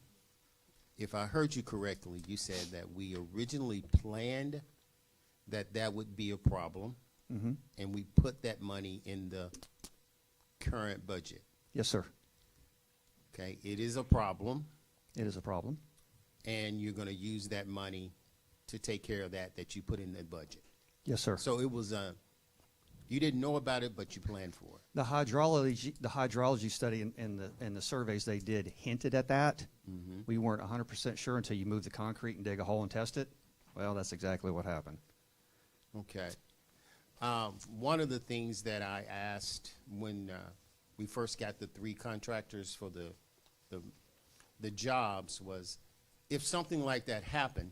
If I heard you correctly, you said that we originally planned that would be a problem, Mm-hmm. and we put that money in the current budget. Yes, sir. Okay, it is a problem. It is a problem. And you're going to use that money to take care of that you put in the budget. Yes, sir. So it was you didn't know about it, but you planned for it. The hydrology study and the surveys they did hinted at that. Mm-hmm. We weren't 100% sure until you move the concrete and dig a hole and test it. Well, that's exactly what happened. Okay. One of the things that I asked when we first got the 3 contractors for the jobs was, if something like that happened,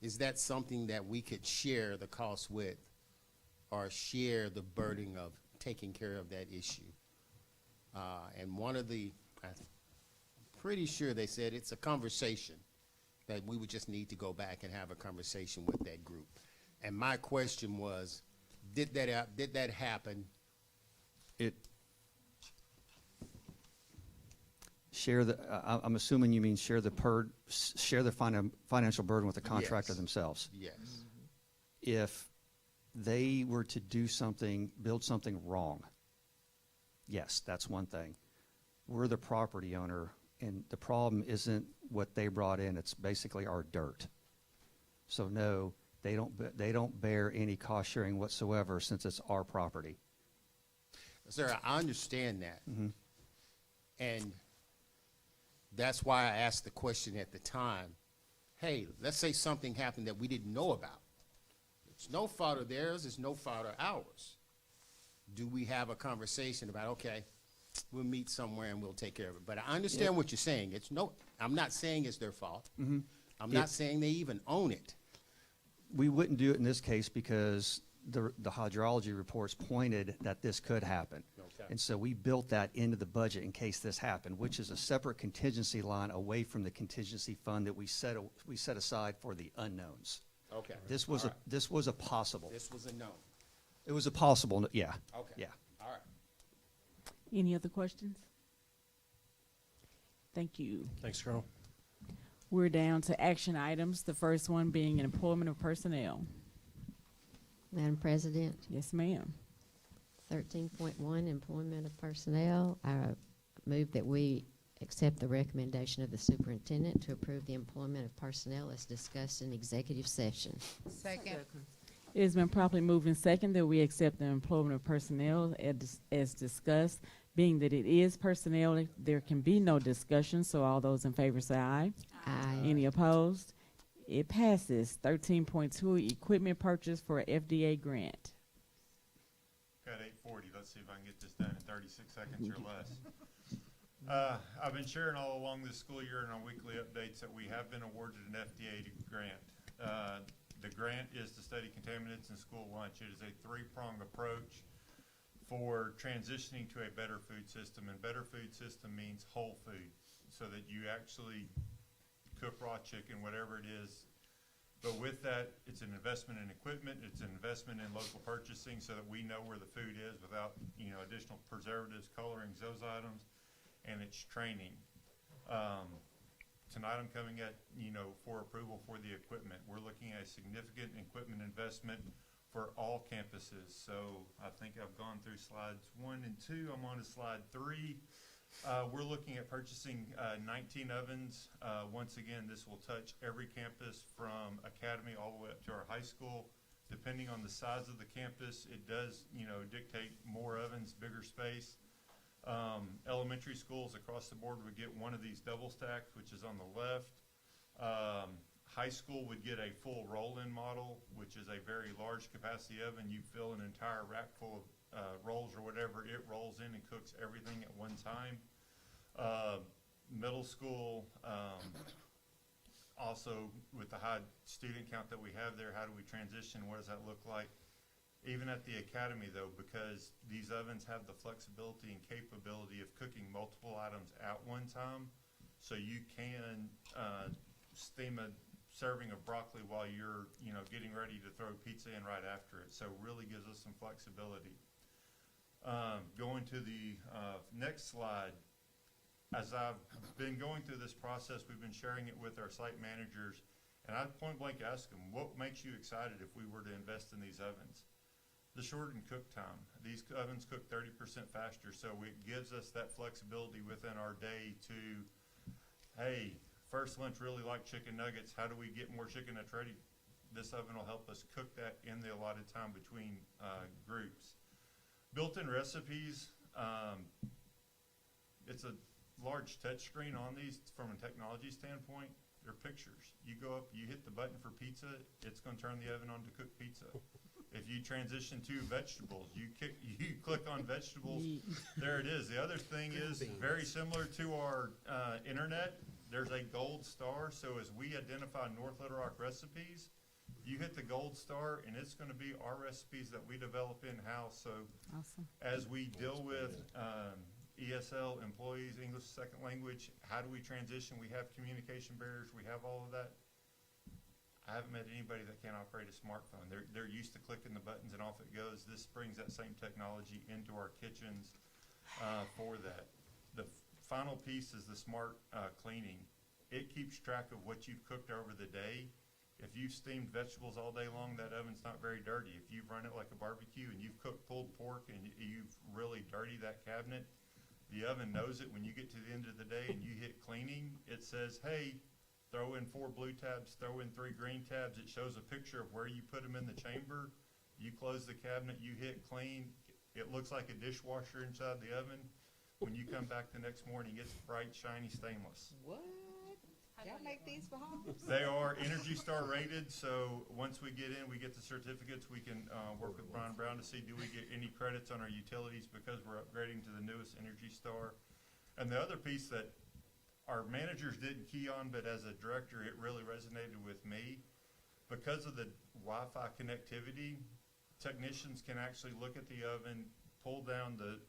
is that something that we could share the cost with, or share the burden of taking care of that issue? And one of I'm pretty sure they said it's a conversation that we would just need to go back and have a conversation with that group. And my question was, did that happen? I'm assuming you mean share the financial burden with the contractor Yes. themselves. Yes. If they were to build something wrong, yes, that's one thing. We're the property owner, and the problem isn't what they brought in. It's basically our dirt. So no, they don't bear any cost sharing whatsoever since it's our property. Sir, I understand that. Mm-hmm. And that's why I asked the question at the time. Hey, let's say something happened that we didn't know about. It's no fault of theirs, it's no fault of ours. Do we have a conversation about, okay, we'll meet somewhere and we'll take care of it? But I understand what you're saying. I'm not saying it's their fault. Mm-hmm. I'm not saying they even own it. We wouldn't do it in this case because the hydrology reports pointed that this could happen. Okay. And so we built that into the budget in case this happened, which is a separate contingency line away from the contingency fund that we set aside for the unknowns. Okay. This was All right. this was a possible. This was a no. It was a possible, yeah. Okay. Yeah. All right. Any other questions? Thank you. Thanks, Colonel. We're down to action items, the first one being employment of personnel. Madam President, Yes, ma'am. 13.1, employment of personnel. I move that we accept the recommendation of the superintendent to approve the employment of personnel as discussed in executive session. Second. It has been properly moved and second that we accept the employment of personnel as discussed. Being that it is personnel, there can be no discussion, so all those in favor say aye. Aye. Any opposed? It passes. 13.2, equipment purchase for FDA grant. Got 8:40. Let's see if I can get this done in 36 seconds or less. I've been sharing all along this school year and on weekly updates that we have been awarded an FDA grant. The grant is to study contaminants in school lunch. It is a three-pronged approach for transitioning to a better food system. And better food system means whole food, so that you actually cook raw chicken, whatever it is. But with that, it's an investment in equipment, it's an investment in local purchasing so that we know where the food is without, additional preservatives, colorings, those items, and it's training. Tonight I'm coming at, for approval for the equipment. We're looking at a significant equipment investment for all campuses. So I think I've gone through slides 1 and 2. I'm on to slide 3. We're looking at purchasing 19 ovens. Once again, this will touch every campus from academy all the way up to our high school. Depending on the size of the campus, it does, dictate more ovens, bigger space. Elementary schools across the board would get one of these double stacks, which is on the left. High school would get a full roll-in model, which is a very large capacity oven. You fill an entire rack full of rolls or whatever, it rolls in and cooks everything at one time. Middle school, also with the high student count that we have there, how do we transition? What does that look like? Even at the academy though, because these ovens have the flexibility and capability of cooking multiple items at one time, so you can steam a serving of broccoli while you're getting ready to throw pizza in right after it. So really gives us some flexibility. Going to the next slide, as I've been going through this process, we've been sharing it with our site managers, and I'd point blank ask them, what makes you excited if we were to invest in these ovens? The shortened cook time. These ovens cook 30% faster, so it gives us that flexibility within our day to, hey, first lunch really like chicken nuggets. How do we get more chicken nuggets ready? This oven will help us cook that in the allotted time between groups. Built-in recipes. It's a large touch screen on these from a technology standpoint. They're pictures. You go up, you hit the button for pizza, it's going to turn the oven on to cook pizza. If you transition to vegetables, you click on vegetables, there it is. The other thing is very similar to our internet. There's a gold star, so as we identify North Little Rock recipes, you hit the gold star, and it's going to be our recipes that we develop in-house. So Awesome. as we deal with ESL employees, English second language, how do we transition? We have communication barriers. We have all of that. I haven't met anybody that can't operate a smartphone. They're used to clicking the buttons and off it goes. This brings that same technology into our kitchens for that. The final piece is the smart cleaning. It keeps track of what you've cooked over the day. If you've steamed vegetables all day long, that oven's not very dirty. If you've run it like a barbecue and you've cooked pulled pork and you've really dirtied that cabinet, the oven knows it. When you get to the end of the day and you hit cleaning, it says, hey, throw in 4 blue tabs, throw in 3 green tabs. It shows a picture of where you put them in the chamber. You close the cabinet, you hit clean. It looks like a dishwasher inside the oven. When you come back the next morning, it's bright, shiny stainless. What? Y'all make these for homes? They are Energy Star rated, so once we get in, we get the certificates. We can work with Brian Brown to see do we get any credits on our utilities because we're upgrading to the newest Energy Star. And the other piece that our managers didn't key on, but as a director, it really resonated with me. Because of the Wi-Fi connectivity, technicians can actually look at the oven, pull down the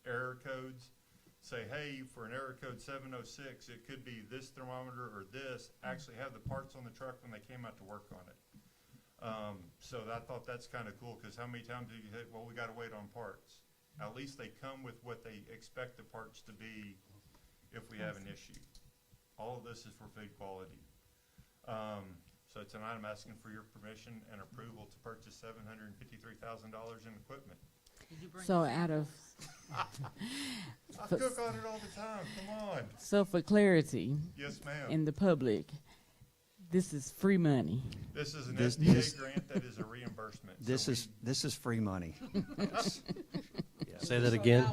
error codes, say, hey, for an error code 706, it could be this thermometer or this, actually have the parts on the truck when they came out to work on it. So I thought that's kind of cool, because how many times do you say, well, we got to wait on parts? At least they come with what they expect the parts to be if we have an issue. All of this is for food quality. So tonight I'm asking for your permission and approval to purchase $753,000 in equipment. So out of I cook on it all the time. Come on. So for clarity, Yes, ma'am. in the public, this is free money. This is an This- SDA this- grant that is a reimbursement. This is free money. Yes. Say that again.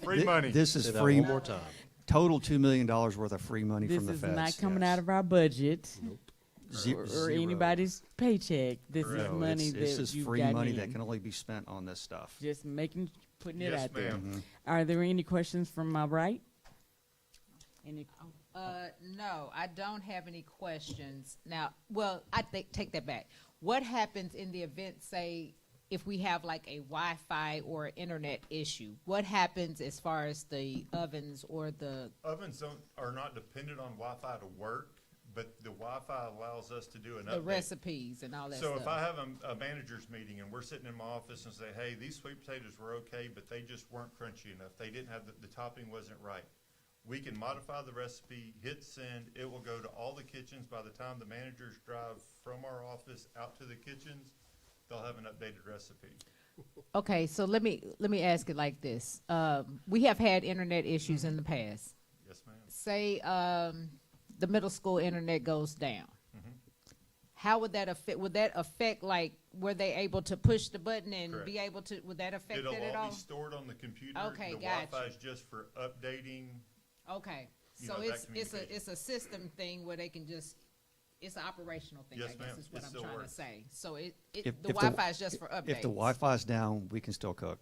Free money. This is Say that free. one more time. Total $2 million worth of free money This from the is feds. not coming yes. out of our budget or Zero. anybody's paycheck. This is No, money it's- this that is you've free gotten money in. that can only be spent on this stuff. Just putting it Yes, out there. ma'am. Are there any questions from my right? Any? No, I don't have any questions. Now, well, I take that back. What happens in the event, say, if we have like a Wi-Fi or internet issue? What happens as far as the ovens or the? Ovens are not dependent on Wi-Fi to work, but the Wi-Fi allows us to do an update. The recipes and all that So stuff. if I have a manager's meeting and we're sitting in my office and say, hey, these sweet potatoes were okay, but they just weren't crunchy enough. They didn't have the topping wasn't right. We can modify the recipe, hit send. It will go to all the kitchens. By the time the managers drive from our office out to the kitchens, they'll have an updated recipe. Okay, so let me ask it like this. We have had internet issues in the past. Yes, ma'am. Say the middle school internet goes down. Mhm. How would that affect? Would that affect, like, were they able to push the button and Correct. be able to? Would that affect It'll it at all all? be stored on the computer. Okay, The gotcha. Wi-Fi is just for updating. Okay, You so know, that it's communication. a system thing where they can just. It's an operational thing, Yes, I guess ma'am. is what It I'm still trying works. to say. So the If Wi-Fi is just for updates. If the Wi-Fi is down, we can still cook.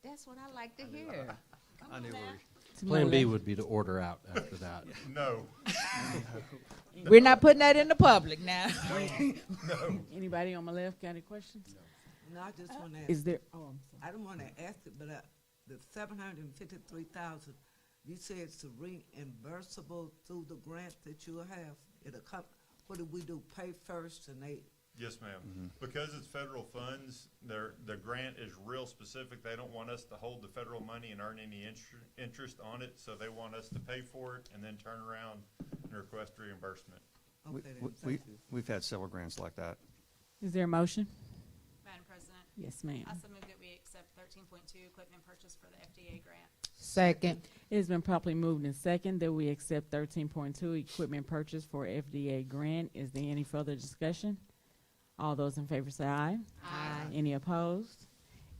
That's what I like to hear. I knew Plan B would be to order out after that. No. We're not putting that in the public now. No. Anybody on my left got any questions? No, I just want to ask. Is there? Oh, I'm sorry. I don't want to ask it, but the 753,000, you say it's a reimbursable through the grant that you have. It'll come. What do we do? Pay first, and they. Yes, ma'am. Because it's federal funds, the grant is real specific. They don't want us to hold the federal money and earn any interest on it, so they want us to pay for it and then turn around and request reimbursement. Okay, then, thank you. We've had several grants like that. Is there a motion? Madam President. Yes, ma'am. I also move that we accept 13.2 equipment purchase for the FDA grant. Second. It has been properly moved in second that we accept 13.2 equipment purchase for FDA grant. Is there any further discussion? All those in favor say aye. Aye. Any opposed?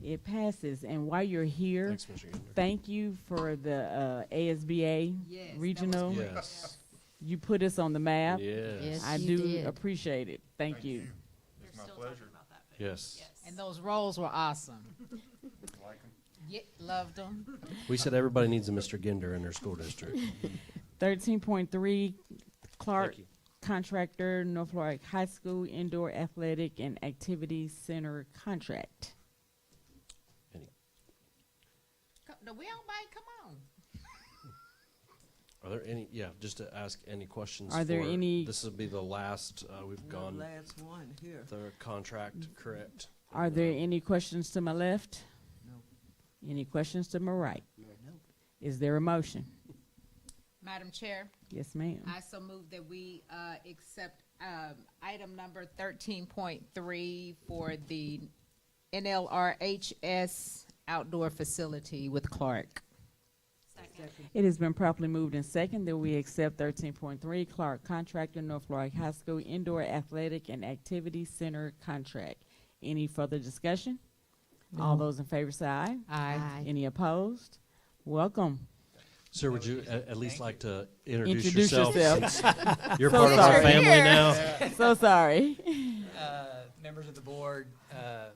It passes. And while you're here, Thanks, Mr. Gander. thank you for the ASBA Yes, that regional. was great. Yes. You put us on the map. Yes. Yes. I you do did. appreciate it. Thank you. You're It's my still pleasure. talking about that food. Yes. And those rolls were awesome. Like 'em? Yeah, loved them. We said everybody needs a Mr. Ginder in their school district. 13.3 Clark Thank you. Contractor, North Florida High School Indoor Athletic and Activity Center Contract. No, we don't bite. Come on. Are there any, just to ask any questions. Are there for- any- This will be the last, we've No gone, last one here. the contract, correct? Are there any questions to my left? No. Any questions to my right? Is there a motion? Madam Chair, Yes, ma'am. I so move that we accept item number 13.3 for the NLRHS outdoor facility with Clark. Second. It has been properly moved in second that we accept 13.3 Clark Contractor, North Florida High School Indoor Athletic and Activity Center Contract. Any further discussion? All those in favor say aye. Aye. Any opposed? Welcome. Sir, would you at least like to introduce Introduce yourself? yourself. since You're So part of our sorry. family now. So sorry. Members of the board,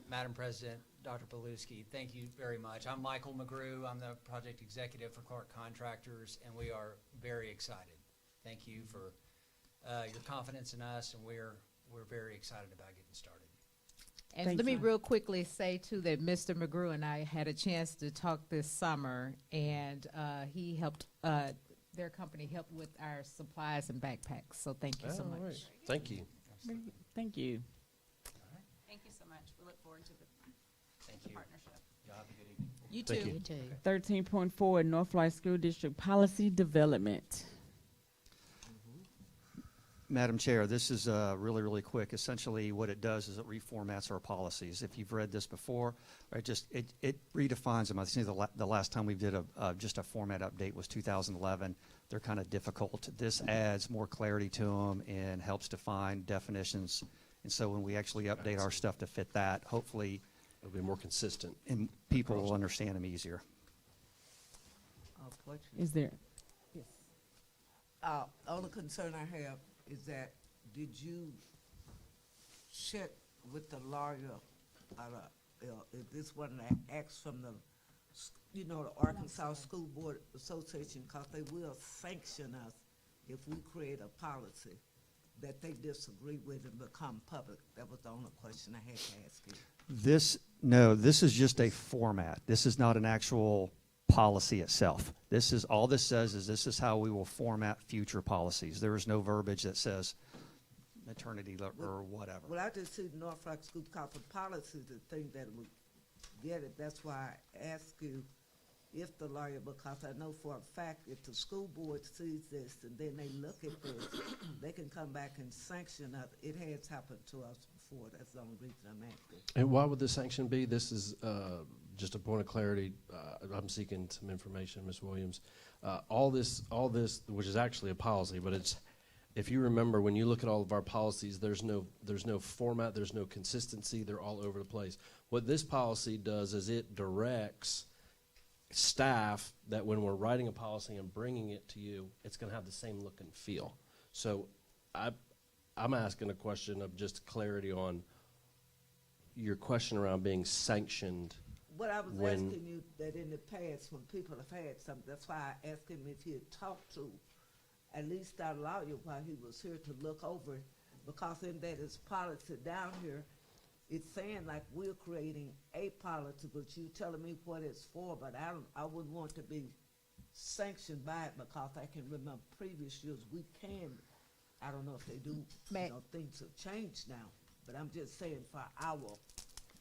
Madam President, Dr. Paluski. Thank you very much. I'm Michael McGrew. I'm the project executive for Clark Contractors, and we are very excited. Thank you for your confidence in us, and we're very excited about getting started. And Thank let me you. real quickly say too that Mr. McGrew and I had a chance to talk this summer, and he helped. Their company helped with our supplies and backpacks. So thank you so All much. right. Thank you. Thank you. Thank you so much. We look forward to the Thank you. partnership. Y'all have a good evening. You Thank too. you. You too. 13.4 North Florida School District Policy Development. Madam Chair, this is really, really quick. Essentially, what it does is it reformats our policies. If you've read this before, it redefines them. I think the last time we did just a format update was 2011. They're kind of difficult. This adds more clarity to them and helps define definitions. And so when we actually update our stuff to fit that, hopefully It'll be more consistent. and people will understand them easier. Is there? Only concern I have is that, did you check with the lawyer, if this wasn't an act from the Arkansas School Board Association, because they will sanction us if we create a policy that they disagree with and become public? That was the only question I had to ask you. This is just a format. This is not an actual policy itself. All this says is this is how we will format future policies. There is no verbiage that says maternity or whatever. Well, I just see Norfolk School, because the policy is the thing that would get it. That's why I ask you if the lawyer, because I know for a fact if the school board sees this and then they look at this, they can come back and sanction us. It has happened to us before. That's the only reason I'm asking. And why would the sanction be? This is just a point of clarity. I'm seeking some information, Ms. Williams. All this, which is actually a policy, but it's, if you remember, when you look at all of our policies, there's no format, there's no consistency. They're all over the place. What this policy does is it directs staff that when we're writing a policy and bringing it to you, it's going to have the same look and feel. So I'm asking a question of just clarity on your question around being sanctioned. What I was asking you, that in the past, when people have had something, that's why I asked him if he had talked to at least our lawyer while he was here to look over it, because in that his policy down here, it's saying like we're creating a policy, but you telling me what it's for, but I wouldn't want to be sanctioned by it, because I can remember previous years I don't know if they do, things have changed now, but I'm just saying for our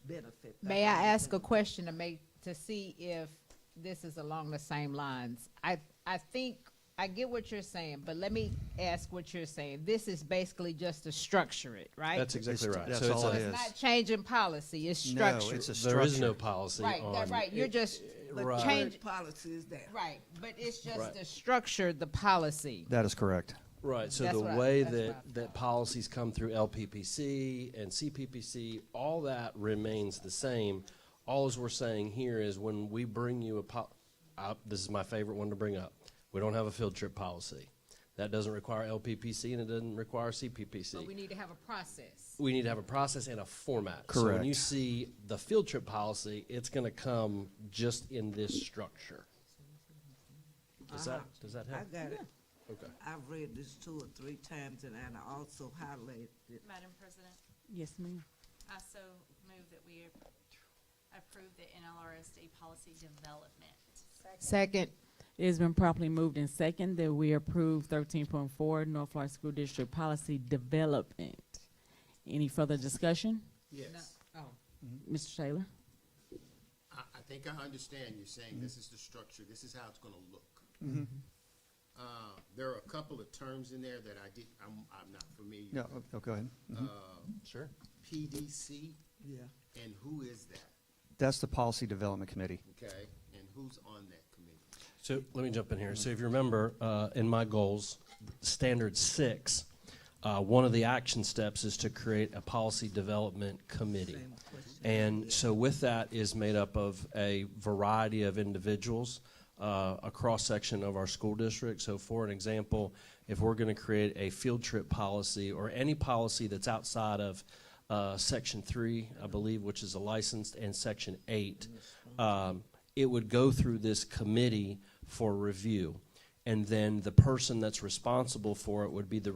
benefit. May I ask a question to see if this is along the same lines? I think I get what you're saying, but let me ask what you're saying. This is basically just to structure it, right? That's exactly right. That's So all it It's is. not changing policy, it's structure. No, it's a structure. there is no policy Right, on that's right. You're just right. change policy is that. right, but it's just Right. to structure the policy. That is correct. Right, so That's the what I- way that's what I that policies come through LPPC and CPPC, all that remains the same. All as we're saying here is when we bring you this is my favorite one to bring up. We don't have a field trip policy. That doesn't require LPPC and it doesn't require CPPC. But we need to have a process. We need to have a process and a format. So when you Correct. see the field trip policy, it's going to come just in this structure. Does that help? I got it. Okay. I've read this 2 or 3 times, and I also highlighted it. Madam President, Yes, ma'am. I so move that we approve the NLRSD policy development. Second. It has been properly moved in second that we approve 13.4 North Florida School District Policy Development. Any further discussion? Yes. Oh. Mr. Taylor? I think I understand you're saying this is the structure, this is how it's going to look. Mm-hmm. There are a couple of terms in there that I'm not familiar No, with. go ahead. Mhm. Sure. PDC, Yeah. and who is that? That's the Policy Development Committee. Okay, and who's on that committee? So let me jump in here. So if you remember, in my goals, standard 6, one of the action steps is to create a policy development committee. And so with that is made up of a variety of individuals, a cross-section of our school district. So for an example, if we're going to create a field trip policy or any policy that's outside of Section 3, I believe, which is a licensed, and Section 8, it would go through this committee for review. And then the person that's responsible for it would be the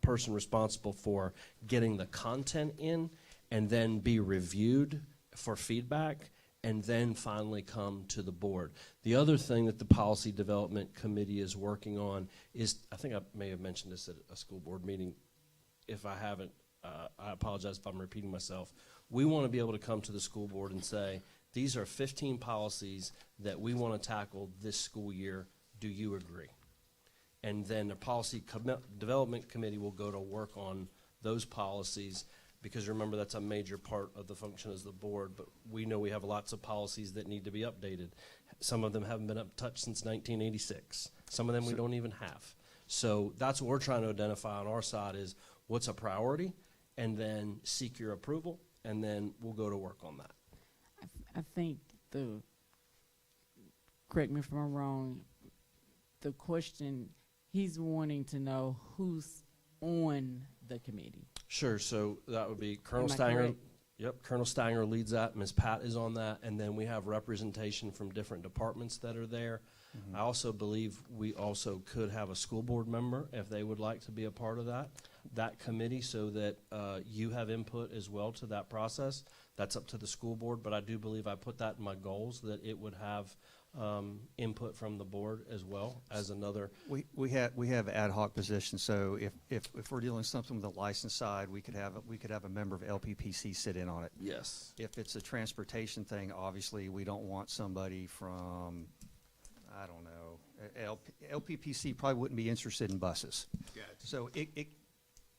person responsible for getting the content in, and then be reviewed for feedback, and then finally come to the board. The other thing that the Policy Development Committee is working on is, I think I may have mentioned this at a school board meeting. If I haven't, I apologize if I'm repeating myself. We want to be able to come to the school board and say, these are 15 policies that we want to tackle this school year. Do you agree? And then the Policy Development Committee will go to work on those policies, because remember, that's a major part of the function as the board, but we know we have lots of policies that need to be updated. Some of them haven't been touched since 1986. Some of them we don't even have. So that's what we're trying to identify on our side is what's a priority, and then seek your approval, and then we'll go to work on that. I think correct me if I'm wrong, the question, he's wanting to know who's on the committee. Sure, so that would be Colonel Am I Stanger. correct? Yep, Colonel Stanger leads that, Ms. Pat is on that, and then we have representation from different departments that are there. I also believe we also could have a school board member if they would like to be a part of that committee, so that you have input as well to that process. That's up to the school board, but I do believe I put that in my goals, that it would have input from the board as well as another. We have ad hoc positions, so if we're dealing something with the license side, we could have a member of LPPC sit in on it. Yes. If it's a transportation thing, obviously we don't want somebody from, I don't know, LPPC probably wouldn't be interested in buses. Gotcha. So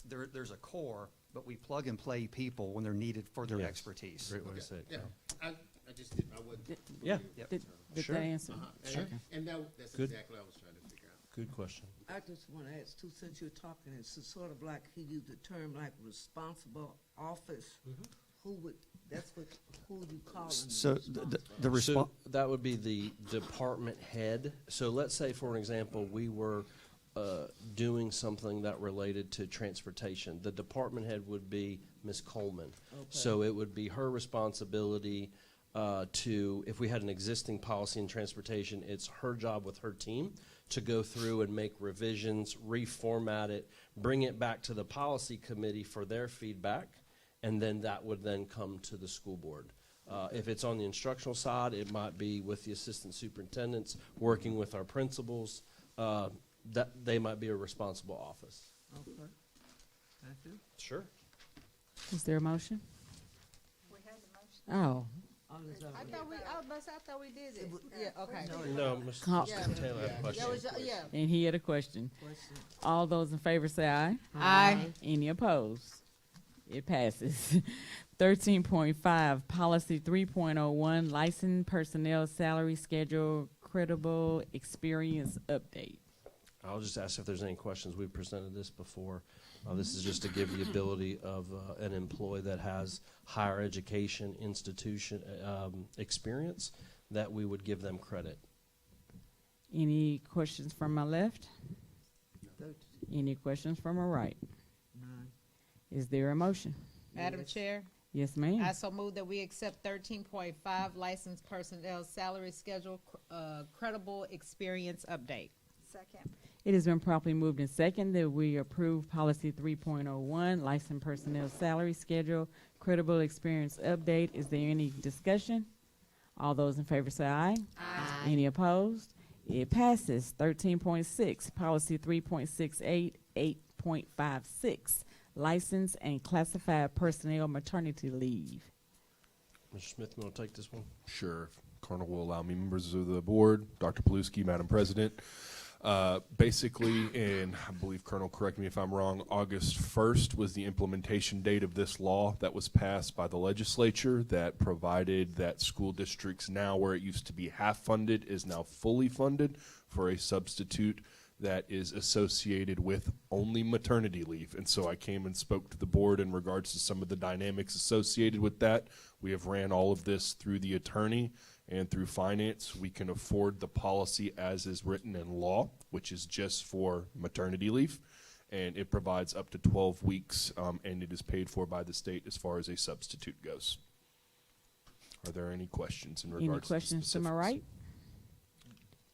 there's a core, but we plug and play people when they're needed for their expertise. Great way to say it. Yeah, I just didn't, I wasn't. Yeah. Did Sure. that answer? Uh-huh. And that's Good. exactly what I was trying to figure out. Good question. I just want to ask too, since you're talking, it's sort of like he used the term like responsible office. Who would you call him? So the response. So that would be the department head. So let's say, for an example, we were doing something that related to transportation. The department head would be Ms. Coleman. Okay. So it would be her responsibility to, if we had an existing policy in transportation, it's her job with her team to go through and make revisions, reformat it, bring it back to the policy committee for their feedback, and then that would then come to the school board. If it's on the instructional side, it might be with the assistant superintendents, working with our principals. That they might be a responsible office. Okay. Thank you. Sure. Is there a motion? We had the motion. Oh, I thought we did it. Yeah, okay. No, Mr. Call- Taylor had a question. Yeah. and he had a question. All those in favor say aye. Aye. Any opposed? It passes. 13.5, Policy 3.01, Licensed Personnel Salary Schedule, Credible Experience Update. I'll just ask if there's any questions. We've presented this before. This is just to give the ability of an employee that has higher education institution experience, that we would give them credit. Any questions from my left? Any questions from my right? None. Is there a motion? Madam Chair, Yes, ma'am. I so move that we accept 13.5 licensed personnel salary schedule, credible experience update. Second. It has been properly moved and second that we approve Policy 3.01, Licensed Personnel Salary Schedule, Credible Experience Update. Is there any discussion? All those in favor say aye. Aye. Any opposed? It passes. 13.6, Policy 3.68, 8.56, Licensed and Classified Personnel Maternity Leave. Mr. Smith, you want to take this one? Sure. If Colonel will allow me, members of the board, Dr. Paluski, Madam President. Basically, and I believe, Colonel, correct me if I'm wrong, August 1st was the implementation date of this law that was passed by the legislature that provided that school districts now, where it used to be half funded, is now fully funded for a substitute that is associated with only maternity leave. And so I came and spoke to the board in regards to some of the dynamics associated with that. We have ran all of this through the attorney and through finance. We can afford the policy as is written in law, which is just for maternity leave. and it provides up to 12 weeks, and it is paid for by the state as far as a substitute goes. Are there any questions in regards Any questions to my right?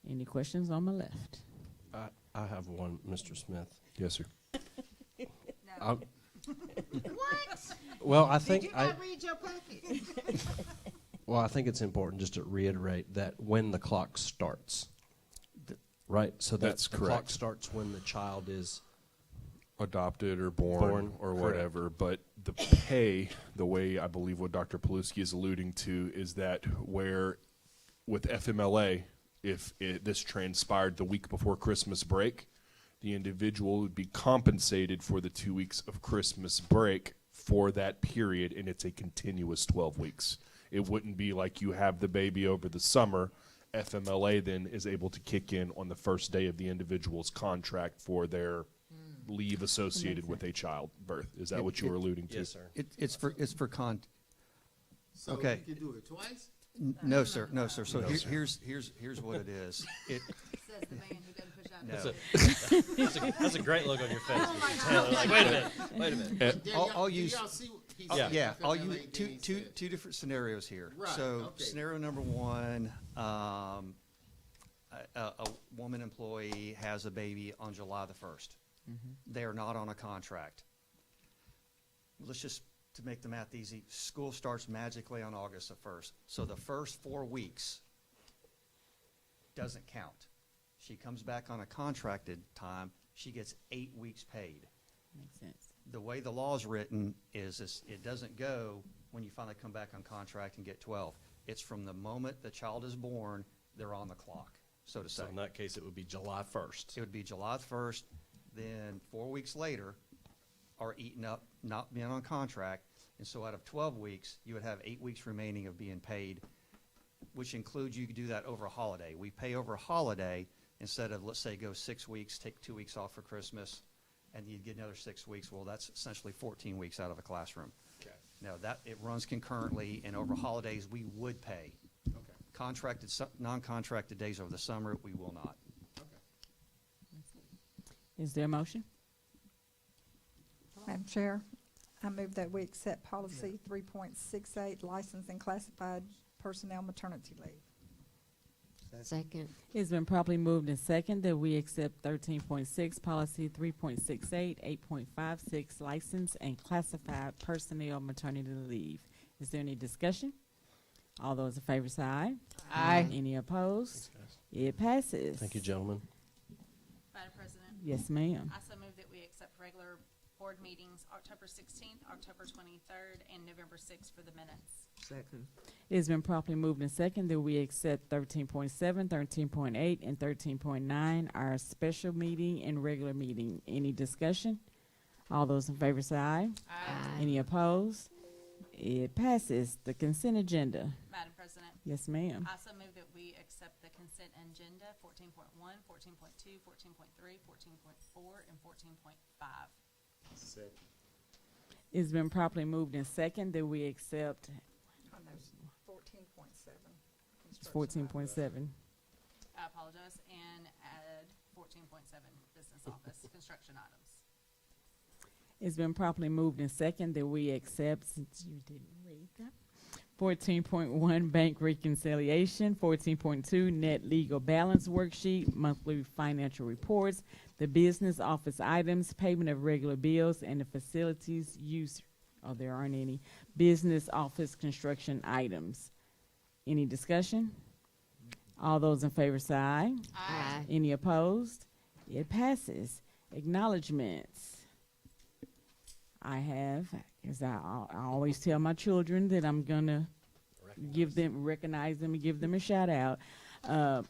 Any questions on my left? I have one, Mr. Smith. Yes, sir. I'm- What? Well, I think Did you not read your packet? Well, I think it's important just to reiterate that when the clock starts, right? So That's the clock correct. starts when the child is Adopted or born or correct. whatever, but the pay, the way I believe what Dr. Paluski is alluding to is that where with FMLA, if this transpired the week before Christmas break, the individual would be compensated for the 2 weeks of Christmas break for that period, and it's a continuous 12 weeks. It wouldn't be like you have the baby over the summer. FMLA then is able to kick in on the first day of the individual's contract for their leave associated with a child birth. Is that what you were alluding to? Yes, sir. It's for So Okay. you can do it twice? No, sir, no, sir. So No, sir. here's what it is. It, Says the man who doesn't push out. No. That's a great look on your face, Mr. Taylor. Like, wait a minute. I'll use. Y'all see what he Yeah. said? Yeah, I'll FMLA use being said. two different scenarios here. Right, So okay. scenario number one, a woman employee has a baby on July the 1st. They are not on a contract. Let's just, to make the math easy, school starts magically on August the 1st. So the first 4 weeks doesn't count. She comes back on a contracted time, she gets 8 weeks paid. Makes sense. The way the law is written is it doesn't go when you finally come back on contract and get 12. It's from the moment the child is born, they're on the clock, so to say. So in that case, it would be July 1st. It would be July 1st, then 4 weeks later are eaten up, not being on contract. And so out of 12 weeks, you would have 8 weeks remaining of being paid, which includes you could do that over a holiday. We pay over a holiday instead of, let's say, go 6 weeks, take 2 weeks off for Christmas, and you'd get another 6 weeks. Well, that's essentially 14 weeks out of a classroom. Okay. Now, it runs concurrently, and over holidays, we would pay. Okay. Contracted, non-contracted days over the summer, we will not. Is there a motion? Madam Chair, I move that we accept policy 3.68, licensed and classified personnel maternity leave. Second. It's been properly moved and second that we accept 13.6, policy 3.68, 8.56, licensed and classified personnel maternity leave. Is there any discussion? All those in favor say aye. Aye. Any opposed? Thanks, guys. It passes. Thank you, gentlemen. Madam President, Yes, ma'am. I so move that we accept regular board meetings October 16th, October 23rd, and November 6th for the minutes. Second. It's been properly moved and second that we accept 13.7, 13.8, and 13.9, our special meeting and regular meeting. Any discussion? All those in favor say aye. Aye. Any opposed? It passes. The consent agenda. Madam President, Yes, ma'am. I so move that we accept the consent agenda 14.1, 14.2, 14.3, 14.4, and 14.5. Second. It's been properly moved and second that we accept 14.7. it's 14.7. I apologize, and add 14.7 business office construction items. It's been properly moved and second that we accept, since you didn't read that, 14.1 bank reconciliation, 14.2 net legal balance worksheet, monthly financial reports, the business office items, payment of regular bills, and the facilities use, there aren't any, business office construction items. Any discussion? All those in favor say aye. Aye. Any opposed? It passes. Acknowledgements. I have, as I always tell my children that I'm gonna recognize them and give them a shout out.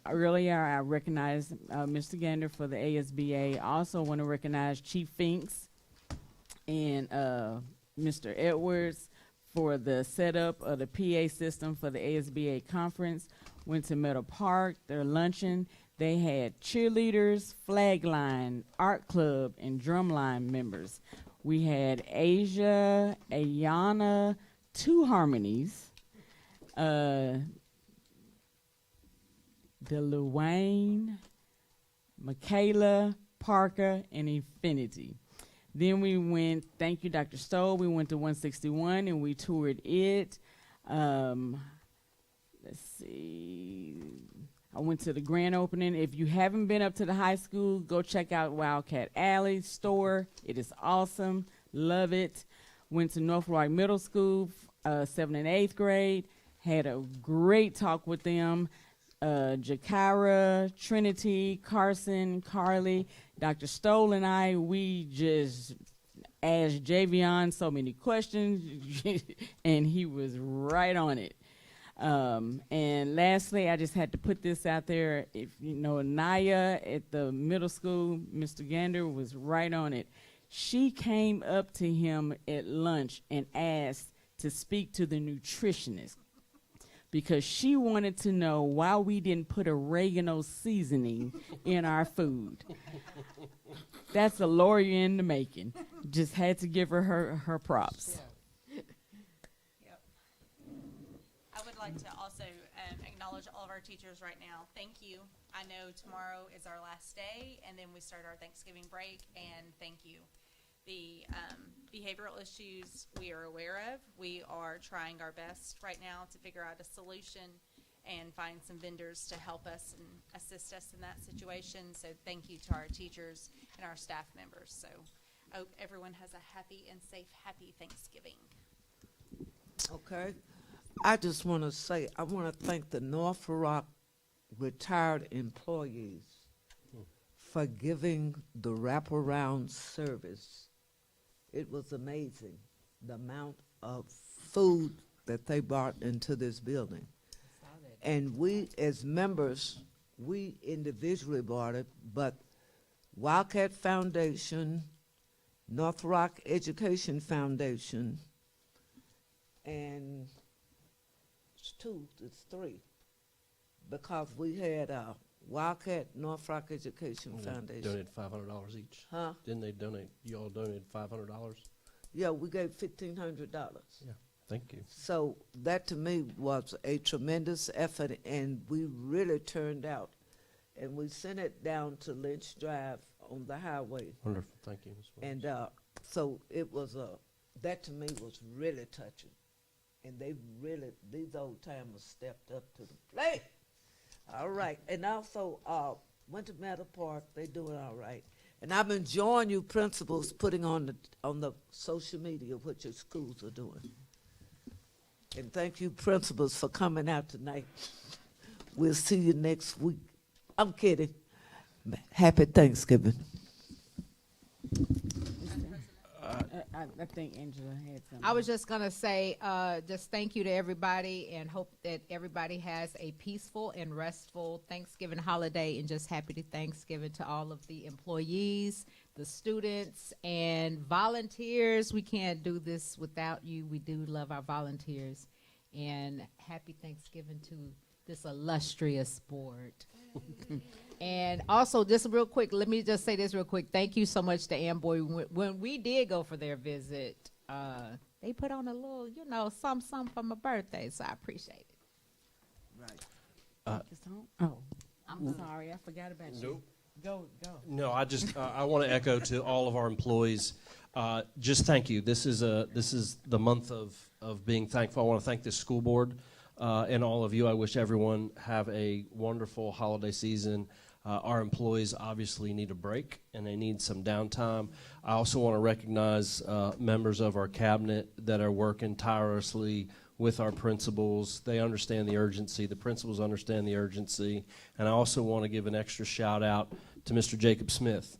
Earlier, I recognized Mr. Gander for the ASBA. I also want to recognize Chief Finks and Mr. Edwards for the setup of the PA system for the ASBA conference. Went to Meadow Park, their luncheon. They had cheerleaders, flag line, art club, and drumline members. We had Asia, Ayana, 2 harmonies, DeLuane, Michaela, Parker, and Infinity. Then we went, thank you, Dr. Stoll, we went to 161 and we toured it. Let's see. I went to the grand opening. If you haven't been up to the high school, go check out Wildcat Alley store. It is awesome. Love it. Went to North Rock Middle School, 7th and 8th grade. Had a great talk with them. Jakara, Trinity, Carson, Carly, Dr. Stoll and I, we just asked Javion so many questions, and he was right on it. And lastly, I just had to put this out there. If you know Naya at the middle school, Mr. Gander was right on it. She came up to him at lunch and asked to speak to the nutritionist because she wanted to know why we didn't put oregano seasoning in our food. That's a lawyer in the making. Just had to give her props. Yep. I would like to also acknowledge all of our teachers right now. Thank you. I know tomorrow is our last day, and then we start our Thanksgiving break, and thank you. The behavioral issues we are aware of. We are trying our best right now to figure out a solution and find some vendors to help us and assist us in that situation. So thank you to our teachers and our staff members. So I hope everyone has a happy and safe, happy Thanksgiving. Okay. I just want to say, I want to thank the North Rock retired employees for giving the wraparound service. It was amazing, the amount of food that they brought into this building. And we, as members, we individually bought it, but Wildcat Foundation, North Rock Education Foundation, and it's three, because we had Wildcat North Rock Education Foundation. Donated $500 each. Huh? Didn't they donate? You all donated $500. Yeah, we gave $1,500. Yeah. Thank you. So that to me was a tremendous effort, and we really turned out. And we sent it down to Lynch Drive on the highway. Wonderful. Thank you, Ms. Williams. And so it was that to me was really touching. And they really, these old timers stepped up to the plate. All right. And also went to Meadow Park. They doing all right. And I'm enjoying you principals putting on the social media what your schools are doing. And thank you principals for coming out tonight. We'll see you next week. I'm kidding. Happy Thanksgiving. I think Angela had something. I was just going to say, just thank you to everybody and hope that everybody has a peaceful and restful Thanksgiving holiday, and just happy Thanksgiving to all of the employees, the students, and volunteers. We can't do this without you. We do love our volunteers. And happy Thanksgiving to this illustrious board. And also, just real quick, let me just say this real quick. Thank you so much to Amboy. When we did go for their visit, they put on a little, something for my birthday, so I appreciate it. Right. Oh, I'm sorry, I forgot about you. Nope. Go. No, I just I want to echo to all of our employees. Just thank you. This is the month of being thankful. I want to thank the school board and all of you. I wish everyone have a wonderful holiday season. Our employees obviously need a break and they need some downtime. I also want to recognize members of our cabinet that are working tirelessly with our principals. They understand the urgency. The principals understand the urgency. And I also want to give an extra shout out to Mr. Jacob Smith.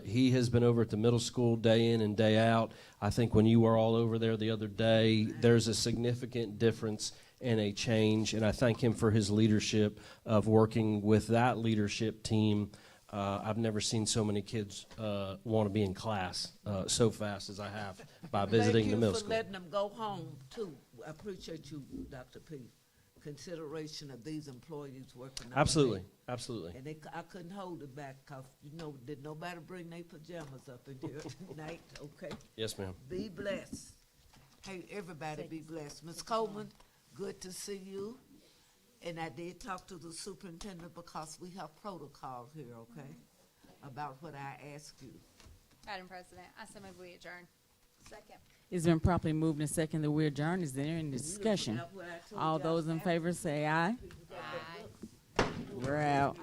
He has been over at the middle school day in and day out. I think when you were all over there the other day, there's a significant difference and a change, and I thank him for his leadership of working with that leadership team. I've never seen so many kids want to be in class so fast as I have by visiting the middle school. Thank you for letting them go home, too. I appreciate you, Dr. P. Consideration of these employees working all Absolutely, day. absolutely. And I couldn't hold it back because, did nobody bring their pajamas up in here tonight, okay? Yes, ma'am. Be blessed. Hey, everybody be blessed. Ms. Coleman, good to see you. And I did talk to the superintendent because we have protocol here, okay? about what I asked you. Madam President, I so move we adjourn. Second. It's been properly moved and second that we adjourn. Is there any discussion? All those in favor say aye. Aye. We're out.